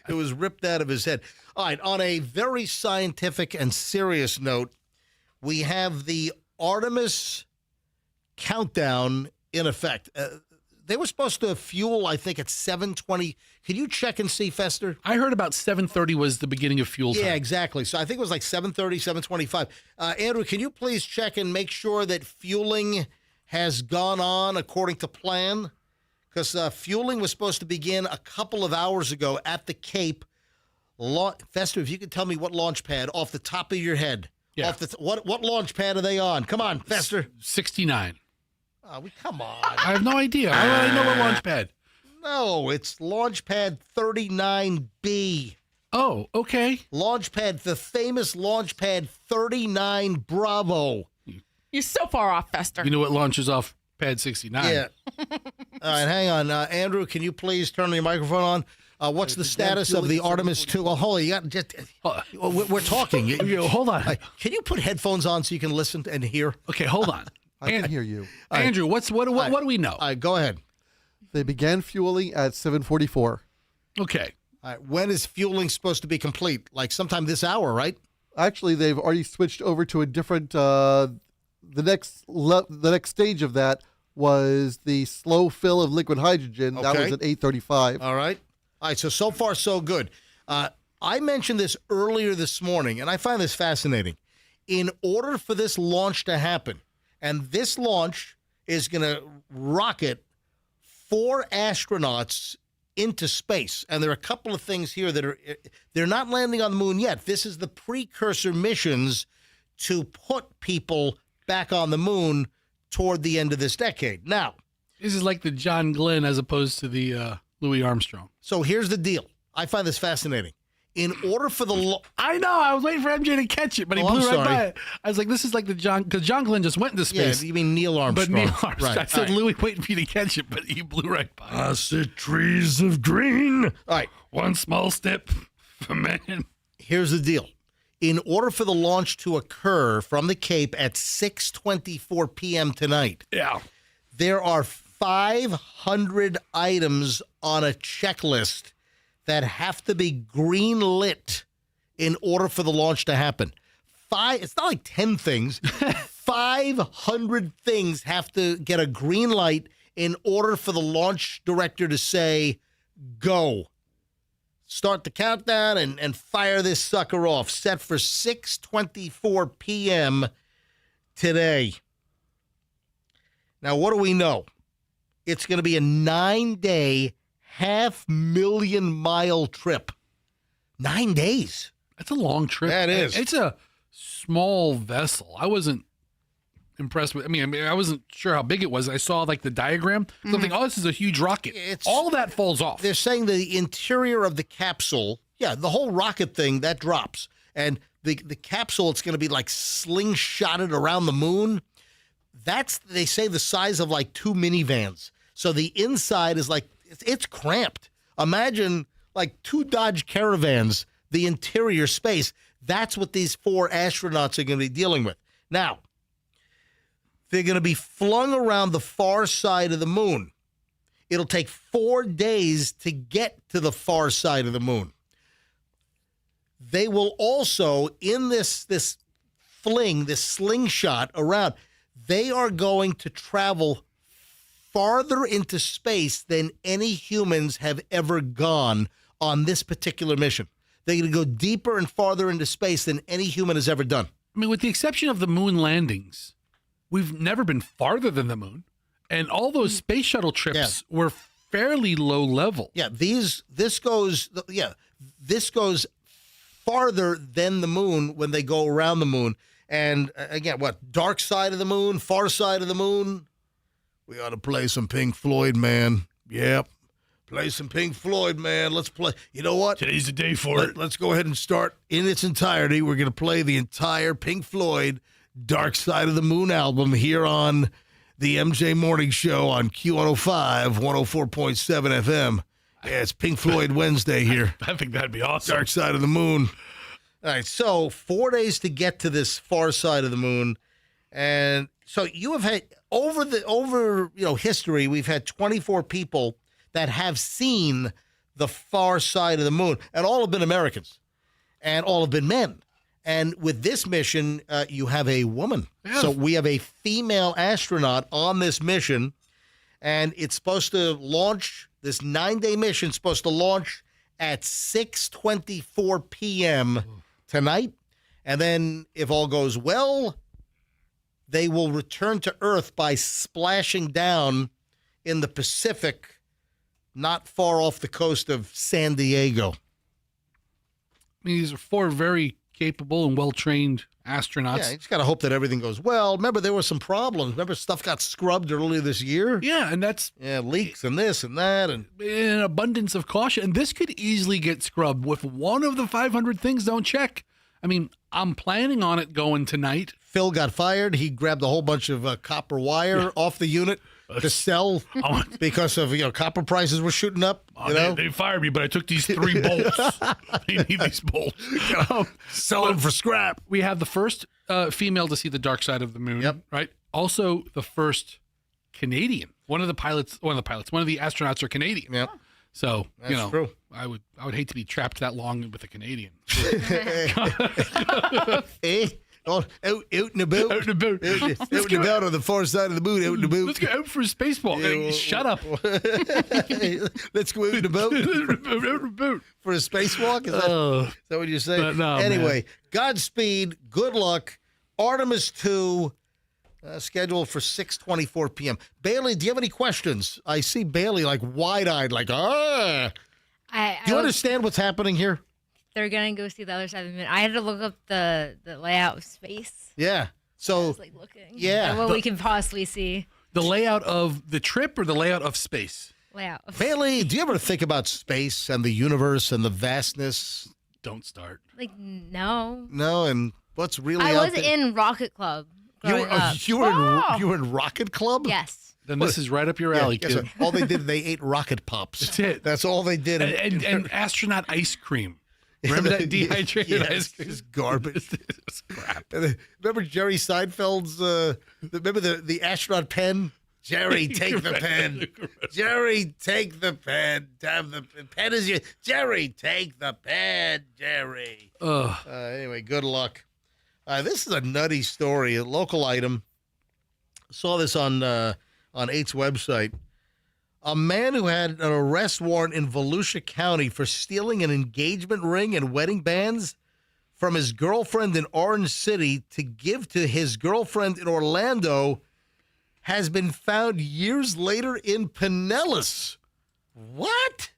It was ripped out of his head. All right. On a very scientific and serious note, we have the Artemis countdown in effect. They were supposed to fuel, I think, at 7:20. Can you check and see, Fester? I heard about 7:30 was the beginning of fuel time. Yeah, exactly. So I think it was like 7:30, 7:25. Andrew, can you please check and make sure that fueling has gone on according to plan? Because fueling was supposed to begin a couple of hours ago at the Cape. Fester, if you could tell me what launch pad off the top of your head. Yeah. What launch pad are they on? Come on, Fester. 69. Oh, come on. I have no idea. How would I know what launch pad? No, it's launch pad 39B. Oh, okay. Launch pad, the famous launch pad 39 Bravo. You're so far off, Fester. You know what launches off pad 69? Yeah. All right, hang on. Andrew, can you please turn your microphone on? What's the status of the Artemis 2? Oh, hold on. You got just. We're talking. Hold on. Can you put headphones on so you can listen and hear? Okay, hold on. I can hear you. Andrew, what do we know? All right, go ahead. They began fueling at 7:44. Okay. All right, when is fueling supposed to be complete? Like sometime this hour, right? Actually, they've already switched over to a different. The next stage of that was the slow fill of liquid hydrogen. That was at 8:35. All right. All right, so far, so good. I mentioned this earlier this morning, and I find this fascinating. In order for this launch to happen, and this launch is going to rocket 4 astronauts into space, and there are a couple of things here that they're not landing on the moon yet. This is the precursor missions to put people back on the moon toward the end of this decade. Now, this is like the John Glenn as opposed to the Louis Armstrong. So here's the deal. I find this fascinating. In order for the... I know. I was waiting for MJ to catch it, but he blew right by it. I was like, this is like the John... Because John Glenn just went into space. Yeah, you mean Neil Armstrong. But Neil Armstrong. Right. I said Louis waiting for you to catch it, but he blew right by it. I said trees of green. All right. One small step for man. Here's the deal. In order for the launch to occur from the Cape at 6:24 p.m. tonight, there are 500 items on a checklist that have to be green lit in order for the launch to happen. It's not like 10 things. 500 things have to get a green light in order for the launch director to say, go. Start the countdown and fire this sucker off. Set for 6:24 p.m. today. Now, what do we know? It's going to be a 9-day, 500,000-mile trip. 9 days. That's a long trip. That is. It's a small vessel. I wasn't impressed with. I mean, I wasn't sure how big it was. I saw like the diagram. So I'm thinking, oh, this is a huge rocket. All of that falls off. They're saying the interior of the capsule, the whole rocket thing, that drops. And the capsule, it's going to be like slingshotted around the moon. That's, they say, the size of like 2 minivans. So the inside is like, it's cramped. Imagine like 2 Dodge Caravans, the interior space. That's what these 4 astronauts are going to be dealing with. Now, they're going to be flung around the far side of the moon. It'll take 4 days to get to the far side of the moon. They will also, in this fling, this slingshot around. They are going to travel farther into space than any humans have ever gone on this particular mission. They're going to go deeper and farther into space than any human has ever done. I mean, with the exception of the moon landings, we've never been farther than the moon. And all those space shuttle trips were fairly low level. Yeah, this goes farther than the moon when they go around the moon. And again, dark side of the moon, far side of the moon? We ought to play some Pink Floyd, man. Yep. Play some Pink Floyd, man. Let's play. You know what? Today's the day for it. Let's go ahead and start in its entirety. We're going to play the entire Pink Floyd Dark Side of the Moon album here on the MJ Morning Show on Q105, 104.7 FM. Yeah, it's Pink Floyd Wednesday here. I think that'd be awesome. Dark Side of the Moon. All right, so 4 days to get to this far side of the moon. And so you have had, over history, we've had 24 people that have seen the far side of the moon, and all have been Americans, and all have been men. And with this mission, you have a woman. Yeah. So we have a female astronaut on this mission, and it's supposed to launch, this 9-day mission is supposed to launch at 6:24 p.m. tonight. And then, if all goes well, they will return to Earth by splashing down in the Pacific, not far off the coast of San Diego. I mean, these are 4 very capable and well-trained astronauts. Yeah, you just got to hope that everything goes well. Remember, there were some problems. Remember, stuff got scrubbed earlier this year? Yeah, and that's... Yeah, leaks and this and that. And an abundance of caution. And this could easily get scrubbed if one of the 500 things don't check. I mean, I'm planning on it going tonight. Phil got fired. He grabbed a whole bunch of copper wire off the unit to sell because of copper prices were shooting up. They fired me, but I took these 3 bolts. They need these bolts. Sell them for scrap. We have the first female to see the dark side of the moon. Yep. Right. Also, the first Canadian. One of the astronauts are Canadian. Yep. So that's true. I would hate to be trapped that long with a Canadian. Out and about. Out and about on the far side of the moon. Out and about. Let's go out for a spacewalk. Yeah, shut up. Let's go out and about. For a spacewalk? Is that what you're saying? No, anyway, man. Godspeed. Good luck. Artemis 2. Scheduled for 6:24 p.m. Bailey, do you have any questions? I see Bailey like wide-eyed, like, Do you understand what's happening here? They're going to go see the other side of the moon. I had to look up the layout of space. Yeah. So, I was like looking. Yeah. At what we can possibly see. The layout of the trip or the layout of space? Layout. Bailey, do you ever think about space and the universe and the vastness? Don't start. Like, no. No, and what's really I out was there? in Rocket Club. You were in Rocket Club? Yes. Then this is right up your alley, kid. Right. All they did, they ate Rocket Pops. That's it. That's all they did. And astronaut ice cream. Remember that dehydrated ice cream? It's garbage. It's crap. Remember Jerry Seinfeld's, remember the astronaut pen? Jerry, take the pen. Jerry, take the pen. Damn, the pen is yours. Jerry, take the pen, Jerry. Anyway, good luck. This is a nutty story, a local item. Saw this on 8's website. A man who had an arrest warrant in Volusia County for stealing an engagement ring and wedding bands from his girlfriend in Orange City to give to his girlfriend in Orlando has been found years later in Pinellas. What?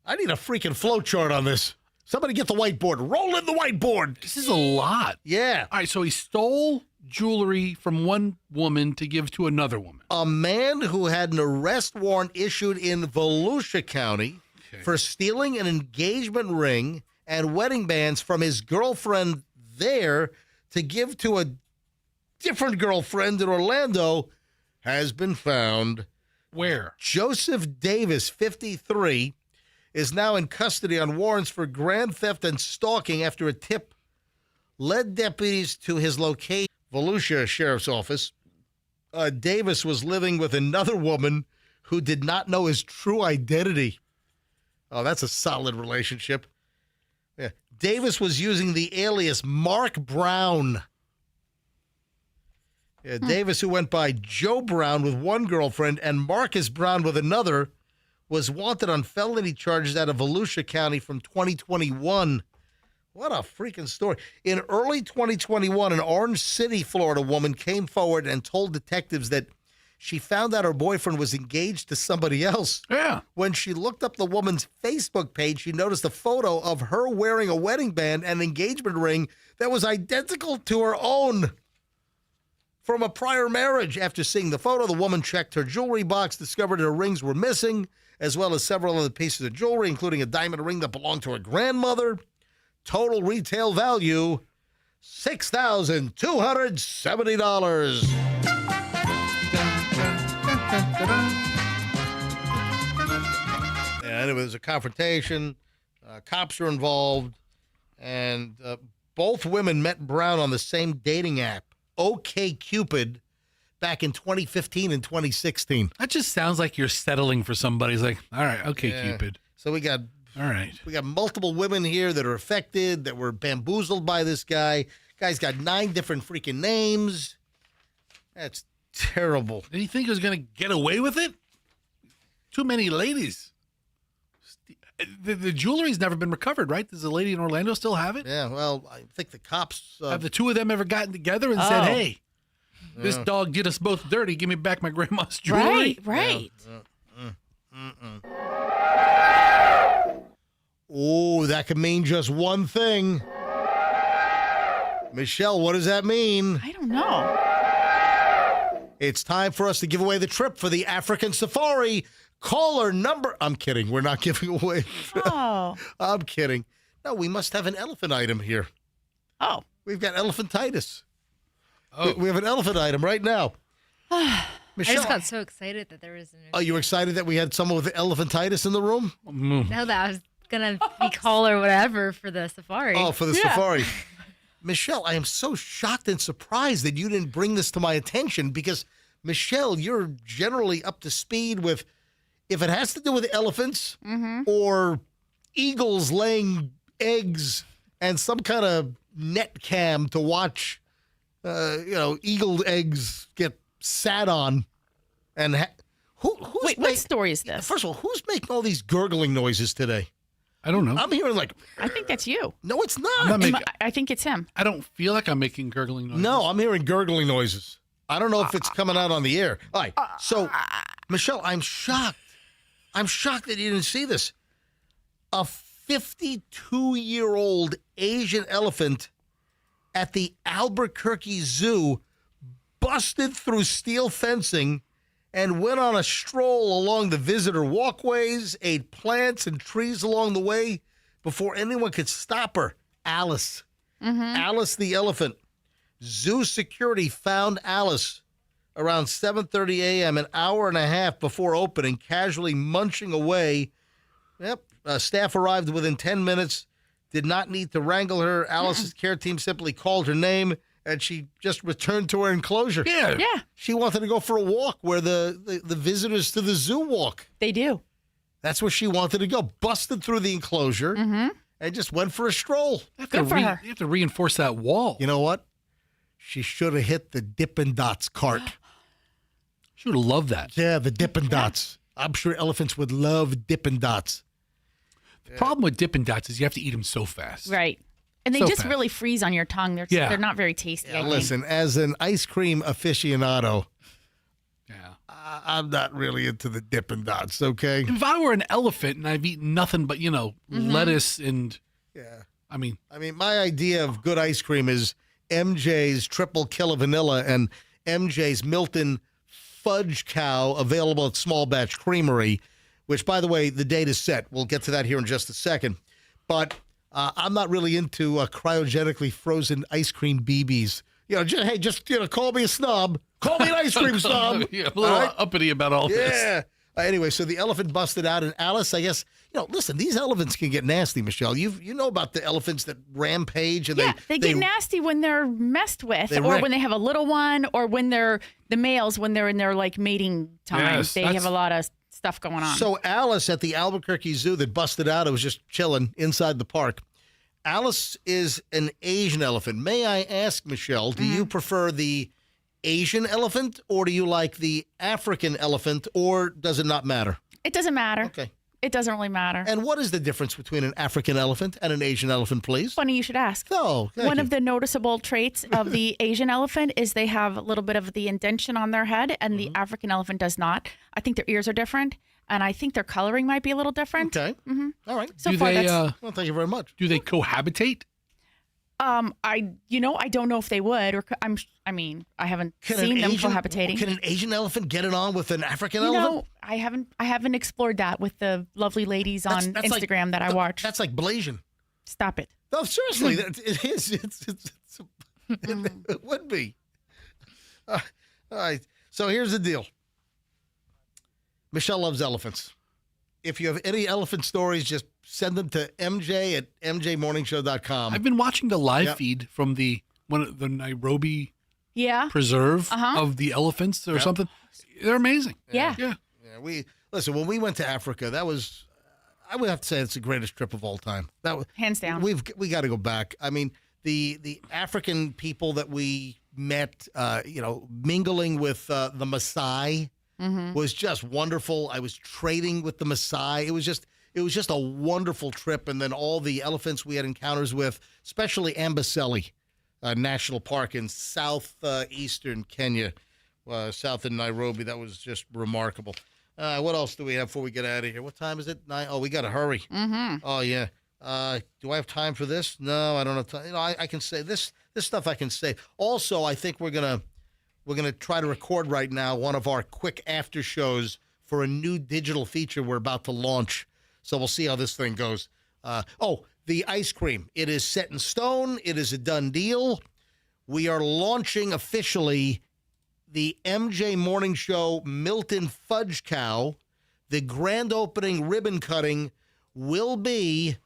I need a freaking flow chart on this. Somebody get the whiteboard. Roll in the whiteboard. This is a lot. Yeah. All right, so he stole jewelry from one woman to give to another woman. A man who had an arrest warrant issued in Volusia County for stealing an engagement ring and wedding bands from his girlfriend there to give to a different girlfriend in Orlando has been found. Where? Joseph Davis, 53, is now in custody on warrants for grand theft and stalking after a tip led deputies to his location, Volusia Sheriff's Office. Davis was living with another woman who did not know his true identity. Oh, that's a solid relationship. Yeah. Davis was using the alias Mark Brown. Yeah, Davis, who went by Joe Brown with one girlfriend and Marcus Brown with another, was wanted on felony charges out of Volusia County from 2021. What a freaking story. In early 2021, an Orange City, Florida woman came forward and told detectives that she found out her boyfriend was engaged to somebody else. Yeah. When she looked up the woman's Facebook page, she noticed a photo of her wearing a wedding band and engagement ring that was identical to her own from a prior marriage. After seeing the photo, the woman checked her jewelry box, discovered her rings were missing, as well as several other pieces of jewelry, including a diamond ring that belonged to her grandmother. Total retail value, $6,270. And it was a confrontation. Cops are involved. And both women met Brown on the same dating app, OkCupid, back in 2015 and 2016. That just sounds like you're settling for somebody. It's like, all right, okay, Yeah. Cupid. So we got All right. we got multiple women here that are affected, that were bamboozled by this guy. Guy's got 9 different freaking names. That's terrible. Did you think he was going to get away with it? Too many ladies. The jewelry's never been recovered, right? Does the lady in Orlando still have it? Yeah, well, I think the cops... Have the two of them ever gotten together and said, hey, this dog did us both dirty. Give me back my grandma's jewelry? Right. Oh, that could mean just one thing. Michelle, what does that mean? I don't know. It's time for us to give away the trip for the African safari. Caller number... I'm kidding. We're not giving away... Oh. I'm kidding. No, we must have an elephant item here. Oh. We've got elephantitis. Oh. We have an elephant item right now. I Michelle, just got so excited that there was an. are you excited that we had someone with elephantitis in the room? No, that I was gonna be caller whatever for the safari. Oh, for the safari. Michelle, I am so shocked and surprised that you didn't bring this to my attention because, Michelle, you're generally up to speed with, if it has to do with elephants or eagles laying eggs and some kind of net cam to watch, eagle eggs get sat on. And who's Wait, what story is this? First of all, who's making all these gurgling noises today? I don't know. I'm hearing like... I think that's you. No, it's not. I'm not making, I think it's him. I don't feel like I'm making gurgling noises. No, I'm hearing gurgling noises. I don't know if it's coming out on the air. All right. So, Michelle, I'm shocked. I'm shocked that you didn't see this. A 52-year-old Asian elephant at the Albuquerque Zoo busted through steel fencing and went on a stroll along the visitor walkways, ate plants and trees along the way before anyone could stop her. Alice. Alice the elephant. Zoo security found Alice around 7:30 a.m., an hour and a half before opening, casually munching away. Yep. Staff arrived within 10 minutes, did not need to wrangle her. Alice's care team simply called her name, and she just returned to her enclosure. Yeah. Yeah, She wanted to go for a walk where the visitors to the zoo walk. they do. That's where she wanted to go. Busted through the enclosure and just went for a stroll. Good for her. You have to reinforce that wall. You know what? She should have hit the Dippin' Dots cart. She would have loved that. Yeah, the Dippin' Dots. I'm sure elephants would love Dippin' Dots. The problem with Dippin' Dots is you have to eat them so fast. Right. And they So just fast. really freeze on your tongue. They're not very tasty. I think. Listen, as an ice cream aficionado, Yeah. I'm not really into the Dippin' Dots, okay? If I were an elephant and I've eaten nothing but, lettuce and, Yeah. I mean, my idea of good ice cream is MJ's Triple Kill of Vanilla and MJ's Milton Fudge Cow, available at Small Batch Creamery, which, by the way, the date is set. We'll get to that here in just a second. But I'm not really into cryogenically frozen ice cream BBs. Just call me a snob. Call me an ice cream snob. yeah, a little uppity about all this. Yeah. Anyway, so the elephant busted out, and Alice, I guess, listen, these elephants can get nasty, Michelle. You know about the elephants that rampage and they get nasty when they're messed with, They or wreck. when they have a little one, or when they're the males when they're in their like mating time. Yes, they have a lot of stuff going on. So Alice at the Albuquerque Zoo that busted out, it was just chilling inside the park. Alice is an Asian elephant. May I ask, Michelle, do you prefer the Asian elephant or do you like the African elephant, or does it not matter? It doesn't matter. Okay. It doesn't really matter. And what is the difference between an African elephant and an Asian elephant, please? Funny you should ask. Oh, thank One you. of the noticeable traits of the Asian elephant is they have a little bit of the indentation on their head, and the African elephant does not. I think their ears are different, and I think their coloring might be a little different. Okay. All right. So Do far, they, that's. Well, thank you very much. Do they cohabitate? I don't know if they would, or I haven't seen them cohabitating. Can an Asian elephant get it on with an African You elephant? know, I haven't explored that with the lovely ladies on That's like- Instagram that I watch. That's like Blasian. Stop it. No, seriously, it is. It would be. All right. So here's the deal. Michelle loves elephants. If you have any elephant stories, just send them to MJ at mjmorningshow.com. I've been watching the live Yep. feed from the Nairobi Yeah. preserve of the elephants or something. They're amazing. Yeah. Yeah. Yeah, listen. When we went to Africa, that was, I would have to say, it's the greatest trip of all time. That was Hands down. we got to go back. I mean, the African people that we met, mingling with the Maasai was just wonderful. I was trading with the Maasai. It was just a wonderful trip. And then all the elephants we had encounters with, especially Amboseli National Park in southeastern Kenya, south in Nairobi. That was just remarkable. What else do we have before we get out of here? What time is it? 9. Oh, we got to hurry. Oh, yeah. Do I have time for this? No, I don't have time. I can say this stuff I can say. Also, I think we're going to try to record right now one of our quick after shows for a new digital feature we're about to launch. So we'll see how this thing goes. The ice cream. It is set in stone. It is a done deal. We are launching officially the MJ Morning Show Milton Fudge Cow. The grand opening ribbon cutting will be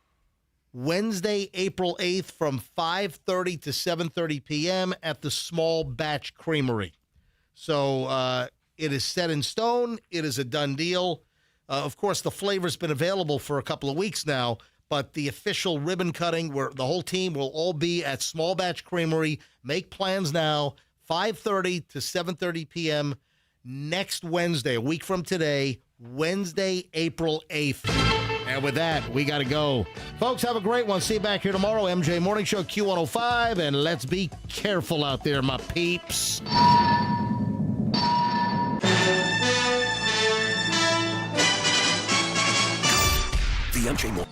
Wednesday, April 8th from 5:30 to 7:30 p.m. at the Small Batch Creamery. So it is set in stone. It is a done deal. Of course, the flavor's been available for a couple of weeks now, but the official ribbon cutting, where the whole team will all be at Small Batch Creamery. Make plans now, 5:30 to 7:30 p.m. next Wednesday, a week from today, Wednesday, April 8th. And with that, we got to go. Folks, have a great one. See you back here tomorrow. MJ Morning Show Q105. And let's be careful out there, my peeps. The MJ Morning